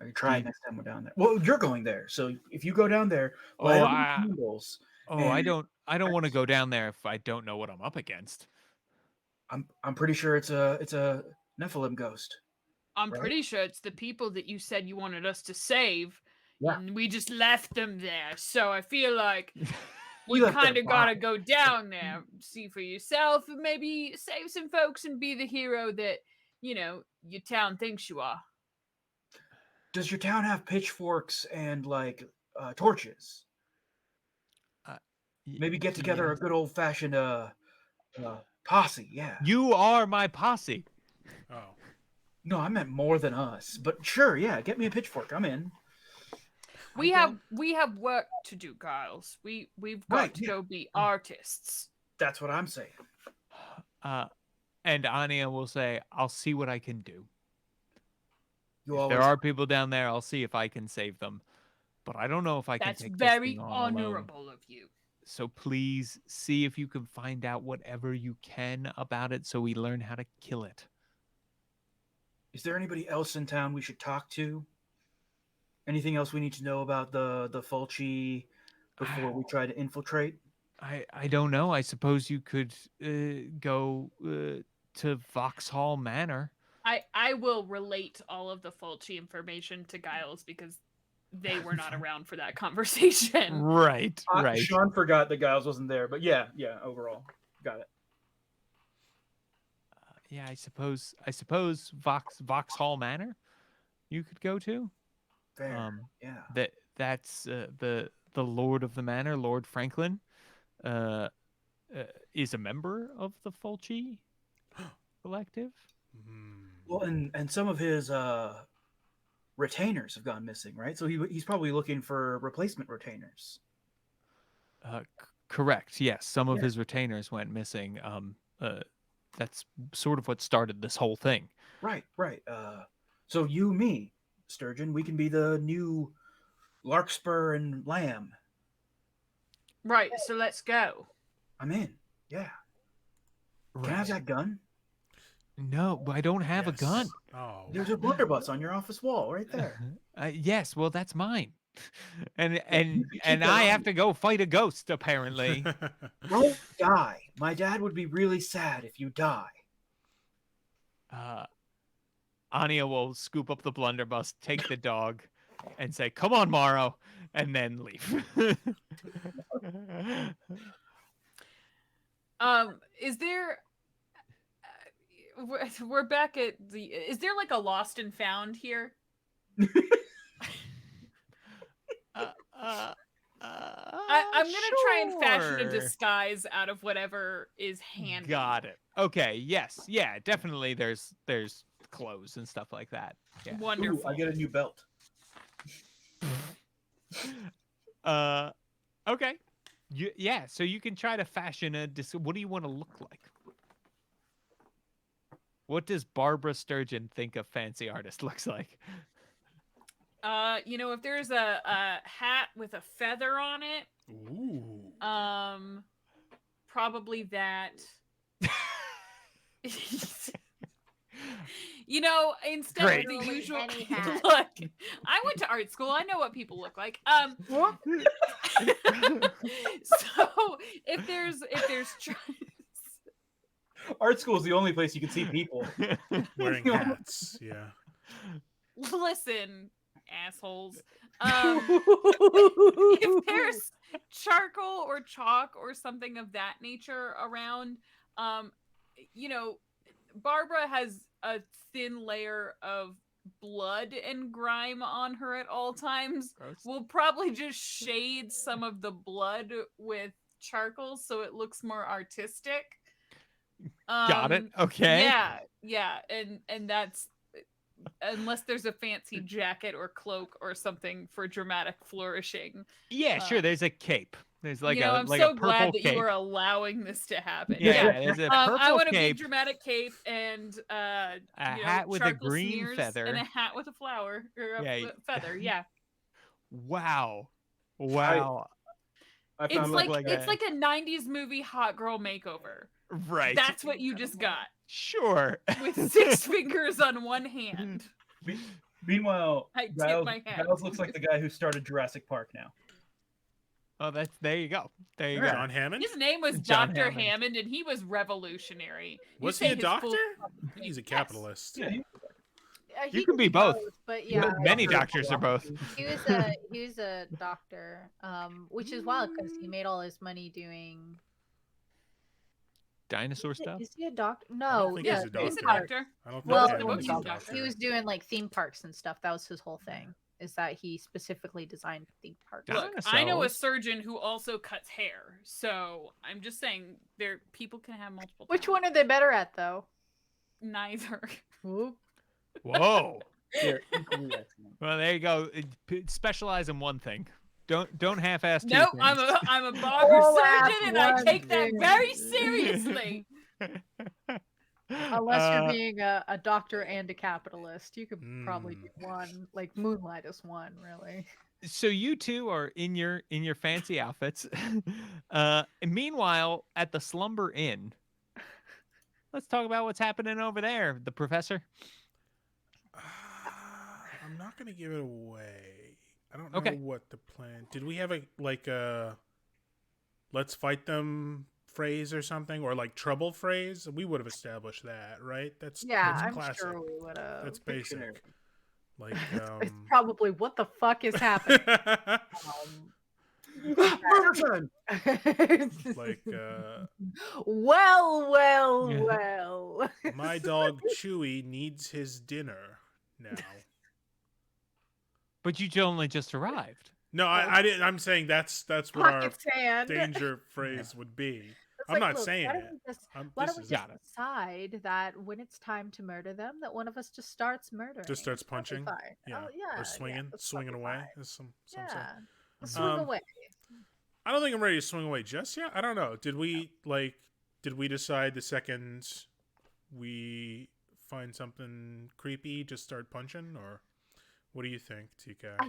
I could Do try you- it next time we're down there. Well, you're going there, so if you go down there, Oh, light up the candles. I and don't want to go down there if I don't know what I'm up against. I'm pretty sure it's a Nephilim ghost. I'm Right? pretty sure it's the people that you said you wanted us to save. Yeah. And we just left them there. So I feel like We you left their kind of got to body. go down there, see for yourself, and maybe save some folks and be the hero that, you know, your town thinks you are. Does your town have pitchforks and like torches? Maybe get together a good old fashioned posse. Yeah. You are my posse. Oh. No, I meant more than us. But sure, yeah. Get me a pitchfork. I'm in. We have work to do, Giles. We've got Right, to yeah. go be artists. That's what I'm saying. And Anya will say, I'll see what I can do. You If always there are people down there, I'll see if I can save them. But I don't know if I can That's take very this thing on alone. honorable of you. So please see if you can find out whatever you can about it so we learn how to kill it. Is there anybody else in town we should talk to? Anything else we need to know about the Fulci before we try to infiltrate? I don't know. I suppose you could go to Vauxhall Manor. I will relate all of the Fulci information to Giles because they were not around for that conversation. Right, right. Sean forgot that Giles wasn't there, but yeah, overall, got it. Yeah, I suppose Vauxhall Manor you could go to. Fair. Yeah. That's the Lord of the Manor, Lord Franklin, uh, is a member of the Fulci collective. Well, and some of his retainers have gone missing, right? So he's probably looking for replacement retainers. Correct. Yes, some of Yeah. his retainers went missing. That's sort of what started this whole thing. Right. So you, me, Sturgeon, we can be the new Larkspur and Lamb. Right, so let's go. I'm in. Yeah. Can I have that gun? No, I don't have a gun. Oh. There's a blunderbuss on your office wall right there. Yes, well, that's mine, and keep that I on have you. to go fight a ghost apparently. Don't die. My dad would be really sad if you die. Anya will scoop up the blunderbuss, take the dog, and say, "Come on, Morrow," and then leave. Is there we're back at the is there like a lost and found here? I'm gonna try and fashion a sure. disguise out of whatever is handy. Got it. Okay. Yes. Yeah. Definitely. There's clothes and stuff like that. Yeah. Wonderful. Ooh, I get a new belt. Okay. Yeah. So you can try to fashion what do you want to look like? What does Barbara Sturgeon think a fancy artist looks like? If there's a hat with a feather on it, Ooh. probably that. Instead Great. of the Literally usual any hat. look, I went to art school. I know what people look like. So if there's Art school is the only place you can see people. Wearing hats. Yeah. listen, assholes. If there's charcoal or chalk or something of that nature around, Barbara has a thin layer of blood and grime on her at all times. Gross. We'll probably just shade some of the blood with charcoal so it looks more artistic. Got it. Okay. Yeah, and that's unless there's a fancy jacket or cloak or something for dramatic flourishing. Yeah. Sure. There's a cape. There's like I'm like so a purple glad that cape. you are allowing this to happen. Yeah. There's a purple I want a big cape. dramatic cape and A hat with a charcoal green smears feather. and a hat with a flower or a Yeah. feather. Yeah, Wow. I it's found like like it's a- like a '90s movie hot girl makeover. Right. That's what you just got Sure. with 6 fingers on one hand. Meanwhile, I tip Giles, my hat. Giles looks like the guy who started Jurassic Park now. Oh, there you go. There you John Hammond? His name was John Dr. Hammond. Hammond, and he was revolutionary. You Was say he a his doctor? full- I think he's a Yes. capitalist. Yeah, You can be both. But yeah, Many doctors are both. he was a doctor, which is wild because he made all his money doing Dinosaur stuff. Is he a doctor? I don't No, think yeah, he's a He's a doctor. doctor. I don't think Well, anyone's he's a a doctor. he was doing like theme parks and stuff. That was his whole thing. Is that he specifically designed theme parks? Look, I know a Dinosaurs. surgeon who also cuts hair, so I'm just saying people can have multiple. Which talents. one are they better at though? Neither. Whoop. Whoa. They're equally excellent. Well, there you go. Specialize in one thing. Don't half-ass. two Nope, things. I'm a barber Oh, surgeon, and I one take that thing. very seriously. Unless you're being a doctor and a capitalist, you could probably Mm. do one. Like Moonlight is one, really. So you two are in your fancy outfits. And meanwhile, at the Slumber Inn, let's talk about what's happening over there. The professor. I'm not gonna give it away. I don't know Okay. what the plan. Did we have a let's fight them phrase or something, or like trouble phrase? We would have established that, right? That's I'm classic. sure we would have. That's basic. Like It's probably what the fuck is happening. Murder time! Like, well. my dog Chewy needs his dinner now. But you only just arrived. No, I didn't. I'm saying that's what our Pocket sand. danger phrase would be. It's I'm like, not look, saying why don't it. we just This just is Got it. decide that when it's time to murder them, that one of us just starts murdering. just starts It's totally punching. fine. Yeah. Oh yeah. Or swinging, that's swinging totally away. fine. As some say. Yeah. Swing away. I don't think I'm ready to swing away just yet. I don't know. Did we decide the second we find something creepy, just start punching, or what do you think, TK? I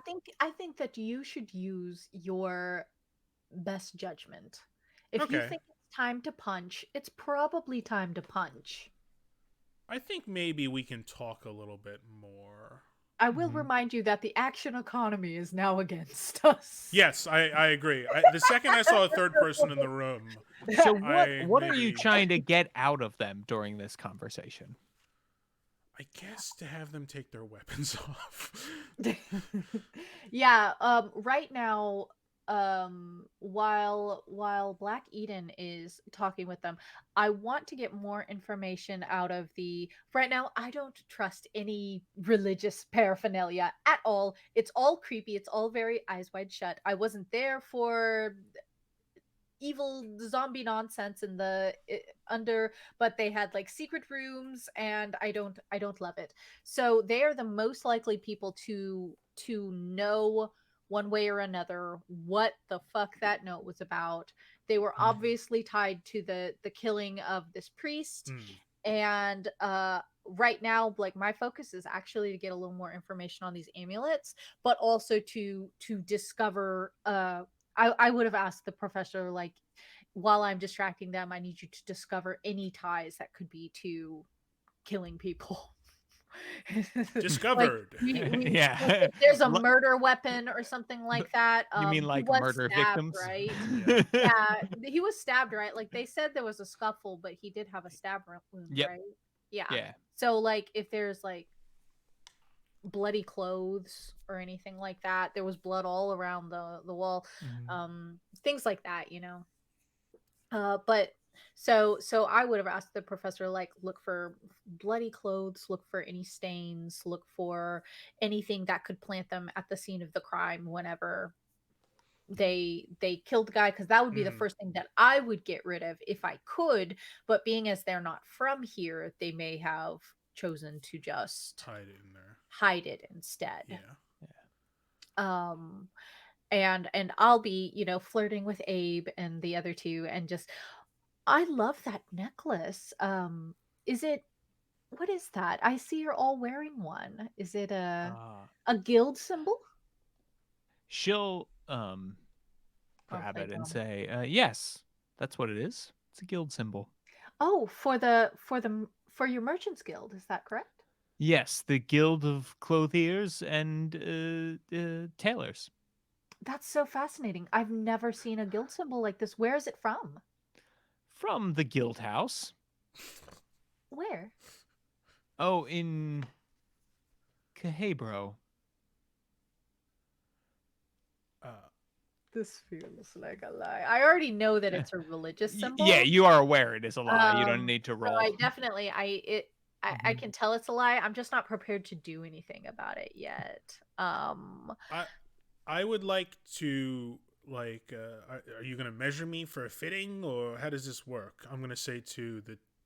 think that you should use your best judgment. If you Okay. think it's time to punch, it's probably time to punch. I think maybe we can talk a little bit more. I will remind you that the action economy is now against us. Yes, I agree. The second I saw a third person in the room, So I what are you maybe- trying to get out of them during this conversation? I guess to have them take their weapons off. Yeah, right now, while Black Eden is talking with them, I want to get more information out of right now, I don't trust any religious paraphernalia at all. It's all creepy, it's all very eyes wide shut. I wasn't there for evil zombie nonsense in the under, but they had like secret rooms, and I don't love it. So they are the most likely people to know one way or another what the fuck that note was about. They were obviously tied to the killing of this priest. And right now, like, my focus is actually to get a little more information on these amulets, but also to discover I would have asked the professor, like, while I'm distracting them, I need you to discover any ties that could be to killing people. Discovered. Yeah. If there's a murder weapon or something like that. You mean he like was murder stabbed, victims? right? Yeah. Yeah, he was stabbed, right? Like, they said there was a scuffle, but he did have a stab wound, Yep. right? Yeah. Yeah. So, like, if there's like bloody clothes or anything like that, there was blood all around the wall, things like that, you know. But so I would have asked the professor, like, look for bloody clothes, look for any stains, look for anything that could plant them at the scene of the crime whenever they killed the guy, because that would be the first thing that I would get rid of if I could. But being as they're not from here, they may have chosen to just Hide it in there. hide it instead. Yeah. And I'll be, you know, flirting with Abe and the other two, and just, I love that necklace. Is it, what is that? I see you're all wearing one. Is it a guild symbol? She'll grab thank it and God. say, yes, that's what it is. It's a guild symbol. Oh, for your merchants guild, is that correct? Yes, the Guild of Clothiers and Tailors. That's so fascinating. I've never seen a guild symbol like this. Where is it from? From the Guild House. Where? Oh, in Cahabro. This feels like a lie. I already know that it's a religious symbol. Yeah, you are aware it is a lie. You don't need to roll. So I definitely, I can tell it's a lie. I'm just not prepared to do anything about it yet. I would like to, like, are you gonna measure me for a fitting, or how does this work? I'm gonna say to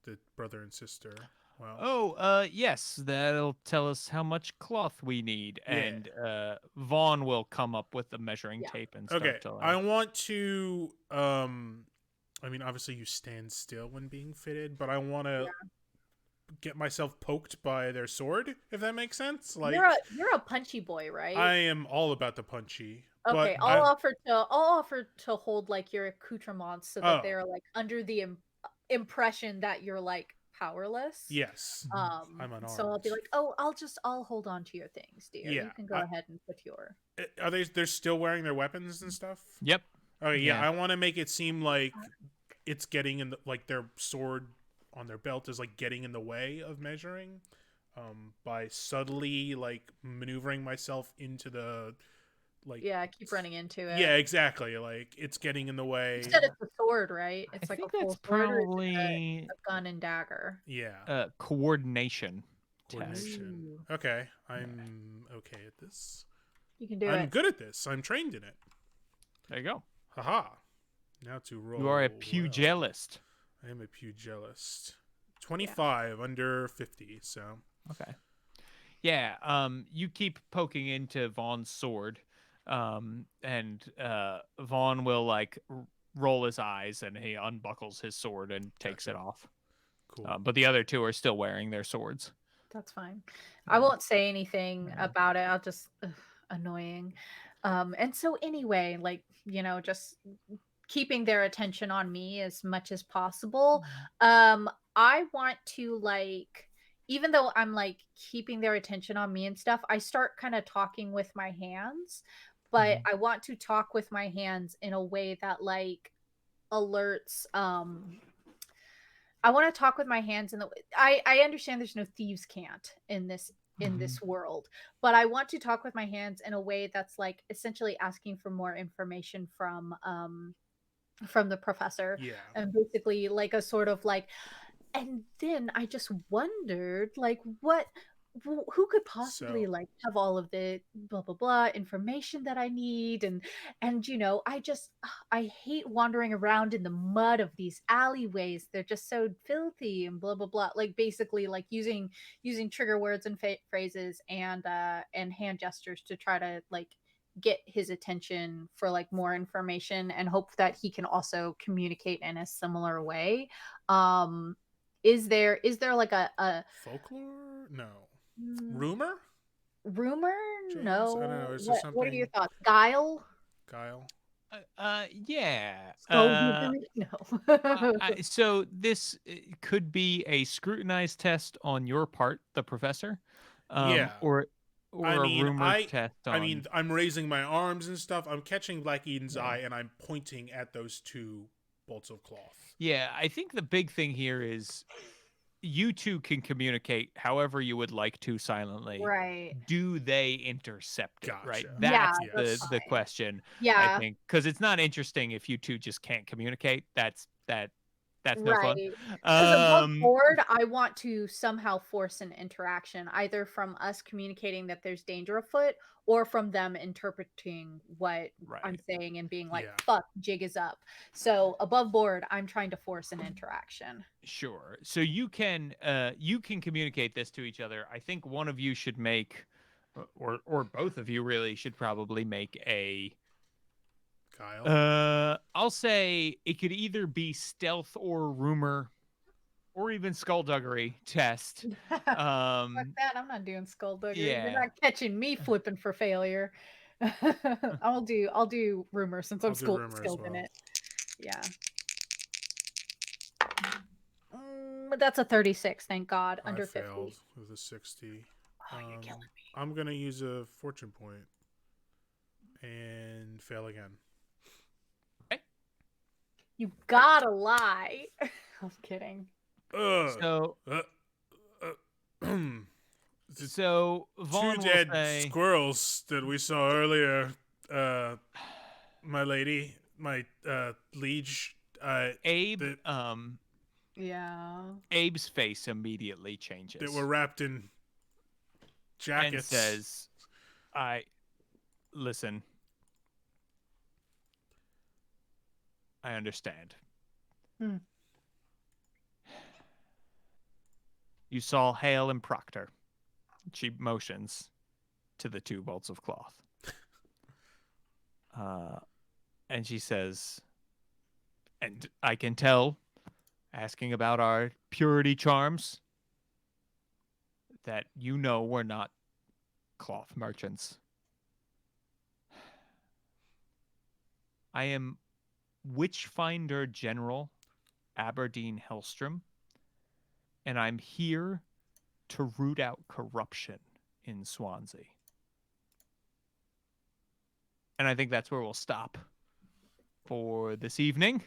the brother and sister. Wow. Oh, yes, that'll tell us how much cloth we need, Yeah. and Vaughn will come up with the measuring tape and stuff. Okay, To, I want to. I mean, obviously you stand still when being fitted, but I want to get myself poked by their sword, if that makes sense. Like, you're a punchy boy, right? I am all about the punchy. Okay, but I'll offer to hold like your accoutrements so that they're like under the impression that you're like powerless. Yes. I'm unarmed. So I'll be like, oh, I'll hold on to your things, dear. Yeah, You can go ahead and put your. Are they're still wearing their weapons and stuff? Yep. Okay, yeah. Yeah. I want to make it seem like it's getting in the, like, their sword on their belt is like getting in the way of measuring, by subtly like maneuvering myself into the like Yeah, keep running into it. yeah, exactly. Like it's getting in the way. You said it's a sword, right? It's I like think a full that's sword, or is it probably a gun and dagger? Yeah, coordination test. coordination. Ooh. Okay, I'm okay at this. You can do I'm it. good at this. I'm trained in it. There you go. Haha. Now to roll. You are a well. pugilist. I am a pugilist. 25 under 50. So Okay. Yeah. You keep poking into Vaughn's sword, and Vaughn will like roll his eyes, and he unbuckles his sword and takes it Gotcha. off. cool. But the other two are still wearing their swords. That's fine. I won't say anything about it. I'll just annoying. And so anyway, like, just keeping their attention on me as much as possible. I want to like, even though I'm like keeping their attention on me and stuff, I start kind of talking with my hands, but I want to talk with my hands in a way that like alerts I want to talk with my hands in the I understand there's no thieves can't in this world, but I want to talk with my hands in a way that's like essentially asking for more information from the professor, Yeah. and basically like a sort of like, and then I just wondered like who could possibly So- like have all of the blah blah blah information that I need, and I hate wandering around in the mud of these alleyways. They're just so filthy and blah blah blah, like basically like using trigger words and phrases and hand gestures to try to like get his attention for like more information, and hope that he can also communicate in a similar way. Is there like a Folklore? No. mm, Rumor? rumor? James? No. I don't know. Is there What are your something- thoughts? Guile? Guile? Yeah. No. So this could be a scrutinized test on your part, the professor. Yeah. Or I a mean, rumor test on. I mean, I'm raising my arms and stuff. I'm catching Black Eden's eye, and I'm pointing at those two bolts of cloth. Yeah, I think the big thing here is you two can communicate however you would like to silently. Right. Do they intercept it? Right. Gotcha. That's Yeah, that's the fine. question. Yeah. I think because it's not interesting if you two just can't communicate. That's no fun. Right. Because above board, I want to somehow force an interaction, either from us communicating that there's danger afoot, or from them interpreting what I'm Right. saying and being like, Yeah. fuck, jig is up. So above board, I'm trying to force an interaction. Sure. So you can communicate this to each other. I think one of you should make, or both of you really should probably make a. Guile? I'll say it could either be stealth or rumor, or even skullduggery test. Fuck that! I'm not doing skullduggery. yeah. You're not catching me flipping for failure. I'll do rumor since I'm I'll do rumor as skilled in well. it. Yeah. That's a 36, thank God. Under I 50. failed with a 60. Oh, you're killing me. I'm going to use a fortune point and fail again. You gotta lie. I'm kidding. So so Vaughn two will dead say, squirrels that we saw earlier. My lady, my liege. Abe. Yeah. Abe's face immediately changes. That were wrapped in jackets. And says, listen. I understand. You saw Hale and Proctor. She motions to the two bolts of cloth. And she says, and I can tell, asking about our purity charms, that you know we're not cloth merchants. I am Witchfinder General Aberdeen Hellstrom, and I'm here to root out corruption in Swanzi. And I think that's where we'll stop for this evening.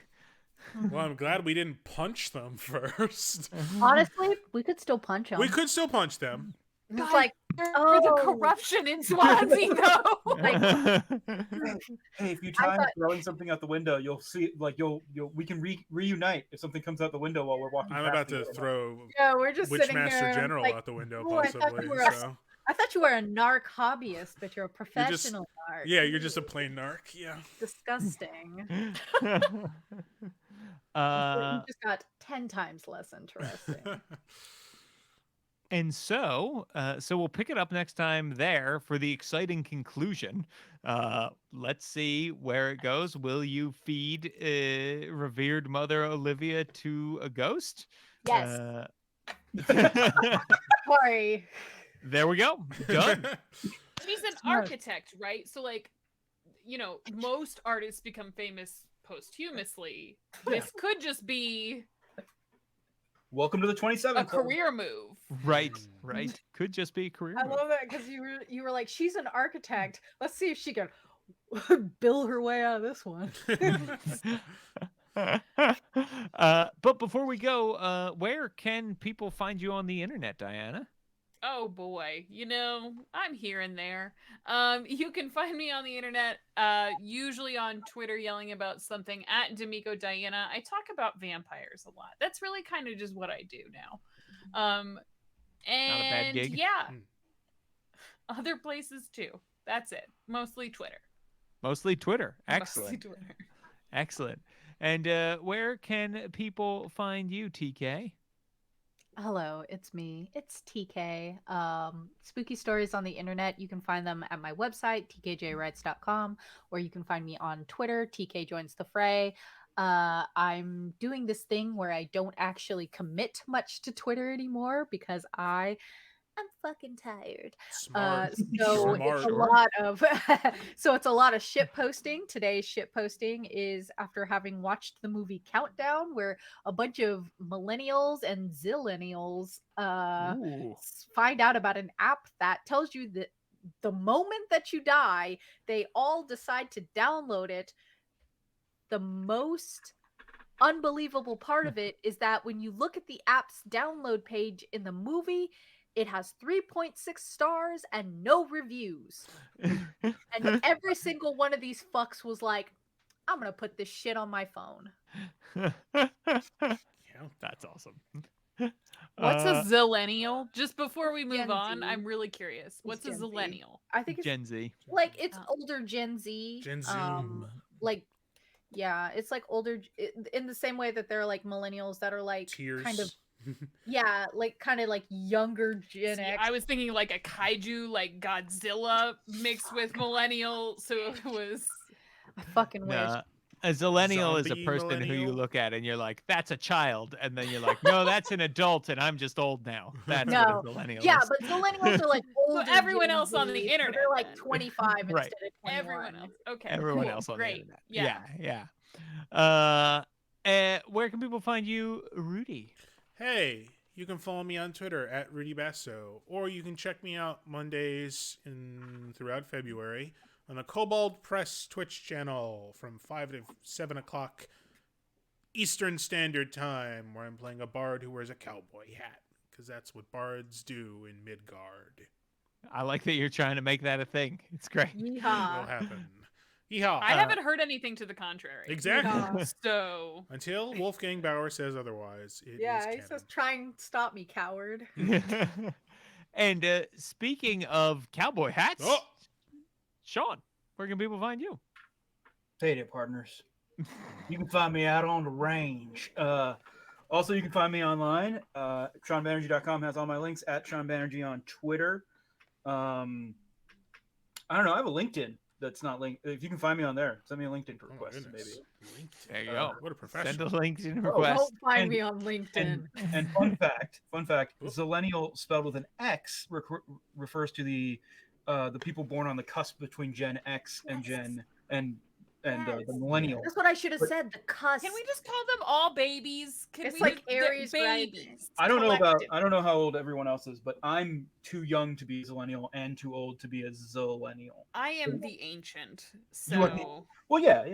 Well, I'm glad we didn't punch them first. Honestly, we could still punch them. We could still punch them. It's God, like, for the corruption in Swanzi, though. Hey, if you I time thought- throwing something out the window, you'll see. Like we can reunite if something comes out the window while we're walking. I'm past about the to door. throw yeah, we're just sitting Witchmaster here. General like, out the window, "Ooh, I thought possibly. you were a So I thought you were a narc hobbyist, but you're a just- professional narc. yeah, you're just a plain narc. Yeah. Disgusting. You just got 10 times less interesting. And so we'll pick it up next time there for the exciting conclusion. Let's see where it goes. Will you feed revered Mother Olivia to a ghost? Yes. Uh, Sorry. there we go. Done. She's an architect, right? So, like, most artists become famous posthumously. This could just be Welcome to the 27th. a career move. Right. Could just be a career. I move. love that because you were like, she's an architect. Let's see if she can bill her way out of this one. But before we go, where can people find you on the internet, Diana? Oh boy, I'm here and there. You can find me on the internet, usually on Twitter, yelling about something at D'Amico Diana. I talk about vampires a lot. That's really kind of just what I do now. Not a bad gig. Yeah, other places too. That's it. Mostly Twitter. Mostly Twitter. Mostly Excellent. Twitter. Excellent. And where can people find you, TK? Hello, it's me. It's TK. Spooky stories on the internet. You can find them at my website, tkjwrites.com, or you can find me on Twitter, TK Joins the Fray. I'm doing this thing where I don't actually commit much to Twitter anymore because I'm fucking tired. Smart. So Smart. it's a lot of it's a lot of shit posting. Today's shit posting is after having watched the movie Countdown, where a bunch of millennials and zillennials Ooh. find out about an app that tells you that the moment that you die, they all decide to download it. The most unbelievable part of it is that when you look at the app's download page in the movie, it has 3.6 stars and no reviews. And every single one of these fucks was like, I'm going to put this shit on my phone. Yeah. That's awesome. What's a zillennial? Just before we move Gen on, Z. I'm really curious. What's a Gen Z. zillennial? I think it's Gen Z? like it's Oh. older Gen Z. Gen Z. Like, yeah, it's like older in the same way that there are like millennials that are like Tears. kind of, yeah, like kind of like younger Gen See, X. I was thinking like a kaiju, like Godzilla mixed with millennial, so it was. I fucking wish. Nah. A zillennial is a Zombie person who you millennial? look at and you're like, that's a child. And then you're like, no, that's an adult and I'm just old now. That's No. what a zillennial Yeah, is. but millennials are like older. everyone Gen else on the Z, so internet, they're like then. 25 Right. instead of 21. Everyone else. Okay. Everyone cool, else on great. the internet. Yeah. Yeah. Where can people find you, Rudy? Hey, you can follow me on Twitter at Rudy Basso, or you can check me out Mondays throughout February on the Cobalt Press Twitch channel from 5 to 7 o'clock Eastern Standard Time, where I'm playing a bard who wears a cowboy hat, because that's what bards do in Midgard. I like that you're trying to make that a thing. It's great. Will Yeehaw. happen. Yeehaw. I haven't heard anything to the contrary. Exactly. Yeehaw. So Until Wolfgang Bauer says otherwise. It Yeah, is he canon. says, try and stop me, coward. And speaking of cowboy hats, Oh! Sean, where can people find you? Hey there, partners. You can find me out on the range. Also, you can find me online. SeanBanerjee.com has all my links. At Sean Banerjee on Twitter. I don't know. I have a LinkedIn that's not linked. If you can find me on there, send me a LinkedIn Oh, request, goodness. maybe. LinkedIn. There you go. What a Send professional. a LinkedIn Oh, request. don't find And- me on LinkedIn. And fun fact, Oop. Zillennial spelled with an X refers to the people born on the cusp between Gen X and Gen and the Yes. millennial. That's what I should have But- said. The cusp. can we just call them all babies? Can It's we like they're Aries rising. babies. I don't know collectively. how old everyone else is, but I'm too young to be a Zillennial and too old to be a Zillennial. I am the ancient, You are the- so Well, yeah.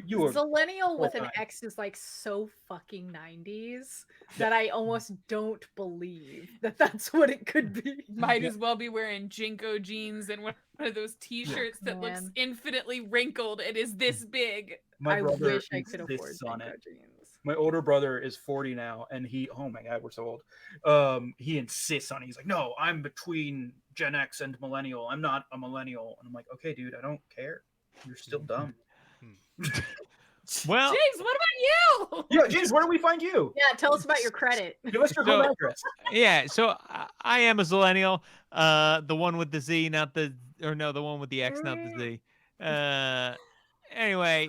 You were Zillennial with an full-time. X is like so fucking 90s that I almost don't believe that that's what it could be. Might as well be wearing Jinko jeans and one of those T-shirts that looks Man. infinitely wrinkled and is this big. My I brother wish I could afford insists on Jinko it. jeans. My older brother is 40 now, and oh my god, we're so old. He insists on it. He's like, no, I'm between Gen X and millennial. I'm not a millennial. And I'm like, okay, dude, I don't care. You're still dumb. Well, James, what about you? Yeah, James, where do we find you? Yeah, tell us about your credit. Give us your So- home address. yeah. So I am a Zillennial. The one with the Z, not the the one with the X, not the Z. Anyway,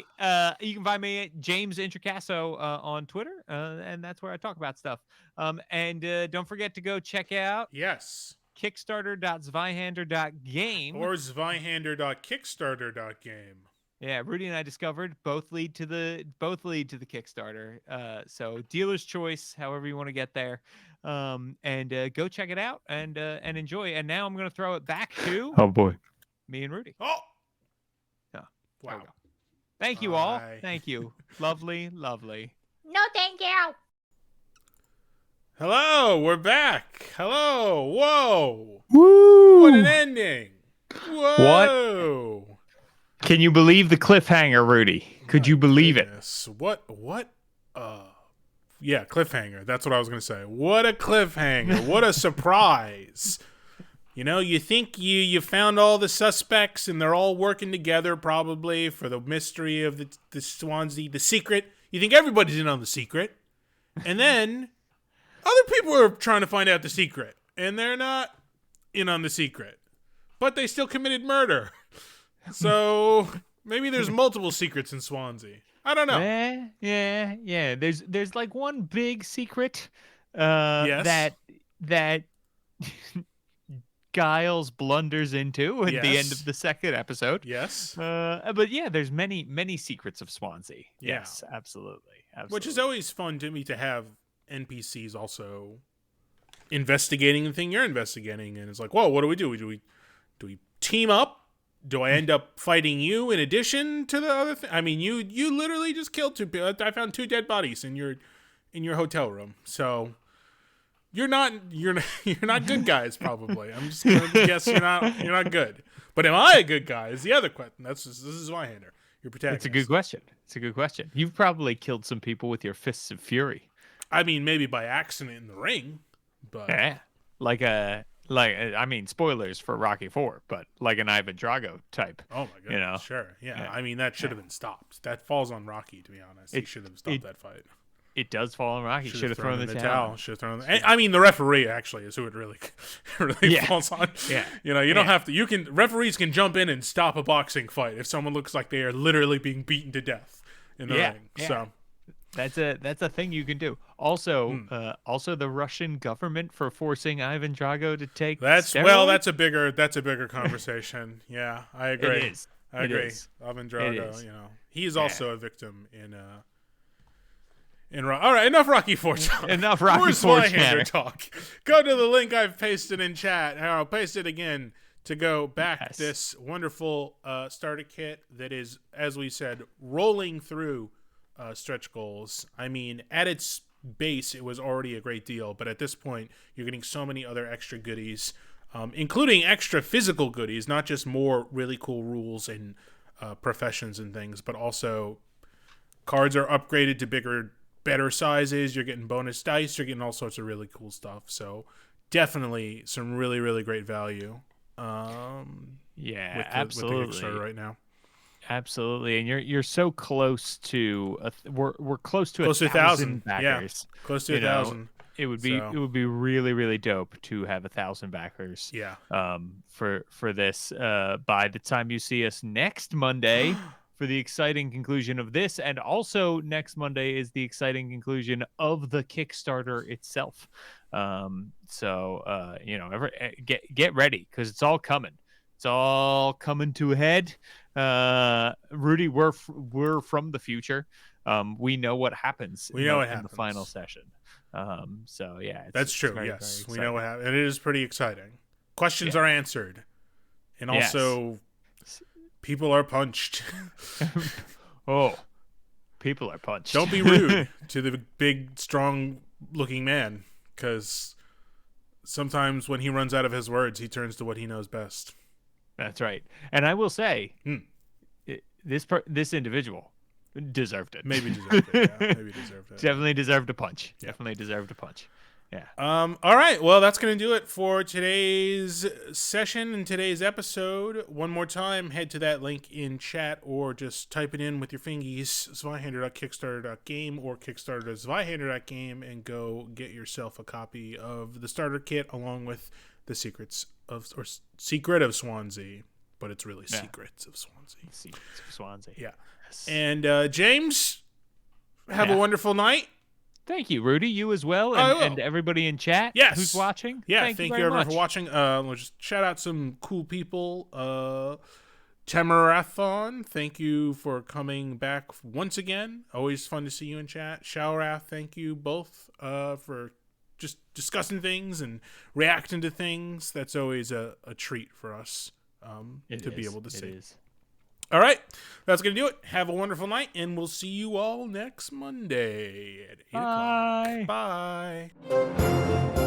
you can find me at James Introcaso on Twitter, and that's where I talk about stuff. And don't forget to go check out Yes. Kickstarter.zweihander.game. Or Zweihander.kickstarter.game. Yeah, Rudy and I discovered both lead to the Kickstarter. So dealer's choice, however you want to get there. And go check it out and enjoy. And now I'm going to throw it back to Boy. me and Rudy. Oh! Yeah, there Wow. we go. Thank you all. Bye. Thank you. Lovely, lovely. No, thank you. Hello, we're back. Hello. Whoa. Woo! What an ending. Whoa. Can you believe the cliffhanger, Rudy? Could you believe it? Goodness. What? Yeah, cliffhanger. That's what I was going to say. What a cliffhanger. What a surprise. You know, you think you found all the suspects and they're all working together probably for the mystery of the Swanzi, the secret. You think everybody's in on the secret. And then other people are trying to find out the secret. And they're not in on the secret. But they still committed murder. So maybe there's multiple secrets in Swanzi. I don't know. Yeah. There's like one big secret Yes. that Giles blunders into at the end Yes. of the second episode. Yes. But yeah, there's many secrets of Swanzi. Yeah. Yes, absolutely. Which is always fun to me to have NPCs also investigating the thing you're investigating, and it's like, whoa, what do we do? Do we team up? Do I end up fighting you in addition to the other thing? I mean, you literally just killed two people. I found 2 dead bodies in your hotel room. So you're not good guys probably. I'm just gonna guess you're not good. But am I a good guy? Is the other question. This is Zweihander. Your protagonist. It's a good question. It's a good question. You've probably killed some people with your fists of fury. I mean, maybe by accident in the ring, but Yeah. I mean, spoilers for Rocky 4, but like an Ivan Drago type. oh my goodness, You know? sure, yeah. Yeah. I mean, that should have been stopped. That falls on Rocky, to be honest. He should have stopped that fight. It does fall on Rocky. Should have thrown in the towel. Should have thrown. I mean, the referee actually is who it really Yeah. falls on. Yeah. You know, you don't Yeah. have to. Referees can jump in and stop a boxing fight if someone looks like they are literally being beaten to death in the ring. Yeah. So That's a thing you can do. Also, also the Russian government for forcing Ivan Drago to take that's steroids? that's a bigger conversation. Yeah, I agree. It is. I It agree. is. Ivan It Drago, is. you know, he's also a victim in all right, enough Rocky 4 talk. Enough Rocky More 4 Zweihander chatter. talk. Go to the link I've pasted in chat. And I'll paste it again to go back Yes. this wonderful starter kit that is, as we said, rolling through stretch goals. I mean, at its base, it was already a great deal, but at this point, you're getting so many other extra goodies, including extra physical goodies, not just more really cool rules and professions and things, but also cards are upgraded to bigger, better sizes. You're getting bonus dice. You're getting all sorts of really cool stuff. So definitely some really, really great value. Yeah, With absolutely. the Kickstarter right now. Absolutely, and you're so close to we're close to Close to 1,000 1,000, yeah. backers. Close to You know, 1,000. It would be really really dope to have 1,000 backers. Yeah. For this by the time you see us next Monday for the exciting conclusion of this, and also next Monday is the exciting conclusion of the Kickstarter itself. So you know, get ready because it's all coming. It's all coming to a head. Rudy, we're from the future. We know what happens. We know what in happens. the final session. So yeah, That's true. very, Yes, very we know what happened. And it is pretty exciting. Questions are answered, and Yes. also people are punched. Oh, People are punched. Don't be rude to the big, strong-looking man, because sometimes when he runs out of his words, he turns to what he knows best. That's right. And I will say, this individual deserved it. Maybe deserved it. Yeah, maybe deserved it. Definitely deserved a punch. Yeah. Definitely deserved a punch. Yeah. All right. Well, that's going to do it for today's session and today's episode. One more time, head to that link in chat or just type it in with your fingies, Zweihander.kickstarter.game or Kickstarter.zweihander.game, and go get yourself a copy of the starter kit along with the Secret of Swanzi. But it's really Secrets of Swanzi. Secrets of Swanzi. Yeah. Yes. And James, have a wonderful night. Thank you, Rudy. You as well, and everybody in chat who's watching. Yeah, thank you everyone very much for watching. We'll just shout out some cool people. Temerathon, thank you for coming back once again. Always fun to see you in chat. Showrath, thank you both for just discussing things and reacting to things. That's always a treat for us to be able to see. It is. All right, that's going to do it. Have a wonderful night, and we'll see you all next Monday at 8 o'clock. Bye.